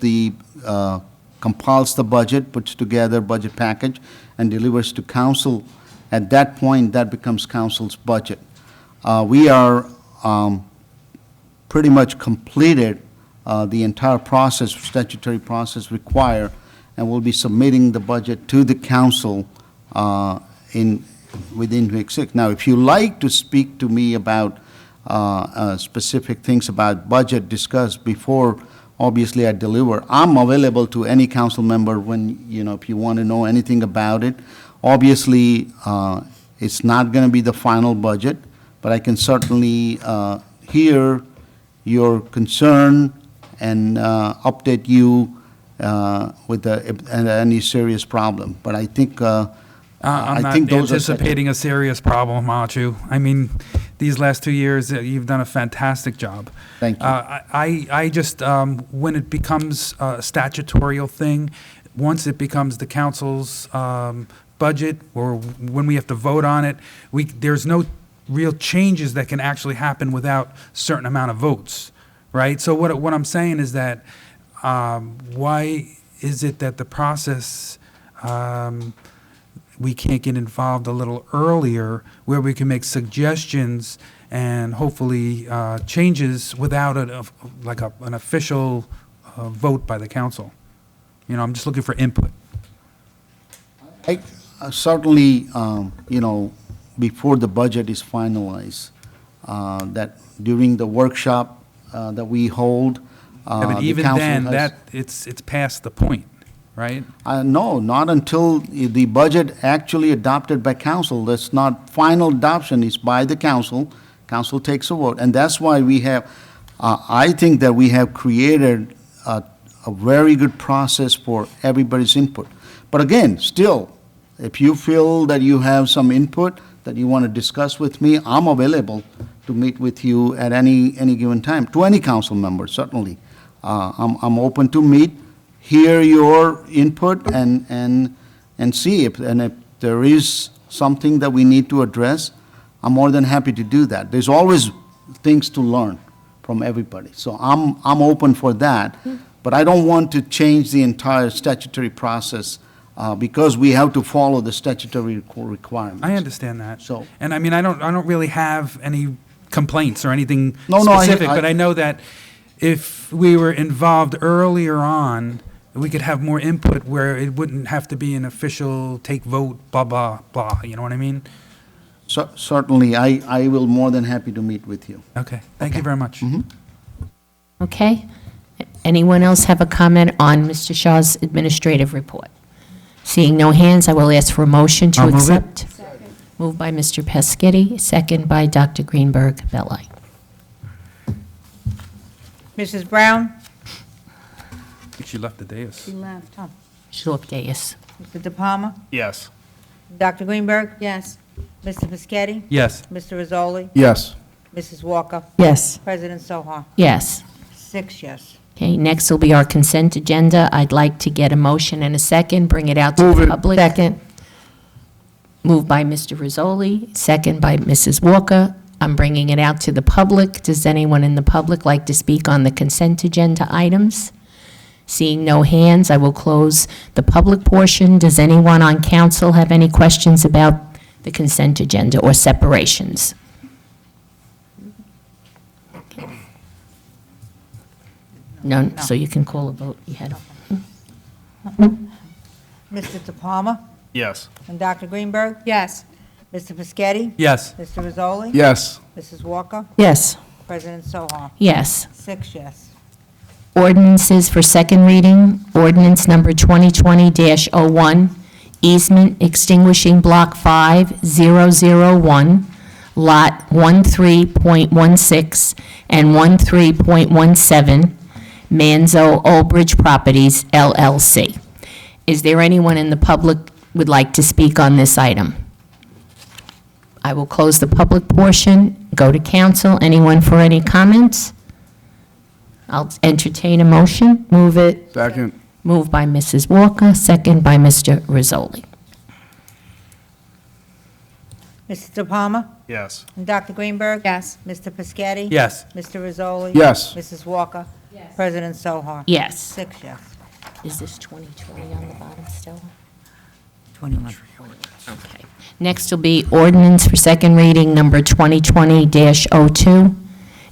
compiles the budget, puts together budget package, and delivers to council. At that point, that becomes council's budget. We are pretty much completed the entire process, statutory process required, and we'll be submitting the budget to the council within week 6. Now, if you like to speak to me about specific things about budget discussed before, obviously, I deliver. I'm available to any council member when, if you want to know anything about it. Obviously, it's not going to be the final budget, but I can certainly hear your concern and update you with any serious problem. But I think I'm not those are anticipating a serious problem, Machu. I mean, these last 2 years, you've done a fantastic job. Thank you. I just, when it becomes a statutorial thing, once it becomes the council's budget, or when we have to vote on it, there's no real changes that can actually happen without a certain amount of votes, right? So what I'm saying is that, why is it that the process, we can't get involved a little earlier where we can make suggestions and hopefully changes without an official vote by the council? I'm just looking for input. Certainly, before the budget is finalized, that during the workshop that we hold, Yeah, but the even council then, has- it's past the point, right? No, not until the budget actually adopted by council. That's not final adoption, is by the council. Council takes a vote, and that's why we have, I think that we have created a very good process for everybody's input. But again, still, if you feel that you have some input that you want to discuss with me, I'm available to meet with you at any given time, to any council member, certainly. I'm open to meet, hear your input, and see if there is something that we need to address. I'm more than happy to do that. There's always things to learn from everybody, so I'm open for that. But I don't want to change the entire statutory process because we have to follow the statutory requirements. I understand that. So- And I mean, I don't really have any complaints or anything No, specific, I- but I know that if we were involved earlier on, we could have more input where it wouldn't have to be an official take vote, blah, blah, blah, you know what I mean? Certainly, I will more than happy to meet with you. Okay, thank you very much. Okay. Anyone else have a comment on Mr. Shaw's administrative report? Seeing no hands, I will ask for a motion to I'll move it. accept. Moved by Mr. Pescetti, second by Dr. Greenberg Belli. Mrs. Brown? I think she left the dais. left. Oh. She's off dais. Mr. De Palma? Yes. Dr. Greenberg? Yes. Mr. Pescetti? Yes. Mr. Rizzoli? Yes. Mrs. Walker? Yes. President Soha? Yes. 6 yes. Okay, next will be our consent agenda. I'd like to get a motion and a second, bring it out to Move the it. public. Second. Moved by Mr. Rizzoli, second by Mrs. Walker. I'm bringing it out to the public. Does anyone in the public like to speak on the consent agenda items? Seeing no hands, I will close the public portion. Does anyone on council have any questions about the consent agenda or separations? None, so you can call a vote. You had Mr. De Palma? Yes. And Dr. Greenberg? Yes. Mr. Pescetti? Yes. Mr. Rizzoli? Yes. Mrs. Walker? Yes. President Soha? Yes. 6 yes. Ordinances for second reading. Ordinance number 2020-01, easement extinguishing Block 5001, Lot 13.16 and 13.17, Manzo Old Bridge Properties, LLC. Is there anyone in the public would like to speak on this item? I will close the public portion, go to council. Anyone for any comments? I'll entertain a motion. Move it. Second. Moved by Mrs. Walker, second by Mr. Rizzoli. Mr. De Palma? Yes. And Dr. Greenberg? Yes. Mr. Pescetti? Yes. Mr. Rizzoli? Yes. Mrs. Walker? President Soha? Yes. 6 yes. Is this 2020 on the bottom still? 21. Okay. Next will be ordinance for second reading, number 2020-02,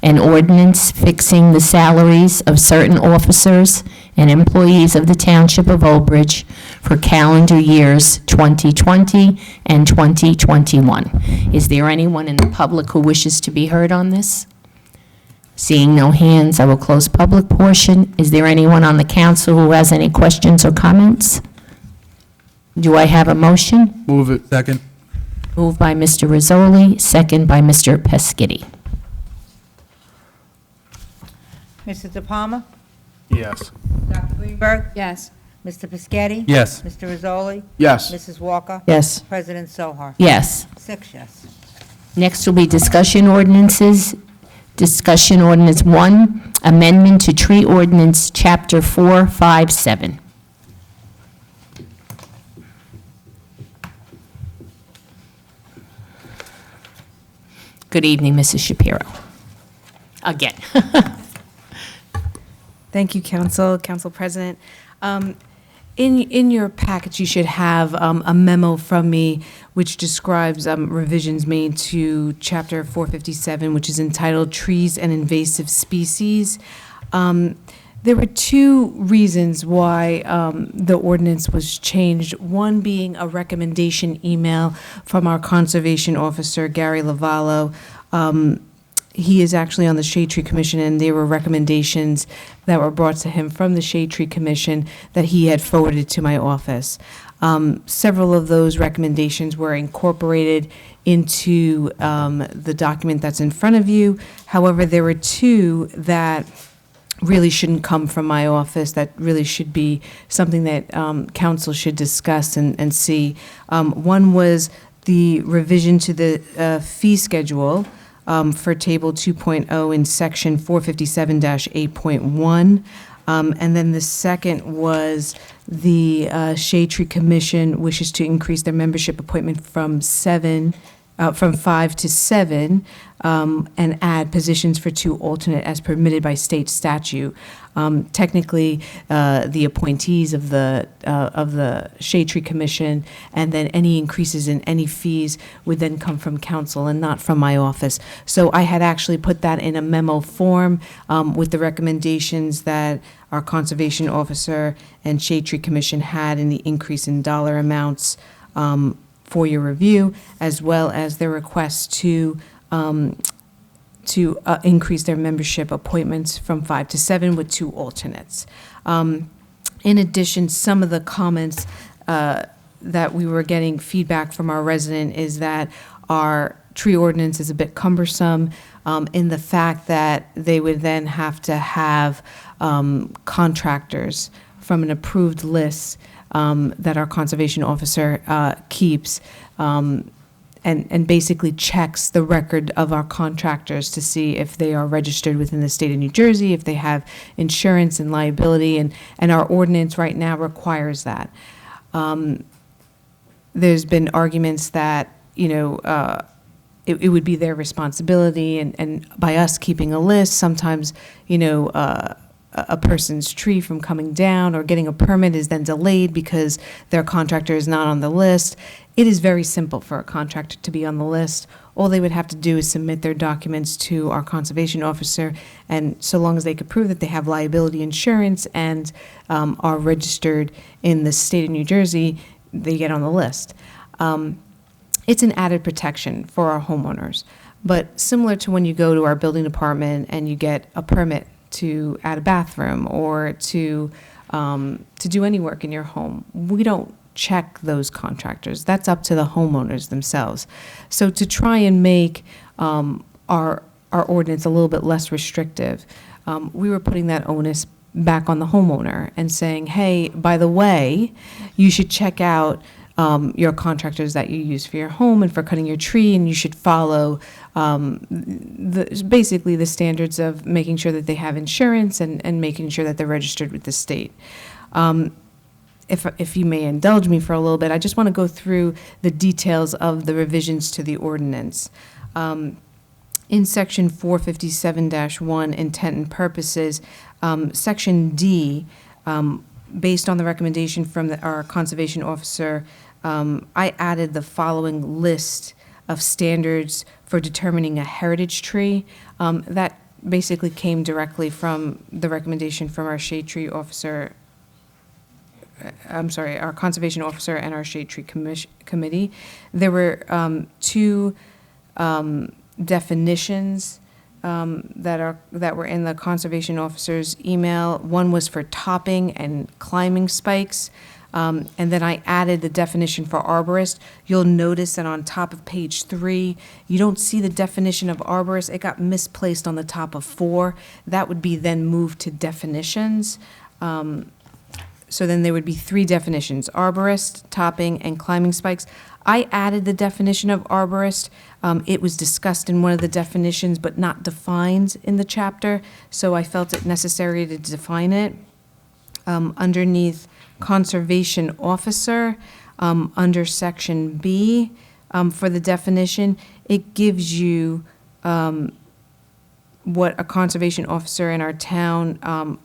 an ordinance fixing the salaries of certain officers and employees of the Township of Old Bridge for calendar years 2020 and 2021. Is there anyone in the public who wishes to be heard on this? Seeing no hands, I will close public portion. Is there anyone on the council who has any questions or comments? Do I have a motion? Move it. Second. Moved by Mr. Rizzoli, second by Mr. Pescitti. Mrs. De Palma? Yes. Dr. Greenberg? Yes. Mr. Pescetti? Yes. Mr. Rizzoli? Yes. Mrs. Walker? Yes. President Sohar? Yes. 6 yes. Next will be discussion ordinances. Discussion ordinance 1, amendment to tree ordinance, chapter 457. Good evening, Mrs. Shapiro. Again. Thank you, Council President. In your package, you should have a memo from me which describes revisions made to Chapter 457, which is entitled Trees and Invasive Species. There were 2 reasons why the ordinance was changed, one being a recommendation email from our conservation officer, Gary Lavallo. He is actually on the Shade Tree Commission, and there were recommendations that were brought to him from the Shade Tree Commission that he had forwarded to my office. Several of those recommendations were incorporated into the document that's in front of you. However, there were 2 that really shouldn't come from my office, that really should be something that council should discuss and see. One was the revision to the fee schedule for Table 2.0 in Section 457-8.1. And then the second was the Shade Tree Commission wishes to increase their membership appointment from 5 to 7, and add positions for 2 alternate as permitted by state statute. Technically, the appointees of the Shade Tree Commission, and then any increases in any fees would then come from council and not from my office. So I had actually put that in a memo form with the recommendations that our conservation officer and Shade Tree Commission had in the increase in dollar amounts for your review, as well as their request to increase their membership appointments from 5 to 7 with 2 alternates. In addition, some of the comments that we were getting feedback from our resident is that our tree ordinance is a bit cumbersome in the fact that they would then have to have contractors from an approved list that our conservation officer keeps, and basically checks the record of our contractors to see if they are registered within the state of New Jersey, if they have insurance and liability, and our ordinance right now requires that. There's been arguments that, it would be their responsibility, and by us keeping a list, sometimes, a person's tree from coming down or getting a permit is then delayed because their contractor is not on the list. It is very simple for a contractor to be on the list. All they would have to do is submit their documents to our conservation officer, and so long as they could prove that they have liability insurance and are registered in the state of New Jersey, they get on the list. It's an added protection for our homeowners. But similar to when you go to our building department and you get a permit to add a bathroom or to do any work in your home, we don't check those contractors. That's up to the homeowners themselves. So to try and make our ordinance a little bit less restrictive, we were putting that onus back on the homeowner and saying, hey, by the way, you should check out your contractors that you use for your home and for cutting your tree, and you should follow basically the standards of making sure that they have insurance and making sure that they're registered with the state. If you may indulge me for a little bit, I just want to go through the details of the revisions to the ordinance. In Section 457-1, Intent and Purposes, Section D, based on the recommendation from our conservation officer, I added the following list of standards for determining a heritage tree. That basically came directly from the recommendation from our shade tree officer, our conservation officer and our shade tree committee. There were 2 definitions that were in the conservation officer's email. One was for topping and climbing spikes. And then I added the definition for arborist. You'll notice that on top of page 3, you don't see the definition of arborist. It got misplaced on the top of 4. That would be then moved to definitions. So then there would be 3 definitions: arborist, topping, and climbing spikes. I added the definition of arborist. It was discussed in one of the definitions, but not defined in the chapter, so I felt it necessary to define it. Underneath conservation officer, under section B, for the definition, it gives you what a conservation officer in our town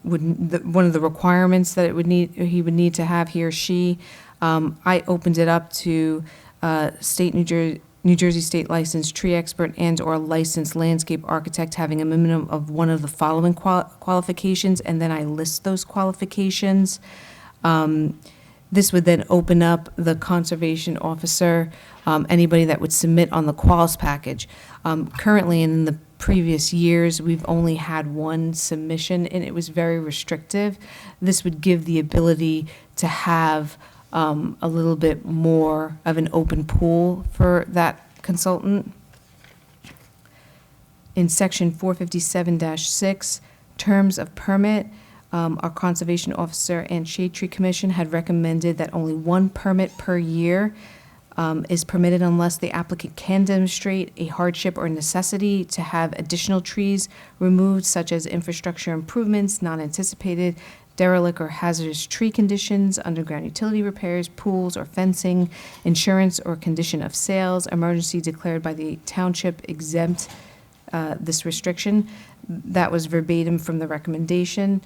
one of the requirements that he would need to have, he or she. I opened it up to New Jersey state licensed tree expert and/or licensed landscape architect having a minimum of one of the following qualifications, and then I list those qualifications. This would then open up the conservation officer, anybody that would submit on the quals package. Currently, in the previous years, we've only had one submission, and it was very restrictive. This would give the ability to have a little bit more of an open pool for that consultant. In section 457-6, terms of permit, our conservation officer and shade tree commission had recommended that only 1 permit per year is permitted unless the applicant can demonstrate a hardship or necessity to have additional trees removed, such as infrastructure improvements, non-anticipated, derelict or hazardous tree conditions, underground utility repairs, pools or fencing, insurance or condition of sales, emergency declared by the township exempt this restriction. That was verbatim from the recommendation.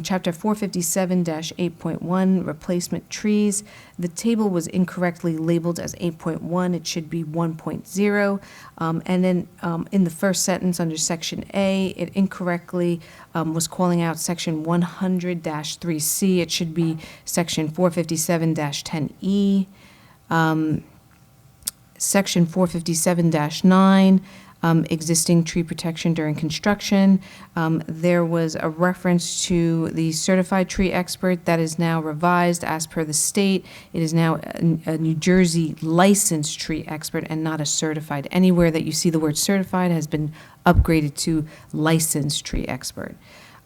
Chapter 457-8.1, replacement trees. The table was incorrectly labeled as 8.1. It should be 1.0. And then in the first sentence under section A, it incorrectly was calling out section 100-3C. It should be section 457-10E. Section 457-9. Existing tree protection during construction. There was a reference to the certified tree expert that is now revised as per the state. It is now a New Jersey licensed tree expert and not a certified. Anywhere that you see the word certified has been upgraded to licensed tree expert.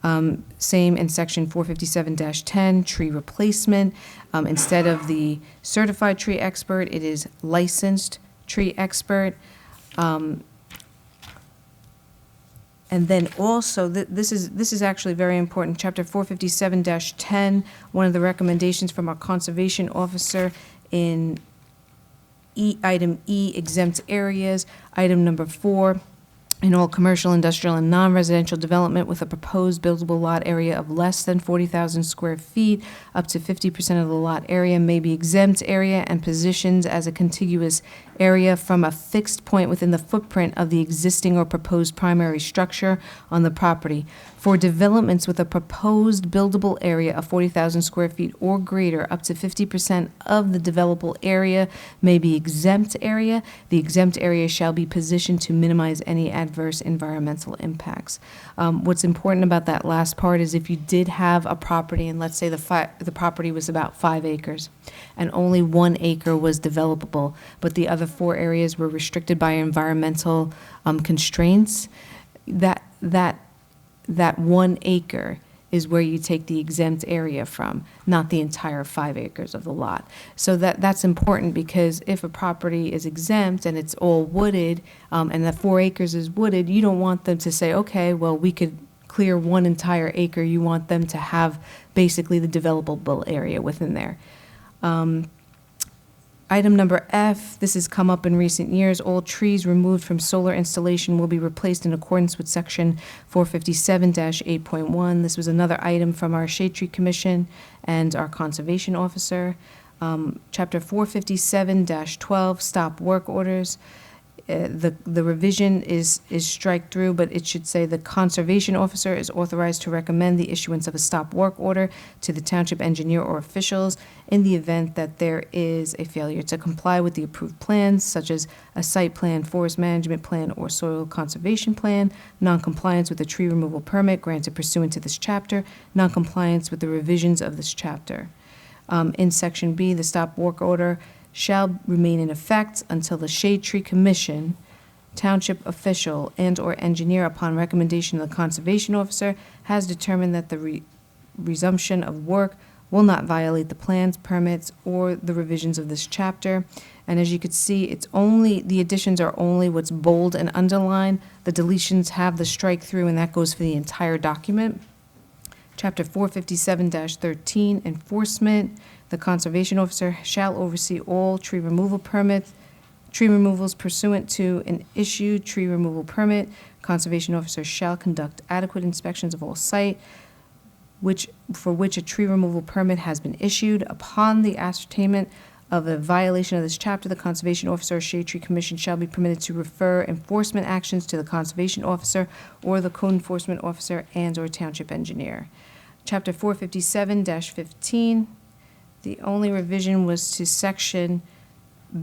Same in section 457-10, tree replacement. Instead of the certified tree expert, it is licensed tree expert. And then also, this is actually very important, Chapter 457-10, one of the recommendations from our conservation officer in item E, exempt areas, item number 4, in all commercial, industrial, and non-residential development with a proposed buildable lot area of less than 40,000 square feet, up to 50% of the lot area may be exempt area and positioned as a contiguous area from a fixed point within the footprint of the existing or proposed primary structure on the property. For developments with a proposed buildable area of 40,000 square feet or greater, up to 50% of the developable area may be exempt area. The exempt area shall be positioned to minimize any adverse environmental impacts. What's important about that last part is if you did have a property, and let's say the property was about 5 acres, and only 1 acre was developable, but the other 4 areas were restricted by environmental constraints, that 1 acre is where you take the exempt area from, not the entire 5 acres of the lot. So that's important, because if a property is exempt and it's all wooded, and the 4 acres is wooded, you don't want them to say, okay, well, we could clear 1 entire acre. You want them to have basically the developable area within there. Item number F, this has come up in recent years. All trees removed from solar installation will be replaced in accordance with section 457-8.1. This was another item from our Shade Tree Commission and our conservation officer. Chapter 457-12, stop work orders. The revision is strike through, but it should say the conservation officer is authorized to recommend the issuance of a stop work order to the township engineer or officials in the event that there is a failure to comply with the approved plans, such as a site plan, forest management plan, or soil conservation plan, noncompliance with a tree removal permit granted pursuant to this chapter, noncompliance with the revisions of this chapter. In Section B, the stop work order shall remain in effect until the Shade Tree Commission, township official, and/or engineer, upon recommendation of the conservation officer, has determined that the resumption of work will not violate the plans, permits, or the revisions of this chapter. And as you can see, the additions are only what's bold and underlined. The deletions have the strike through, and that goes for the entire document. Chapter 457-13, enforcement. The conservation officer shall oversee all tree removals pursuant to an issued tree removal permit. Conservation officer shall conduct adequate inspections of all site for which a tree removal permit has been issued. Upon the ascertainment of a violation of this chapter, the conservation officer or Shade Tree Commission shall be permitted to refer enforcement actions to the conservation officer or the code enforcement officer and/or township engineer. Chapter 457-15, the only revision was to Section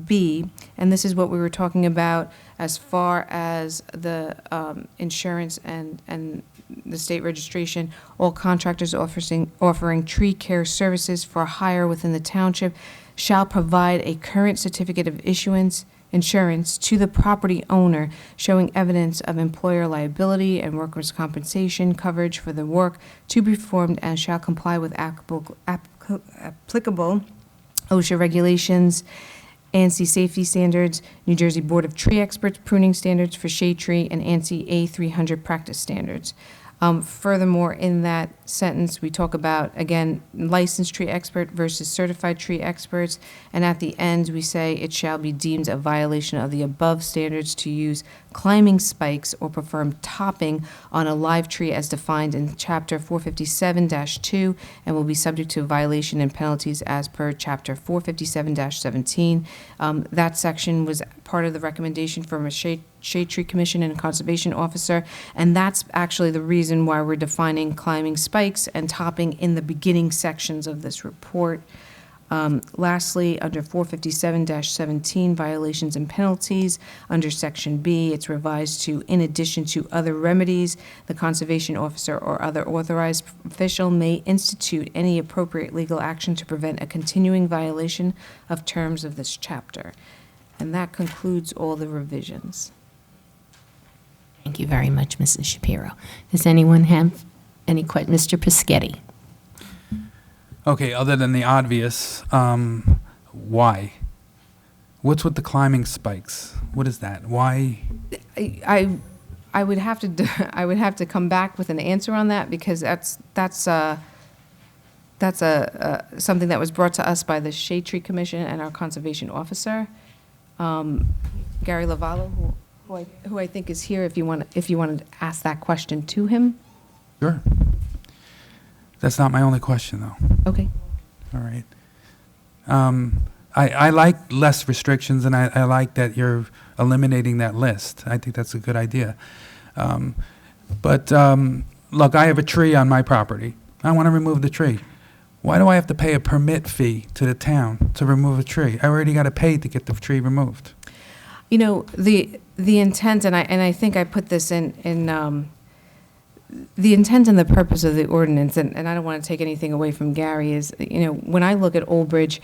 B, and this is what we were talking about as far as the insurance and the state registration. All contractors offering tree care services for hire within the township shall provide a current certificate of insurance to the property owner showing evidence of employer liability and workers' compensation coverage for the work to be performed, and shall comply with applicable OSHA regulations, ANSI safety standards, New Jersey Board of Tree Experts pruning standards for shade tree, and ANSI A300 practice standards. Furthermore, in that sentence, we talk about, again, licensed tree expert versus certified tree experts, and at the end, we say it shall be deemed a violation of the above standards to use climbing spikes or perform topping on a live tree as defined in Chapter 457-2, and will be subject to violation and penalties as per Chapter 457-17. That section was part of the recommendation from a Shade Tree Commission and a conservation officer, and that's actually the reason why we're defining climbing spikes and topping in the beginning sections of this report. Lastly, under 457-17, violations and penalties, under Section B, it's revised to, in addition to other remedies, the conservation officer or other authorized official may institute any appropriate legal action to prevent a continuing violation of terms of this chapter. And that concludes all the revisions. Thank you very much, Mrs. Shapiro. Does anyone have any questions? Mr. Pischetti? Okay, other than the obvious, why? What's with the climbing spikes? What is that? Why? I would have to come back with an answer on that, because that's something that was brought to us by the Shade Tree Commission and our conservation officer, Gary Lavallo, who I think is here. If you want to ask that question to him. Sure. That's not my only question, though. Okay. All right. I like less restrictions, and I like that you're eliminating that list. I think that's a good idea. But look, I have a tree on my property. I want to remove the tree. Why do I have to pay a permit fee to the town to remove a tree? I already got to pay to get the tree removed. You know, the intent, and I think I put this in the intent and the purpose of the ordinance, and I don't want to take anything away from Gary, is, you know, when I look at Old Bridge,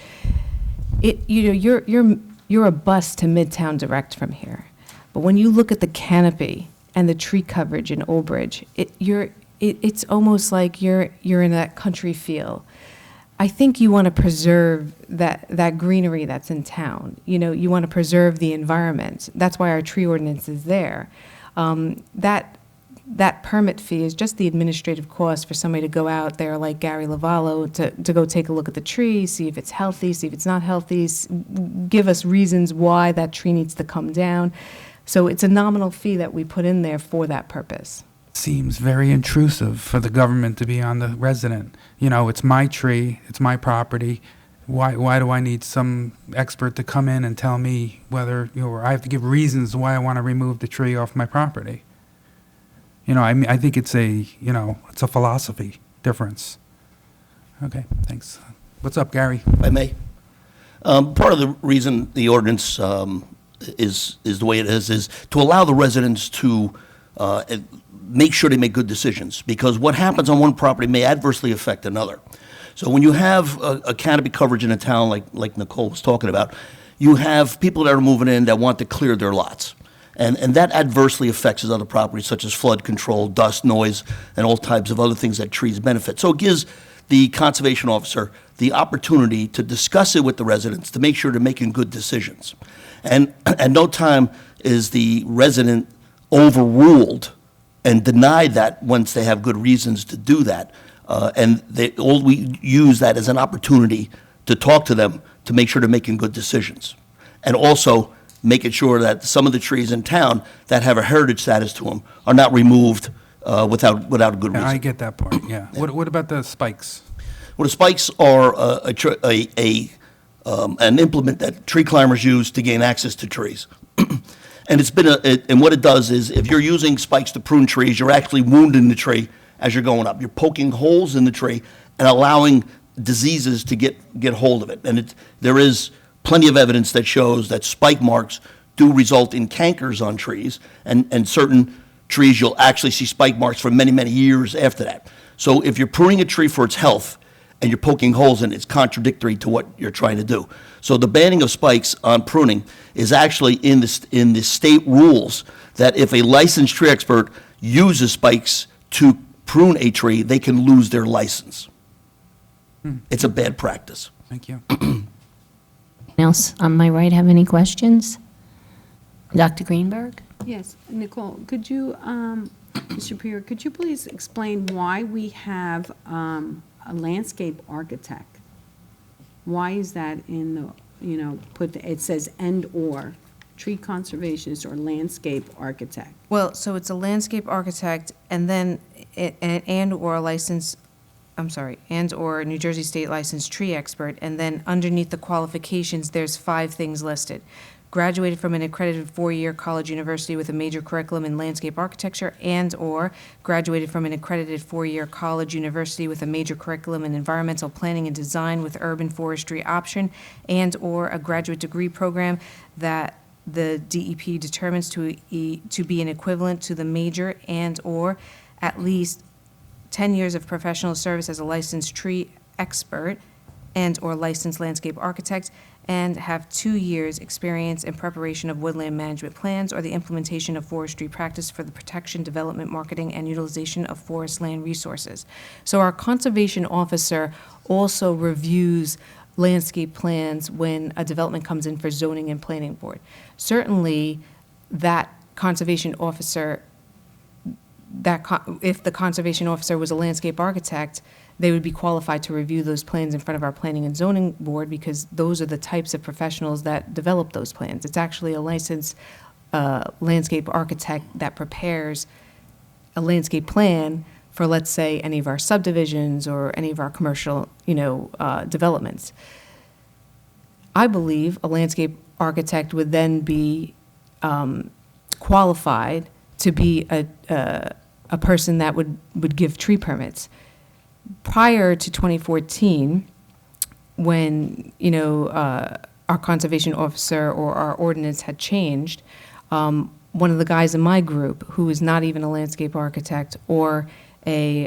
you're a bus to Midtown Direct from here. But when you look at the canopy and the tree coverage in Old Bridge, it's almost like you're in that country feel. I think you want to preserve that greenery that's in town. You know, you want to preserve the environment. That's why our tree ordinance is there. That permit fee is just the administrative cost for somebody to go out there like Gary Lavallo to go take a look at the tree, see if it's healthy, see if it's not healthy, give us reasons why that tree needs to come down. So it's a nominal fee that we put in there for that purpose. Seems very intrusive for the government to be on the resident. You know, it's my tree, it's my property. Why do I need some expert to come in and tell me whether, or I have to give reasons why I want to remove the tree off my property? I mean, I think it's it's a philosophy difference. Okay, thanks. What's up, Gary? If I may. Part of the reason the ordinance is the way it is to allow the residents to make sure they make good decisions, because what happens on one property may adversely affect another. So when you have a canopy coverage in a town like Nicole was talking about, you have people that are moving in that want to clear their lots. And that adversely affects other properties such as flood control, dust, noise, and all types of other things that trees benefit. So it gives the conservation officer the opportunity to discuss it with the residents to make sure they're making good decisions. And at no time is the resident overruled and denied that once they have good reasons to do that. We use that as an opportunity to talk to them to make sure they're making good decisions. And also making sure that some of the trees in town that have a heritage status to them are not removed without a good reason. I get that part, yeah. What about the spikes? Well, the spikes are an implement that tree climbers use to gain access to trees. And and what it does is, if you're using spikes to prune trees, you're actually wounding the tree as you're going up. You're poking holes in the tree and allowing diseases to get hold of it. And there is plenty of evidence that shows that spike marks do result in cankers on trees, and certain trees you'll actually see spike marks for many, many years after that. So if you're pruning a tree for its health and you're poking holes in it, it's contradictory to what you're trying to do. So the banning of spikes on pruning is actually in the state rules, that if a licensed tree expert uses spikes to prune a tree, they can lose their license. It's a bad practice. Thank you. Else on my right have any questions? Dr. Greenberg? Yes, Nicole, could you, Mr. Pierre, could you please explain why we have a landscape architect? Why is that in the, it says and/or, tree conservationist or landscape architect? Well, so it's a landscape architect and then and/or and/or New Jersey State licensed tree expert, and then underneath the qualifications, there's 5 things listed. Graduated from an accredited 4-year college university with a major curriculum in landscape architecture, and/or graduated from an accredited 4-year college university with a major curriculum in environmental planning and design with urban forestry option, and/or a graduate degree program that the DEP determines to be an equivalent to the major, and/or at least 10 years of professional service as a licensed tree expert and/or licensed landscape architect, and have 2 years' experience in preparation of woodland management plans or the implementation of forestry practice for the protection, development, marketing, and utilization of forest land resources. So our conservation officer also reviews landscape plans when a development comes in for zoning and planning board. Certainly, that conservation officer, if the conservation officer was a landscape architect, they would be qualified to review those plans in front of our planning and zoning board, because those are the types of professionals that develop those plans. It's actually a licensed landscape architect that prepares a landscape plan for, let's say, any of our subdivisions or any of our commercial, developments. I believe a landscape architect would then be qualified to be a person that would give tree permits. Prior to 2014, when our conservation officer or our ordinance had changed, one of the guys in my group, who is not even a landscape architect or a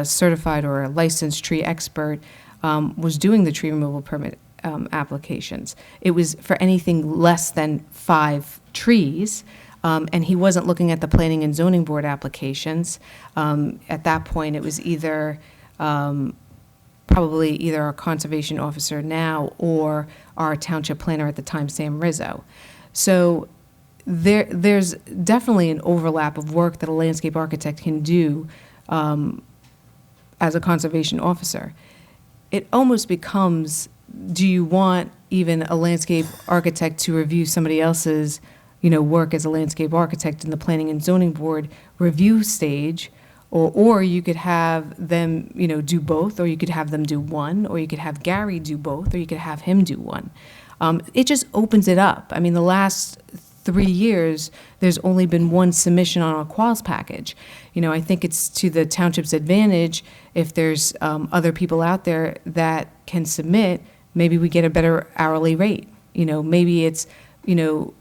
certified or a licensed tree expert, was doing the tree removal permit applications. It was for anything less than 5 trees. And he wasn't looking at the planning and zoning board applications. At that point, it was probably either our conservation officer now or our township planner at the time, Sam Rizzo. So there's definitely an overlap of work that a landscape architect can do as a conservation officer. It almost becomes, do you want even a landscape architect to review somebody else's work as a landscape architect in the planning and zoning board review stage, Or you could have them, do both, or you could have them do one, or you could have Gary do both, or you could have him do one. It just opens it up. I mean, the last 3 years, there's only been one submission on a quals package. I think it's to the township's advantage if there's other people out there that can submit, maybe we get a better hourly rate. Maybe it's,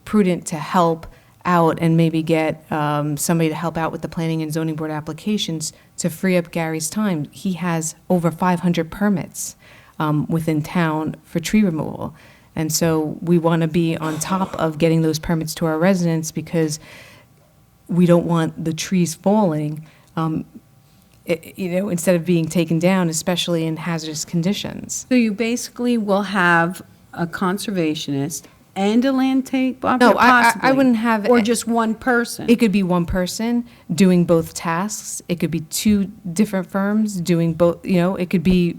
prudent to help out and maybe get somebody to help out with the planning and zoning board applications to free up Gary's time. He has over 500 permits within town for tree removal. And so we want to be on top of getting those permits to our residents because we don't want the trees falling, instead of being taken down, especially in hazardous conditions. So you basically will have a conservationist and a landscape operator, No, I wouldn't have. Or just one person? It could be one person doing both tasks. It could be two different firms doing both, it could be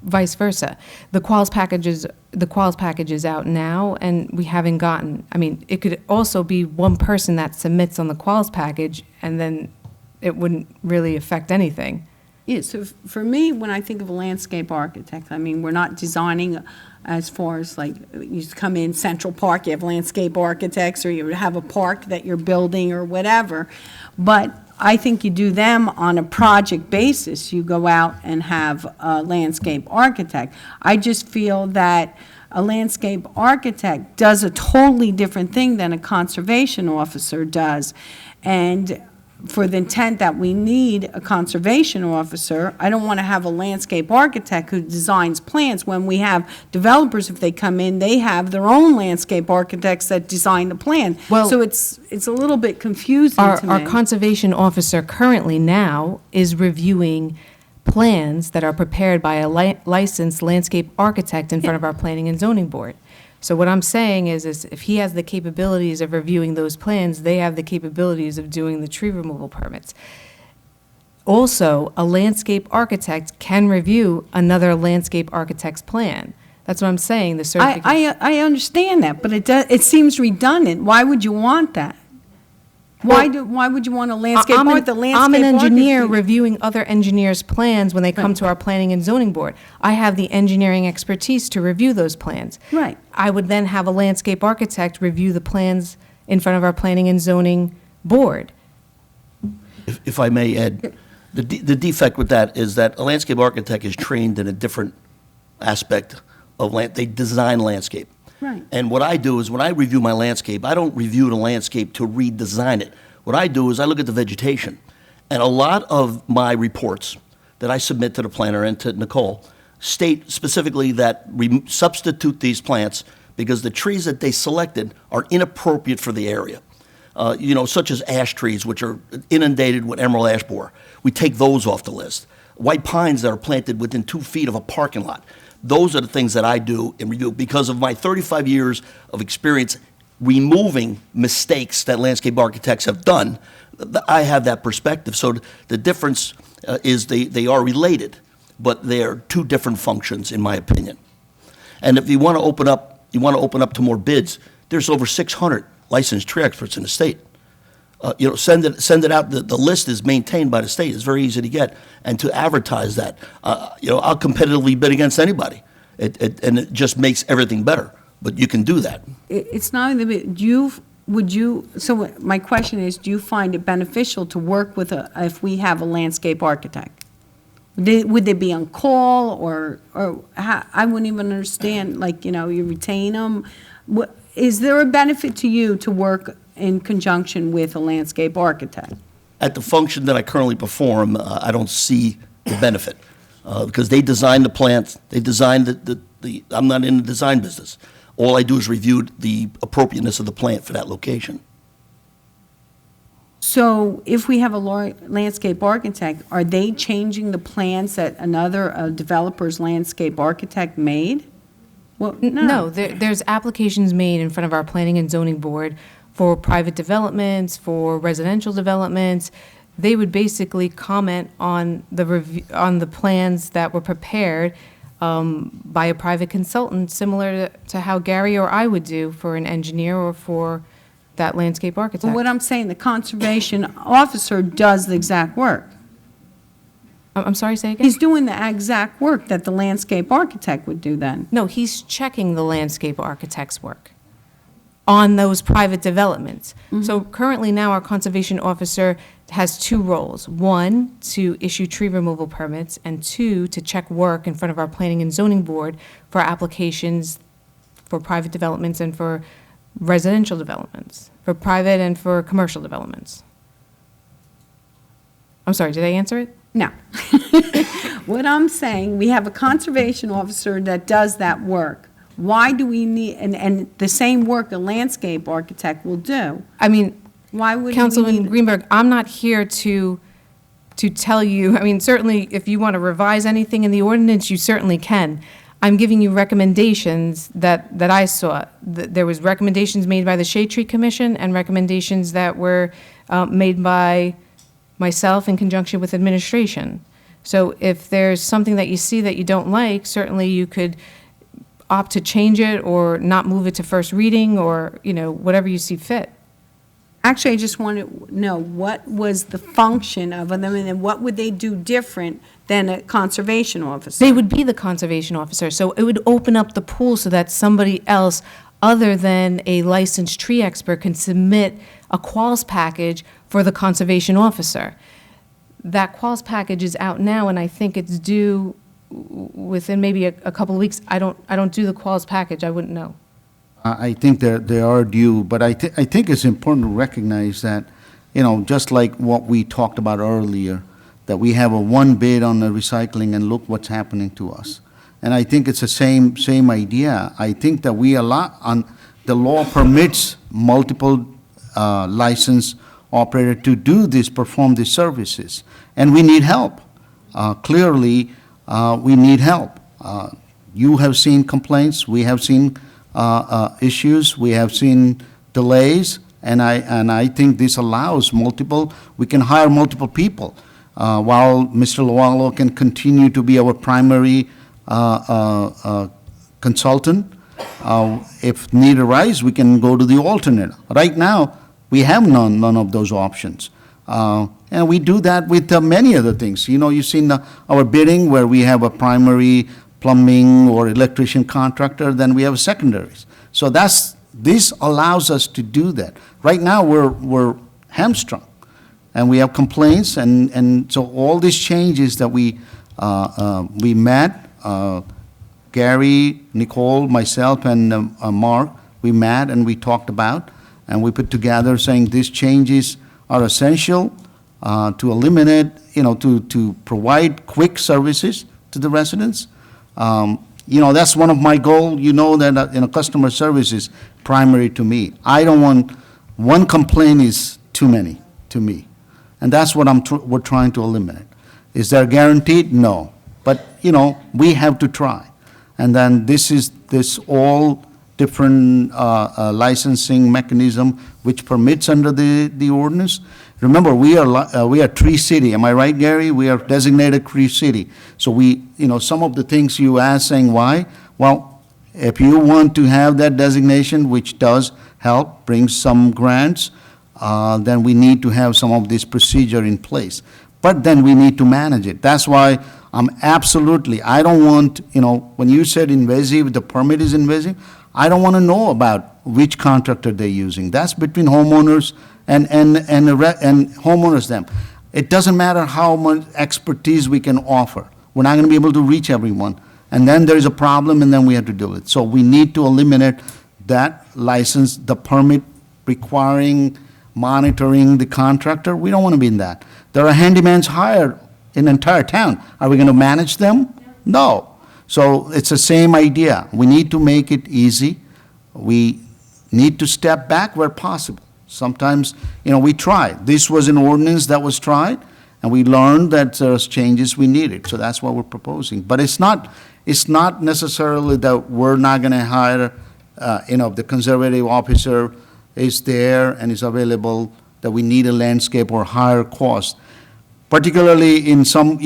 vice versa. The quals package is out now, and we haven't gotten, it could also be one person that submits on the quals package, and then it wouldn't really affect anything. Yeah, so for me, when I think of a landscape architect, we're not designing as far as like, you come in Central Park, you have landscape architects, or you have a park that you're building or whatever. But I think you do them on a project basis. You go out and have a landscape architect. I just feel that a landscape architect does a totally different thing than a conservation officer does. And for the intent that we need a conservation officer, I don't want to have a landscape architect who designs plans. When we have developers, if they come in, they have their own landscape architects that design the plan. Well, so it's a little bit confusing to me. Our conservation officer currently now is reviewing plans that are prepared by a licensed landscape architect in front of our planning and zoning board. So what I'm saying is if he has the capabilities of reviewing those plans, they have the capabilities of doing the tree removal permits. Also, a landscape architect can review another landscape architect's plan. That's what I'm saying, the certification. I understand that, but it seems redundant. Why would you want that? Why would you want a landscape architect? I'm an engineer reviewing other engineers' plans when they come to our planning and zoning board. I have the engineering expertise to review those plans. Right. I would then have a landscape architect review the plans in front of our planning and zoning board. If I may add, the defect with that is that a landscape architect is trained in a different aspect of land. They design landscape. Right. And what I do is when I review my landscape, I don't review the landscape to redesign it. What I do is I look at the vegetation. And a lot of my reports that I submit to the planner and to Nicole state specifically that we substitute these plants because the trees that they selected are inappropriate for the area. Such as ash trees, which are inundated with emerald ash borer. We take those off the list. White pines that are planted within 2 feet of a parking lot. Those are the things that I do in review because of my 35 years of experience removing mistakes that landscape architects have done. I have that perspective. So the difference is they are related, but they're two different functions, in my opinion. And if you want to open up to more bids, there's over 600 licensed tree experts in the state. Send it out. The list is maintained by the state. It's very easy to get and to advertise that. I'll competitively bid against anybody, and it just makes everything better. But you can do that. It's not only so my question is, do you find it beneficial to work with if we have a landscape architect? Would they be on call or how, I wouldn't even understand, you retain them? Is there a benefit to you to work in conjunction with a landscape architect? At the function that I currently perform, I don't see the benefit because they design the plants. They design I'm not in the design business. All I do is review the appropriateness of the plant for that location. So if we have a landscape architect, are they changing the plans that another developer's landscape architect made? Well, No, there's applications made in front of our planning and zoning board for private developments, for residential developments. They would basically comment on the plans that were prepared by a private consultant, similar to how Gary or I would do for an engineer or for that landscape architect. Well, what I'm saying, the conservation officer does the exact work. I'm sorry, say again? He's doing the exact work that the landscape architect would do then. No, he's checking the landscape architect's work on those private developments. So currently now our conservation officer has two roles. One, to issue tree removal permits, and two, to check work in front of our planning and zoning board for applications for private developments and for residential developments, for private and for commercial developments. I'm sorry, did I answer it? No. What I'm saying, we have a conservation officer that does that work. Why do we need, and the same work a landscape architect will do? I mean, Why would we Councilman need? Greenberg, I'm not here to tell you, I mean, certainly if you want to revise anything in the ordinance, you certainly can. I'm giving you recommendations that I saw. There was recommendations made by the Shade Tree Commission and recommendations that were made by myself in conjunction with administration. So if there's something that you see that you don't like, certainly you could opt to change it or not move it to first reading or, whatever you see fit. Actually, I just want to know, what was the function of them, and then what would they do different than a conservation officer? They would be the conservation officer, so it would open up the pool so that somebody else other than a licensed tree expert can submit a quals package for the conservation officer. That quals package is out now, and I think it's due within maybe a couple of weeks. I don't do the quals package, I wouldn't know. I think they are due, but I think it's important to recognize that, just like what we talked about earlier, that we have a one bid on the recycling and look what's happening to us. And I think it's the same idea. I think that the law permits multiple license operator to do this, perform these services, and we need help. Clearly, we need help. You have seen complaints, we have seen issues, we have seen delays, and I think this allows we can hire multiple people, while Mr. Lualo can continue to be our primary consultant. If need arise, we can go to the alternate. Right now, we have none of those options. And we do that with many other things. You've seen our bidding where we have a primary plumbing or electrician contractor, then we have secondaries. So this allows us to do that. Right now, we're hamstrung, and we have complaints, and so all these changes that we met, Gary, Nicole, myself, and Mark, we met and we talked about, and we put together saying these changes are essential to eliminate, to provide quick services to the residents. That's one of my goals. That customer service is primary to me. I don't want one complaint is too many to me, and that's what we're trying to eliminate. Is there guaranteed? No, but we have to try. And then this all different licensing mechanism which permits under the ordinance. Remember, we are tree city. Am I right, Gary? We are designated tree city. So some of the things you ask, saying why? Well, if you want to have that designation, which does help, bring some grants, then we need to have some of this procedure in place. But then we need to manage it. That's why I don't want, when you said invasive, the permit is invasive, I don't want to know about which contractor they're using. That's between homeowners and homeowners them. It doesn't matter how much expertise we can offer. We're not going to be able to reach everyone. And then there's a problem, and then we have to deal with it. So we need to eliminate that license, the permit requiring monitoring the contractor. We don't want to be in that. There are handymans hired in the entire town. Are we going to manage them? No. So it's the same idea. We need to make it easy. We need to step back where possible. Sometimes, we try. This was an ordinance that was tried, and we learned that there's changes we needed. So that's what we're proposing. But it's not necessarily that we're not going to hire, the conservative officer is there and is available, that we need a landscape or higher cost. Particularly in some,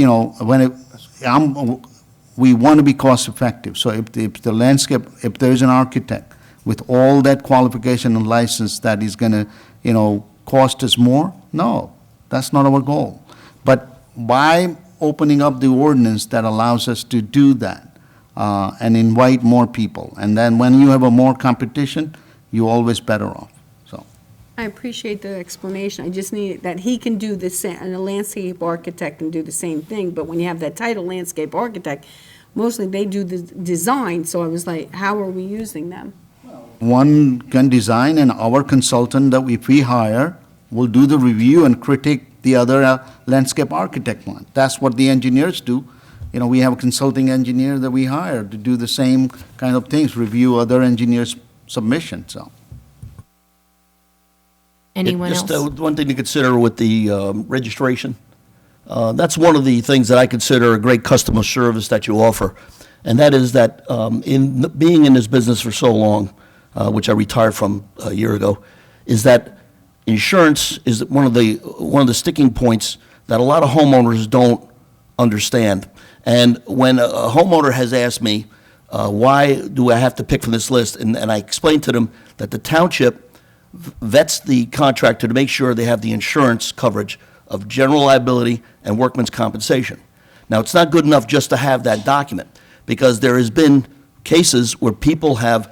we want to be cost effective. So if the landscape, if there's an architect with all that qualification and license that is going to, cost us more, no, that's not our goal. But by opening up the ordinance that allows us to do that and invite more people. And then when you have a more competition, you're always better off. So I appreciate the explanation. I just need that he can do the same, and a landscape architect can do the same thing, but when you have that title, landscape architect, mostly they do the design, so I was like, how are we using them? one can design, and our consultant that we hire will do the review and critique the other landscape architect one. That's what the engineers do. You know, we have a consulting engineer that we hire to do the same kind of things, review other engineers' submissions, so. Anyone else? Just one thing to consider with the registration. That's one of the things that I consider a great customer service that you offer. And that is that being in this business for so long, which I retired from a year ago, is that insurance is one of the sticking points that a lot of homeowners don't understand. And when a homeowner has asked me, why do I have to pick from this list? And I explained to them that the township vets the contractor to make sure they have the insurance coverage of general liability and workman's compensation. Now, it's not good enough just to have that document, because there has been cases where people have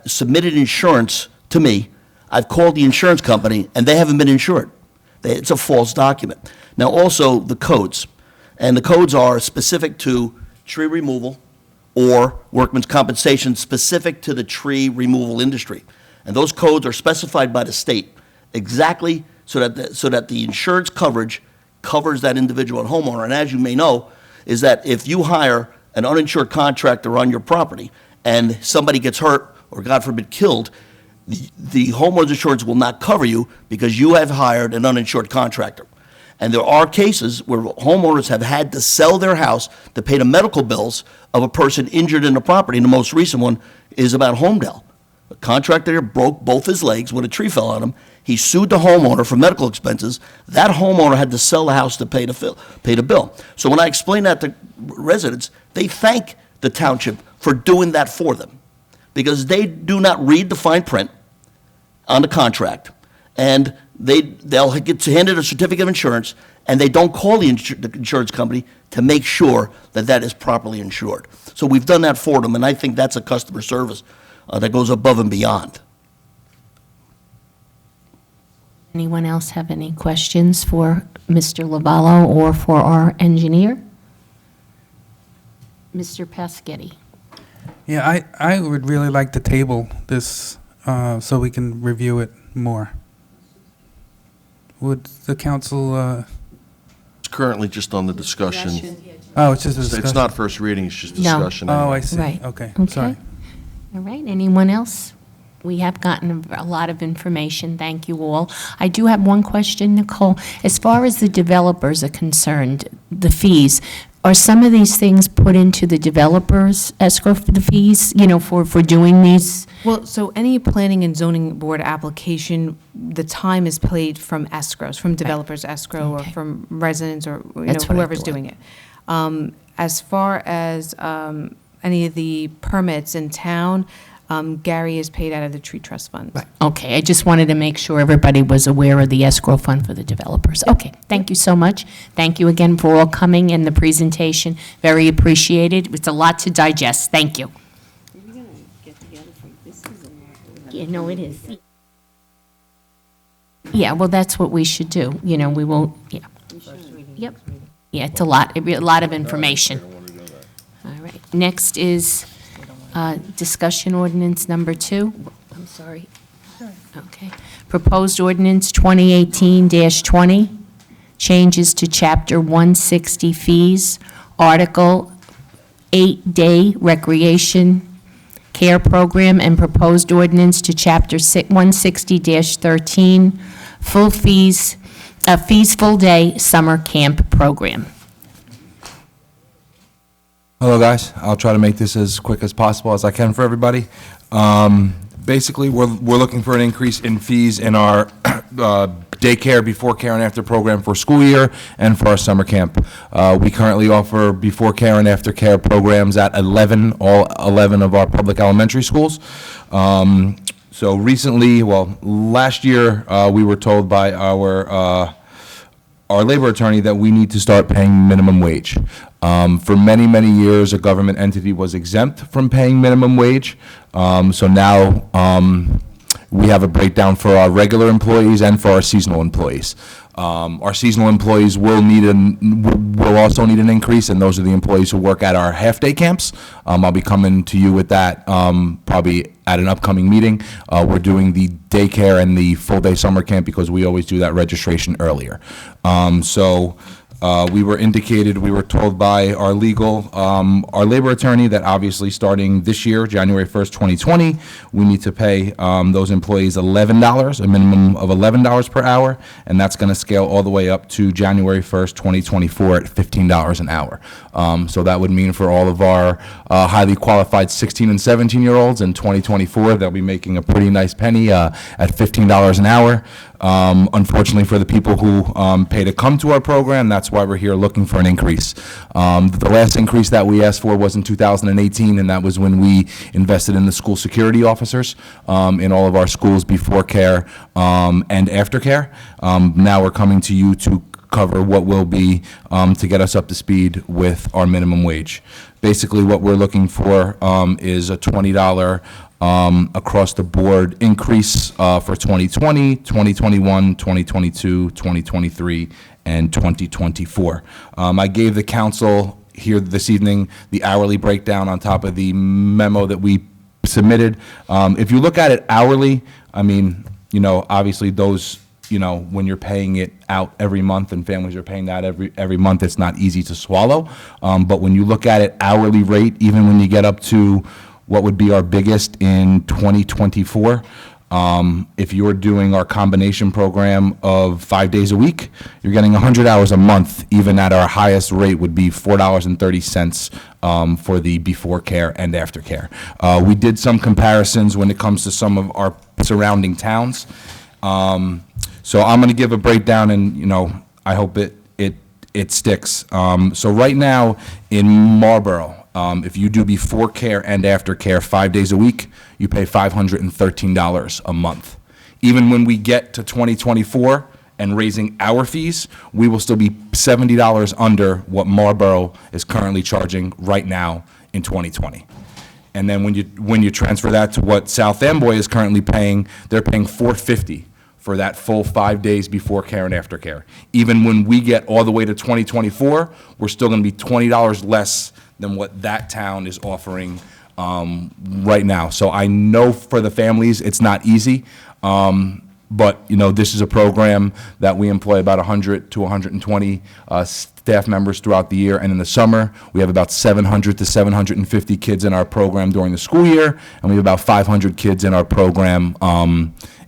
submitted insurance to me. I've called the insurance company, and they haven't been insured. It's a false document. Now, also, the codes. And the codes are specific to tree removal or workman's compensation specific to the tree removal industry. And those codes are specified by the state exactly so that the insurance coverage covers that individual and homeowner. And as you may know, is that if you hire an uninsured contractor on your property and somebody gets hurt or, God forbid, killed, the homeowner's insurance will not cover you because you have hired an uninsured contractor. And there are cases where homeowners have had to sell their house to pay the medical bills of a person injured in the property. And the most recent one is about Homedale. A contractor broke both his legs when a tree fell on him. He sued the homeowner for medical expenses. That homeowner had to sell the house to pay the bill. So when I explain that to residents, they thank the township for doing that for them, because they do not read the fine print on the contract, and they'll get handed a certificate of insurance, and they don't call the insurance company to make sure that that is properly insured. So we've done that for them, and I think that's a customer service that goes above and beyond. Anyone else have any questions for Mr. Lavallo or for our engineer? Mr. Paschetti. Yeah, I would really like to table this so we can review it more. Would the council? It's currently just on the discussion. Oh, it's just a discussion. It's not first reading, it's just No. discussion. Oh, anyway. I see. Right. Okay, Okay. sorry. All right, anyone else? We have gotten a lot of information, thank you all. I do have one question, Nicole. As far as the developers are concerned, the fees, are some of these things put into the developers escrow for the fees, for doing these? Well, so any planning and zoning board application, the time is paid from escrows, from developers escrow or from residents or That's what I whoever's thought. doing it. As far as any of the permits in town, Gary is paid out of the tree trust fund. Okay, I just wanted to make sure everybody was aware of the escrow fund for the developers. Okay, thank you so much. Thank you again for all coming and the presentation. Very appreciated. It's a lot to digest. Thank you. Yeah, no, it is. Yeah, well, that's what we should do. We won't, yeah. Yep. Yeah, it's a lot of information. All right, next is discussion ordinance number 2. I'm sorry. Okay. Proposed ordinance 2018-20, changes to Chapter 160 fees, Article 8-day recreation care program, and proposed ordinance to Chapter 160-13, fees full day summer camp program. Hello, guys. I'll try to make this as quick as possible as I can for everybody. Basically, we're looking for an increase in fees in our daycare, before care, and after program for school year and for our summer camp. We currently offer before care and after care programs at all 11 of our public elementary schools. So recently, last year, we were told by our our labor attorney that we need to start paying minimum wage. For many, many years, a government entity was exempt from paying minimum wage. So now we have a breakdown for our regular employees and for our seasonal employees. Our seasonal employees will also need an increase, and those are the employees who work at our half-day camps. I'll be coming to you with that probably at an upcoming meeting. We're doing the daycare and the full-day summer camp because we always do that registration earlier. We were told by our labor attorney that obviously starting this year, January 1st, 2020, we need to pay those employees $11, a minimum of $11 per hour, and that's going to scale all the way up to January 1st, 2024 at $15 an hour. So that would mean for all of our highly qualified 16 and 17-year-olds in 2024, they'll be making a pretty nice penny at $15 an hour. Unfortunately for the people who pay to come to our program, that's why we're here looking for an increase. The last increase that we asked for was in 2018, and that was when we invested in the school security officers in all of our schools before care and after care. Now we're coming to you to cover what will be to get us up to speed with our minimum wage. Basically, what we're looking for is a $20 across the board increase for 2020, 2021, 2022, 2023, and 2024. I gave the council here this evening the hourly breakdown on top of the memo that we submitted. If you look at it hourly, I mean, obviously those, when you're paying it out every month and families are paying that every month, it's not easy to swallow. But when you look at it hourly rate, even when you get up to what would be our biggest in 2024, if you're doing our combination program of 5 days a week, you're getting 100 hours a month. Even at our highest rate would be $4.30 for the before care and after care. We did some comparisons when it comes to some of our surrounding towns. So I'm going to give a breakdown, and I hope it sticks. So right now in Marlboro, if you do before care and after care 5 days a week, you pay $513 a month. Even when we get to 2024 and raising our fees, we will still be $70 under what Marlboro is currently charging right now in 2020. And then when you transfer that to what South Amboy is currently paying, they're paying $450 for that full 5 days before care and after care. Even when we get all the way to 2024, we're still going to be $20 less than what that town is offering right now. So I know for the families, it's not easy, but this is a program that we employ about 100 to 120 staff members throughout the year, and in the summer, we have about 700 to 750 kids in our program during the school year, and we have about 500 kids in our program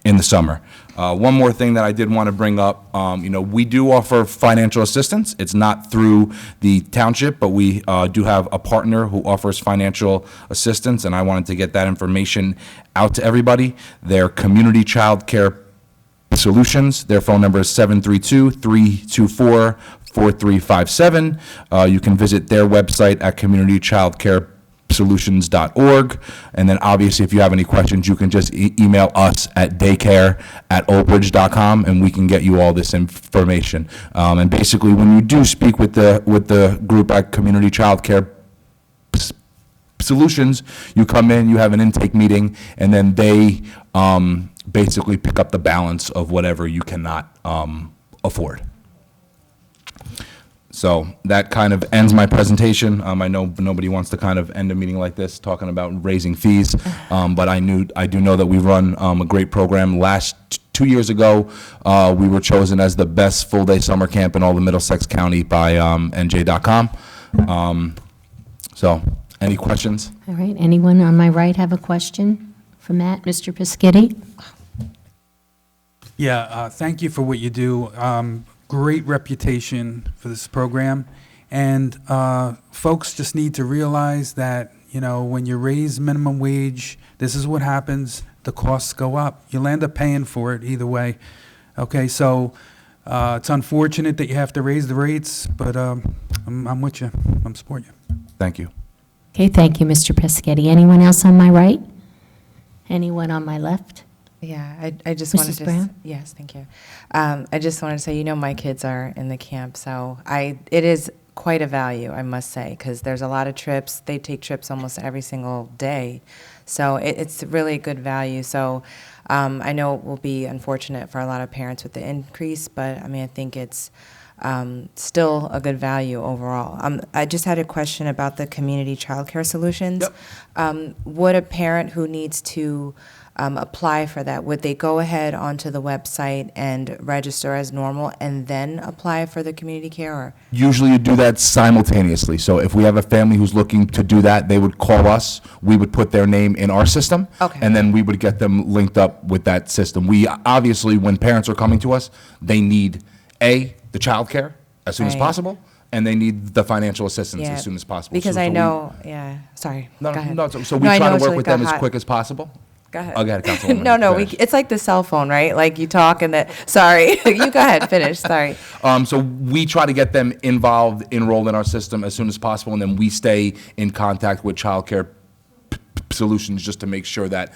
in the summer. One more thing that I did want to bring up, we do offer financial assistance. It's not through the township, but we do have a partner who offers financial assistance, and I wanted to get that information out to everybody. They're Community Child Care Solutions. Their phone number is 732-324-4357. You can visit their website at communitychildcaresolutions.org. And then obviously, if you have any questions, you can just email us at daycare@oldbridge.com, and we can get you all this information. And basically, when you do speak with the group at Community Child Care Solutions, you come in, you have an intake meeting, and then they basically pick up the balance of whatever you cannot afford. So that kind of ends my presentation. I know nobody wants to kind of end a meeting like this talking about raising fees, but I do know that we run a great program. 2 years ago, we were chosen as the best full-day summer camp in all of Middlesex County by NJ.com. So, any questions? All right, anyone on my right have a question for Matt? Mr. Piscitti? Yeah, thank you for what you do. Great reputation for this program. And folks just need to realize that, when you raise minimum wage, this is what happens. The costs go up. You'll end up paying for it either way. Okay, so it's unfortunate that you have to raise the rates, but I'm with you. I'm supporting you. Thank you. Okay, thank you, Mr. Piscitti. Anyone else on my right? Anyone on my left? Yeah, I just wanted Mrs. to. Brown? Yes, thank you. I just wanted to say, my kids are in the camp, so it is quite a value, I must say, because there's a lot of trips. They take trips almost every single day, so it's really a good value. So I know it will be unfortunate for a lot of parents with the increase, but I think it's still a good value overall. I just had a question about the community childcare solutions. Would a parent who needs to apply for that, would they go ahead onto the website and register as normal and then apply for the community care? Or? Usually you do that simultaneously. So if we have a family who's looking to do that, they would call us. We would put their name in our system. Okay. And then we would get them linked up with that system. We obviously, when parents are coming to us, they need the child care as soon as Right. possible, and they need the financial assistance as soon as possible. Because So I we- know, sorry. No, go ahead. no, so we No, I try know to it's work like with a them as hot- quick as possible. Go ahead. Oh, go ahead, Councilwoman. No, Finish. it's like the cell phone, right? Like you talk and sorry, you go ahead, finish, sorry. So we try to get them involved, enrolled in our system as soon as possible, and then we stay in contact with Child Care Solutions just to make sure that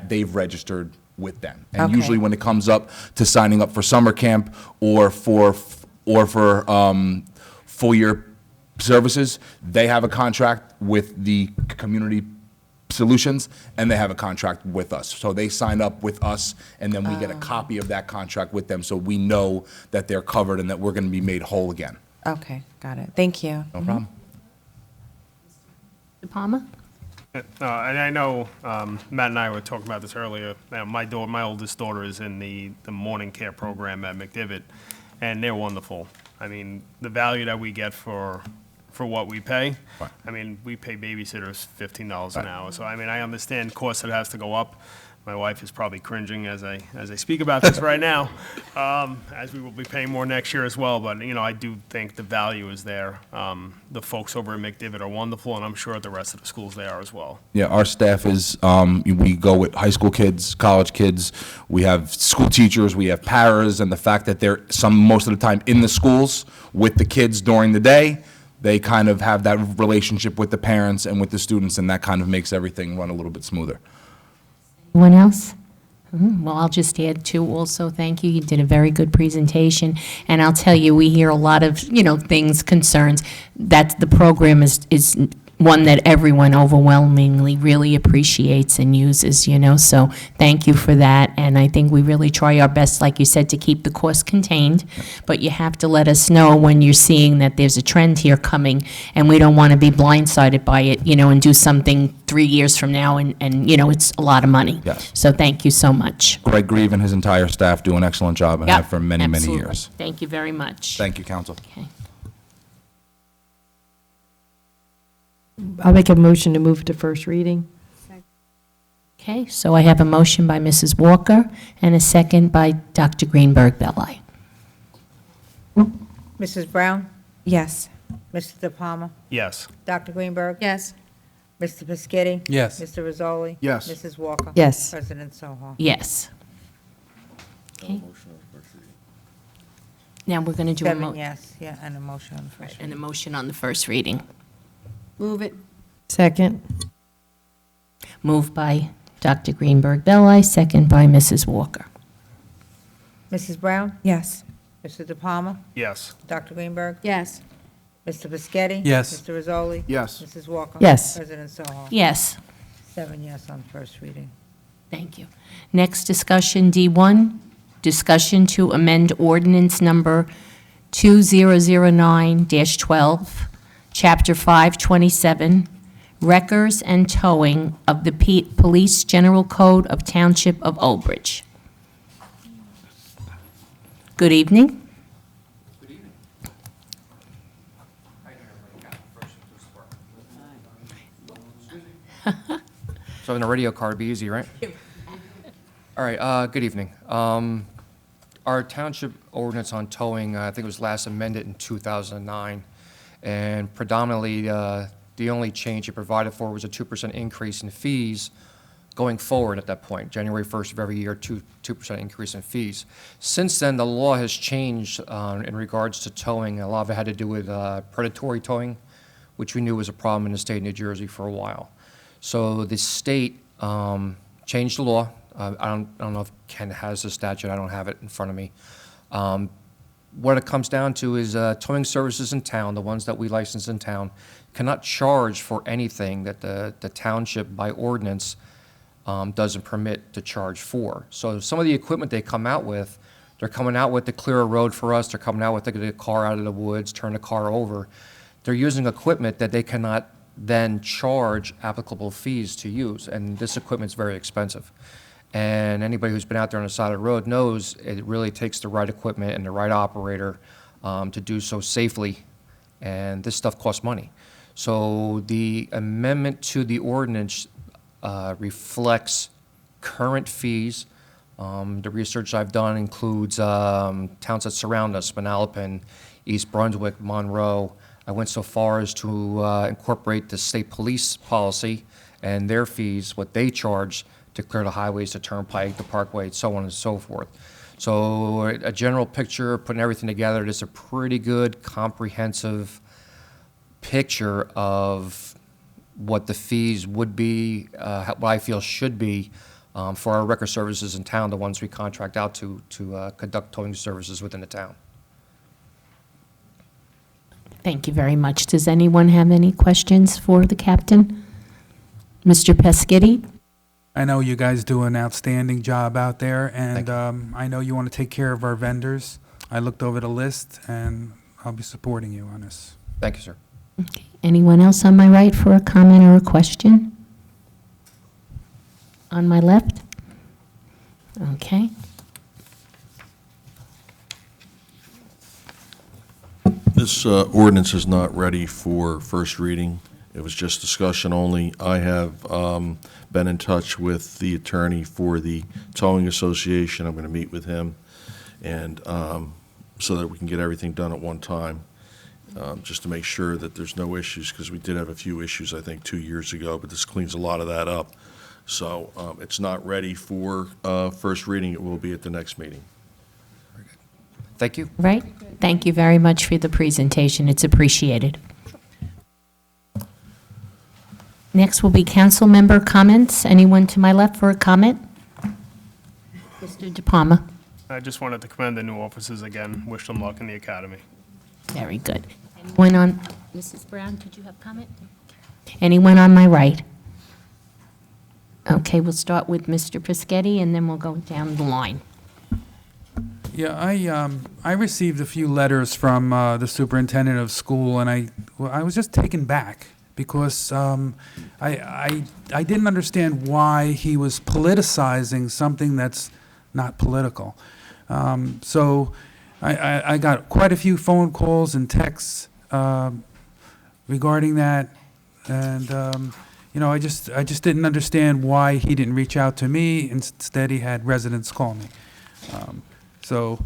they've registered with them. And Okay. usually when it comes up to signing up for summer camp or for full year services, they have a contract with the community solutions, and they have a contract with us. So they sign up with us, and then we get a copy of that contract with them, so we know that they're covered and that we're going to be made whole again. Okay, got it. Thank you. No problem. Mr. Palmer? And I know Matt and I were talking about this earlier. Now, my oldest daughter is in the morning care program at McDivitt, and they're wonderful. I mean, the value that we get for what we pay. Right. I mean, we pay babysitters $15 an hour, so I mean, I understand cost that has to go up. My wife is probably cringing as I speak about this right now, as we will be paying more next year as well. But I do think the value is there. The folks over at McDivitt are wonderful, and I'm sure the rest of the schools they are as well. Yeah, our staff is, we go with high school kids, college kids, we have school teachers, we have paras, and the fact that they're most of the time in the schools with the kids during the day, they kind of have that relationship with the parents and with the students, and that kind of makes everything run a little bit smoother. Anyone else? Well, I'll just add too, also, thank you. You did a very good presentation. And I'll tell you, we hear a lot of, things, concerns. That the program is one that everyone overwhelmingly really appreciates and uses, so thank you for that. And I think we really try our best, like you said, to keep the cost contained, but you have to let us know when you're seeing that there's a trend here coming, and we don't want to be blindsided by it, and do something 3 years from now, and it's a lot of money. Yes. So thank you so much. Greg Grieve and his entire staff do an excellent job and Yep, have for many, many absolutely. years. Thank you very much. Thank you, Council. Okay. I'll make a motion to move to first reading. Okay, so I have a motion by Mrs. Walker and a second by Dr. Greenberg Belli. Mrs. Brown? Yes. Mr. De Palma? Yes. Dr. Greenberg? Yes. Mr. Piscitty? Yes. Mr. Rizzoli? Yes. Mrs. Walker? Yes. President Soho? Yes. Okay. Now we're going to do a Seven mo- yes, yeah, and a motion on the first. and a motion on the first reading. Move it. Second. Moved by Dr. Greenberg Belli, second by Mrs. Walker. Mrs. Brown? Yes. Mr. De Palma? Yes. Dr. Greenberg? Yes. Mr. Piscitty? Yes. Mr. Rizzoli? Yes. Mrs. Walker? Yes. President Soho? Yes. 7 yes on first reading. Thank you. Next discussion, D1, discussion to amend ordinance number 2009-12, Chapter 527, Wreckers and Towing of the Police General Code of Township of Old Bridge. Good evening. So in a radio card, be easy, right? All right, good evening. Our township ordinance on towing, I think it was last amended in 2009, and predominantly, the only change it provided for was a 2% increase in fees going forward at that point, January 1st of every year, 2% increase in fees. Since then, the law has changed in regards to towing. A lot of it had to do with predatory towing, which we knew was a problem in the state of New Jersey for a while. So the state changed the law I don't know if Ken has the statute, I don't have it in front of me. What it comes down to is towing services in town, the ones that we license in town, cannot charge for anything that the township by ordinance doesn't permit to charge for. So some of the equipment they come out with, they're coming out with to clear a road for us, they're coming out with to get a car out of the woods, turn the car over. They're using equipment that they cannot then charge applicable fees to use, and this equipment's very expensive. And anybody who's been out there on the side of the road knows it really takes the right equipment and the right operator to do so safely, and this stuff costs money. So the amendment to the ordinance reflects current fees. The research I've done includes towns that surround us, Manalapan, East Brunswick, Monroe. I went so far as to incorporate the state police policy and their fees, what they charge to clear the highways, the turnpike, the parkway, so on and so forth. So a general picture, putting everything together, it is a pretty good comprehensive picture of what the fees would be, what I feel should be for our record services in town, the ones we contract out to conduct towing services within the town. Thank you very much. Does anyone have any questions for the captain? Mr. Pescitti? I know you guys do an outstanding job out there, and I know you want to take care of our vendors. I looked over the list, and I'll be supporting you on this. Thank you, sir. Okay. Anyone else on my right for a comment or a question? On my left? Okay. This ordinance is not ready for first reading. It was just discussion only. I have been in touch with the attorney for the Towing Association. I'm going to meet with him, and so that we can get everything done at one time, just to make sure that there's no issues, because we did have a few issues, I think, 2 years ago, but this cleans a lot of that up. So it's not ready for first reading. It will be at the next meeting. Thank you. Right. Thank you very much for the presentation. It's appreciated. Next will be council member comments. Anyone to my left for a comment? Mr. De Palma. I just wanted to commend the new officers again. Wish them luck in the academy. Very good. Anyone on, Mrs. Brown, did you have comment? Anyone on my right? Okay, we'll start with Mr. Pescetti, and then we'll go down the line. Yeah, I received a few letters from the superintendent of school, and I was just taken back because I didn't understand why he was politicizing something that's not political. So I got quite a few phone calls and texts regarding that, and you know, I just didn't understand why he didn't reach out to me. Instead, he had residents call me. So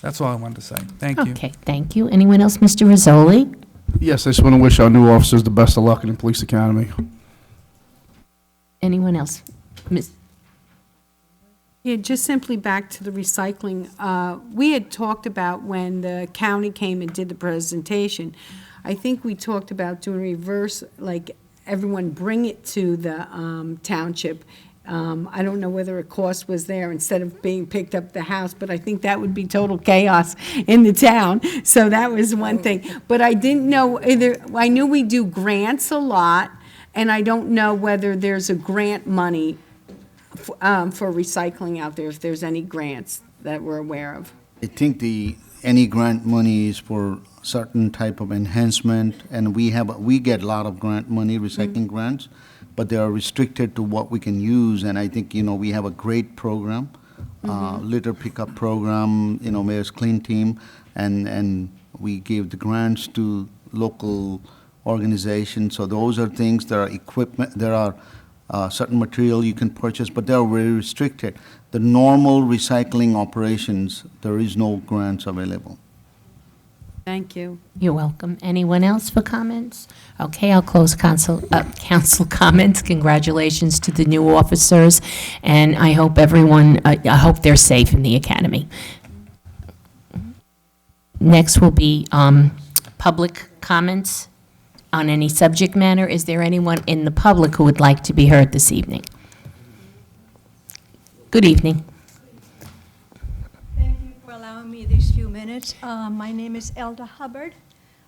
that's all I wanted to say. Thank you. Okay, thank you. Anyone else? Mr. Rizzoli? Yes, I just want to wish our new officers the best of luck in the police academy. Anyone else? Ms. Yeah, just simply back to the recycling. We had talked about when the county came and did the presentation, I think we talked about doing reverse, like everyone bring it to the township. I don't know whether a cost was there instead of being picked up at the house, but I think that would be total chaos in the town. So that was one thing. But I didn't know either, I knew we do grants a lot, and I don't know whether there's a grant money for recycling out there, if there's any grants that we're aware of. I think any grant money is for certain type of enhancement, and we get a lot of grant money, recycling grants, but they are restricted to what we can use, and I think, we have a great program, litter pickup program, Mayor's Clean Team, and we give the grants to local organizations, so those are things, there are equipment, there are certain material you can purchase, but they are very restricted. The normal recycling operations, there is no grants available. Thank you. You're welcome. Anyone else for comments? Okay, I'll close council comments. Congratulations to the new officers, and I hope everyone, I hope they're safe in the academy. Next will be public comments on any subject matter. Is there anyone in the public who would like to be heard this evening? Good evening. Thank you for allowing me these few minutes. My name is Elda Hubbard.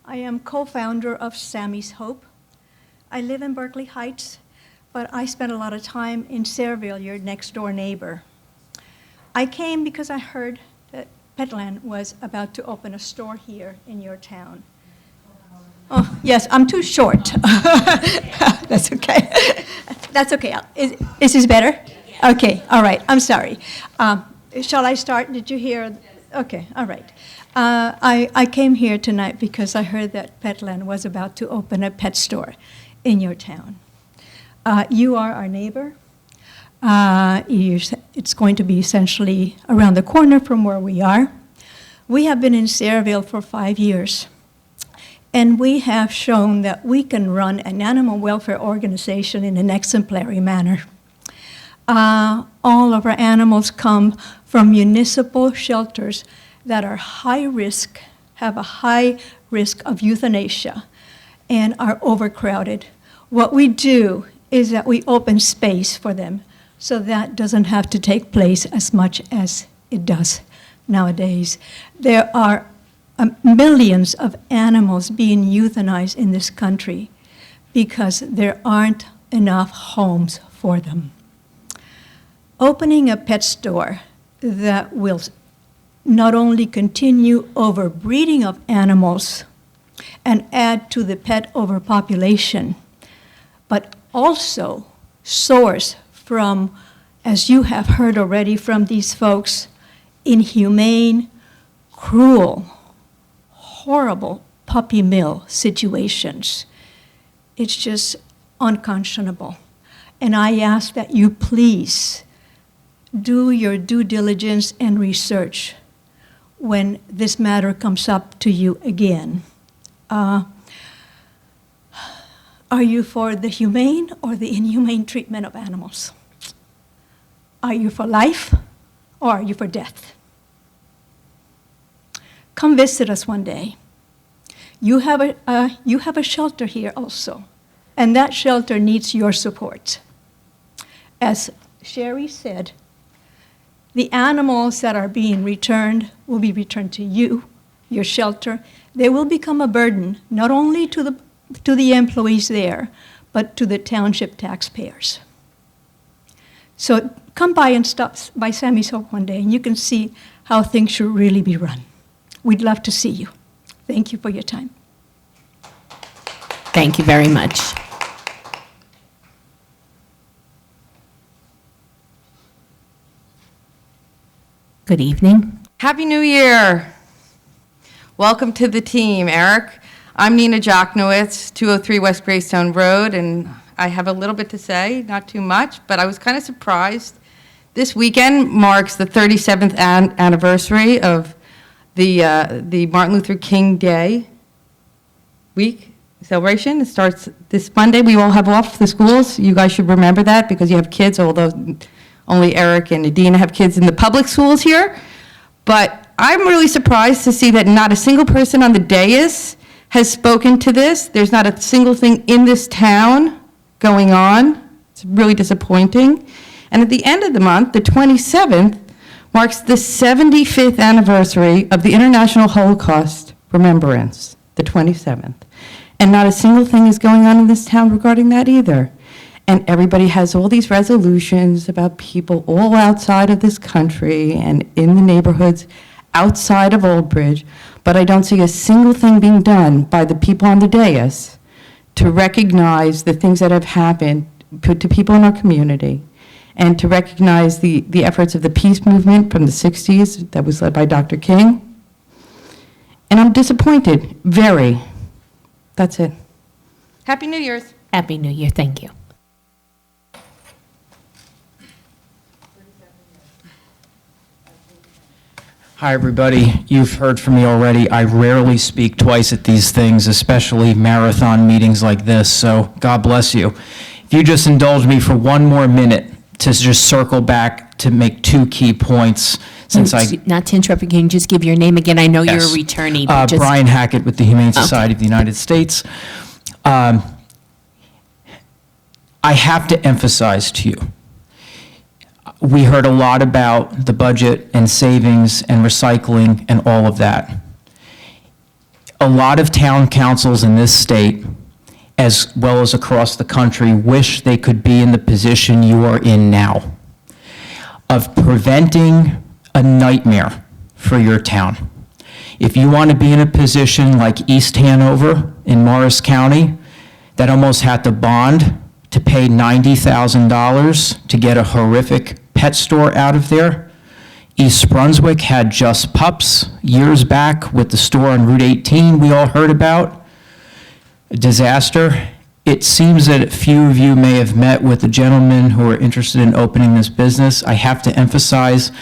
I am co-founder of Sammy's Hope. I live in Berkeley Heights, but I spent a lot of time in Sayreville, your next-door neighbor. I came because I heard that Petland was about to open a store here in your town. Oh, yes, I'm too short. That's okay. That's okay. Is this better? Okay, all right, I'm sorry. Shall I start? Did you hear? Okay, all right. I came here tonight because I heard that Petland was about to open a pet store in your town. You are our neighbor. It's going to be essentially around the corner from where we are. We have been in Sayreville for 5 years, and we have shown that we can run an animal welfare organization in an exemplary manner. All of our animals come from municipal shelters that are high risk, have a high risk of euthanasia, and are overcrowded. What we do is that we open space for them so that doesn't have to take place as much as it does nowadays. There are millions of animals being euthanized in this country because there aren't enough homes for them. Opening a pet store that will not only continue overbreeding of animals and add to the pet overpopulation, but also source from, as you have heard already from these folks, inhumane, cruel, horrible puppy mill situations. It's just unconscionable. And I ask that you please do your due diligence and research when this matter comes up to you again. Are you for the humane or the inhumane treatment of animals? Are you for life or are you for death? Come visit us one day. You have a shelter here also, and that shelter needs your support. As Sherry said, the animals that are being returned will be returned to you, your shelter. They will become a burden, not only to the employees there, but to the township taxpayers. So come by and stop by Sammy's Hope one day, and you can see how things should really be run. We'd love to see you. Thank you for your time. Thank you very much. Good evening. Happy New Year. Welcome to the team, Eric. I'm Nina Joknowitz, 203 West Greystone Road, and I have a little bit to say, not too much, but I was kind of surprised. This weekend marks the 37th anniversary of the Martin Luther King Day week celebration. It starts this Monday. We all have off the schools. You guys should remember that because you have kids, although only Eric and Adina have kids in the public schools here. But I'm really surprised to see that not a single person on the dais has spoken to this. There's not a single thing in this town going on. It's really disappointing. And at the end of the month, the 27th, marks the 75th anniversary of the International Holocaust Remembrance, the 27th. And not a single thing is going on in this town regarding that either. And everybody has all these resolutions about people all outside of this country and in the neighborhoods outside of Old Bridge, but I don't see a single thing being done by the people on the dais to recognize the things that have happened to people in our community and to recognize the efforts of the peace movement from the 60s that was led by Dr. King. And I'm disappointed, very. That's it. Happy New Year's. Happy New Year. Thank you. Hi, everybody. You've heard from me already. I rarely speak twice at these things, especially marathon meetings like this, so God bless you. If you just indulge me for one more minute to just circle back to make two key points, since Not to interrupt, can you just give your name again? I know you're a returnee. But just... Brian Hackett with the Humane Society of the United States. I have to emphasize to you, We heard a lot about the budget and savings and recycling and all of that. A lot of town councils in this state, as well as across the country, wish they could be in the position you are in now, of preventing a nightmare for your town. If you want to be in a position like East Hanover in Morris County, that almost had to bond to pay $90,000 to get a horrific pet store out of there. East Brunswick had Just Pups years back with the store on Route 18 we all heard about. A disaster. It seems that a few of you may have met with the gentlemen who are interested in opening this business. I have to emphasize,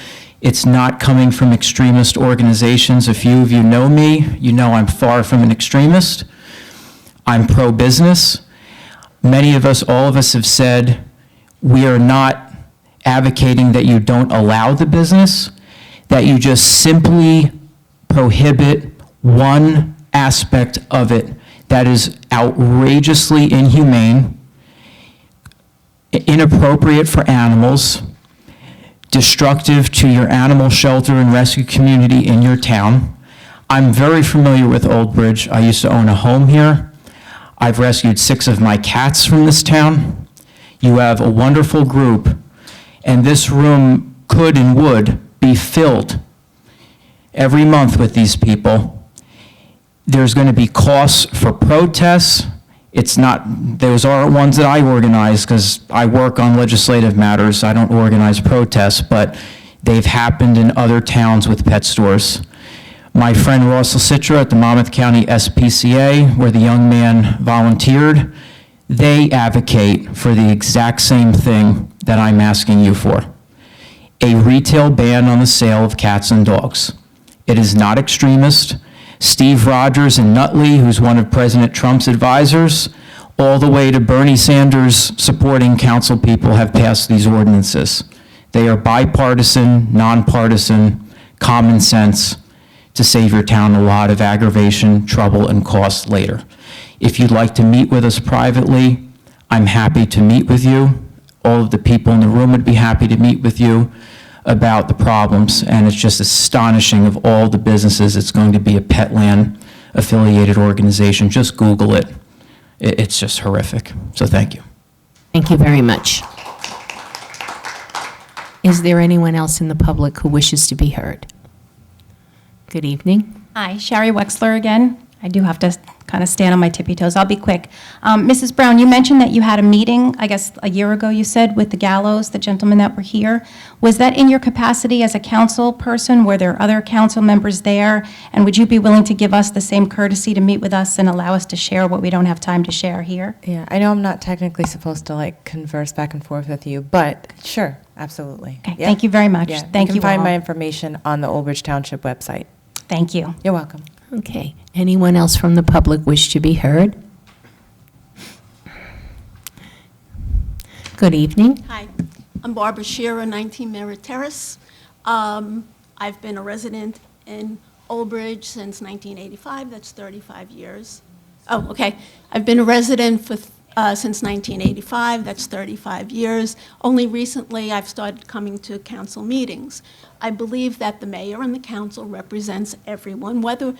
it's not coming from extremist organizations. A few of you know me. You know I'm far from an extremist. I'm pro-business. Many of us, all of us have said, we are not advocating that you don't allow the business, that you just simply prohibit one aspect of it that is outrageously inhumane, inappropriate for animals, destructive to your animal shelter and rescue community in your town. I'm very familiar with Old Bridge. I used to own a home here. I've rescued 6 of my cats from this town. You have a wonderful group, and this room could and would be filled every month with these people. There's going to be costs for protests. It's not, those aren't ones that I organize because I work on legislative matters. I don't organize protests, but they've happened in other towns with pet stores. My friend Ross Citra at the Monmouth County SPCA, where the young man volunteered, they advocate for the exact same thing that I'm asking you for. A retail ban on the sale of cats and dogs. It is not extremist. Steve Rogers in Nutley, who's one of President Trump's advisors, all the way to Bernie Sanders supporting council people have passed these ordinances. They are bipartisan, nonpartisan, common sense to save your town a lot of aggravation, trouble, and cost later. If you'd like to meet with us privately, I'm happy to meet with you. All of the people in the room would be happy to meet with you about the problems, and it's just astonishing of all the businesses. It's going to be a Petland affiliated organization. Just Google it. It's just horrific. So thank you. Thank you very much. Is there anyone else in the public who wishes to be heard? Good evening. Hi, Sherry Wexler again. I do have to kind of stand on my tippy toes. I'll be quick. Mrs. Brown, you mentioned that you had a meeting, I guess a year ago you said, with the Gallows, the gentlemen that were here. Was that in your capacity as a council person? Were there other council members there? And would you be willing to give us the same courtesy to meet with us and allow us to share what we don't have time to share here? Yeah, I know I'm not technically supposed to like converse back and forth with you, but sure, absolutely. Okay, thank you very much. Yeah, Thank you you can find all. my information on the Old Bridge Township website. Thank you. You're welcome. Okay. Anyone else from the public wish to be heard? Good evening. Hi, I'm Barbara Shearer, 19 Merritt Terrace. I've been a resident in Old Bridge since 1985. That's 35 years. Oh, okay. I've been a resident for since 1985. That's 35 years. Only recently I've started coming to council meetings. I believe that the mayor and the council represents everyone, whether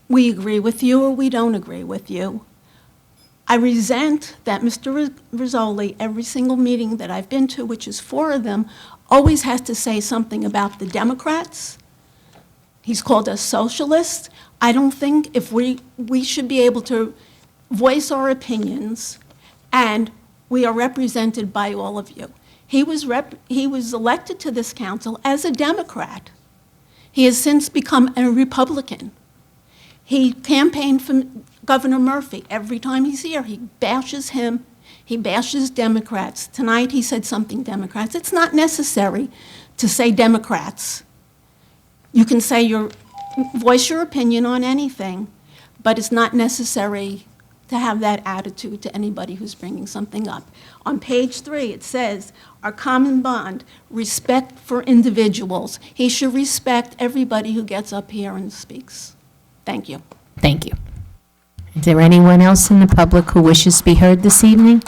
we agree with you or we don't agree with you. I resent that Mr. Rizzoli, every single meeting that I've been to, which is 4 of them, always has to say something about the Democrats. He's called us socialists. I don't think if we should be able to voice our opinions, and we are represented by all of you. He was elected to this council as a Democrat. He has since become a Republican. He campaigned for Governor Murphy. Every time he's here, he bashes him. He bashes Democrats. Tonight he said something Democrats. It's not necessary to say Democrats. You can say voice your opinion on anything, but it's not necessary to have that attitude to anybody who's bringing something up. On page 3, it says, our common bond, respect for individuals. He should respect everybody who gets up here and speaks. Thank you. Thank you. Is there anyone else in the public who wishes to be heard this evening?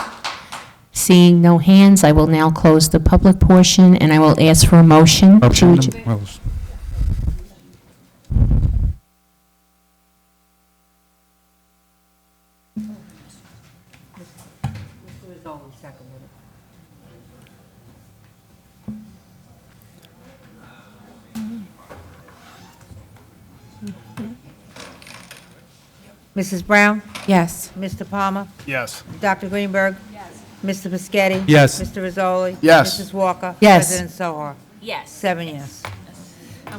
Seeing no hands, I will now close the public portion, and I will ask for a motion. Motion to to close. Mrs. Brown? Yes. Mr. Palmer? Yes. Dr. Greenberg? Yes. Mr. Biscotti? Yes. Mr. Rizzoli? Yes. Mrs. Walker? Yes. President Sohar? Yes. 7 yes.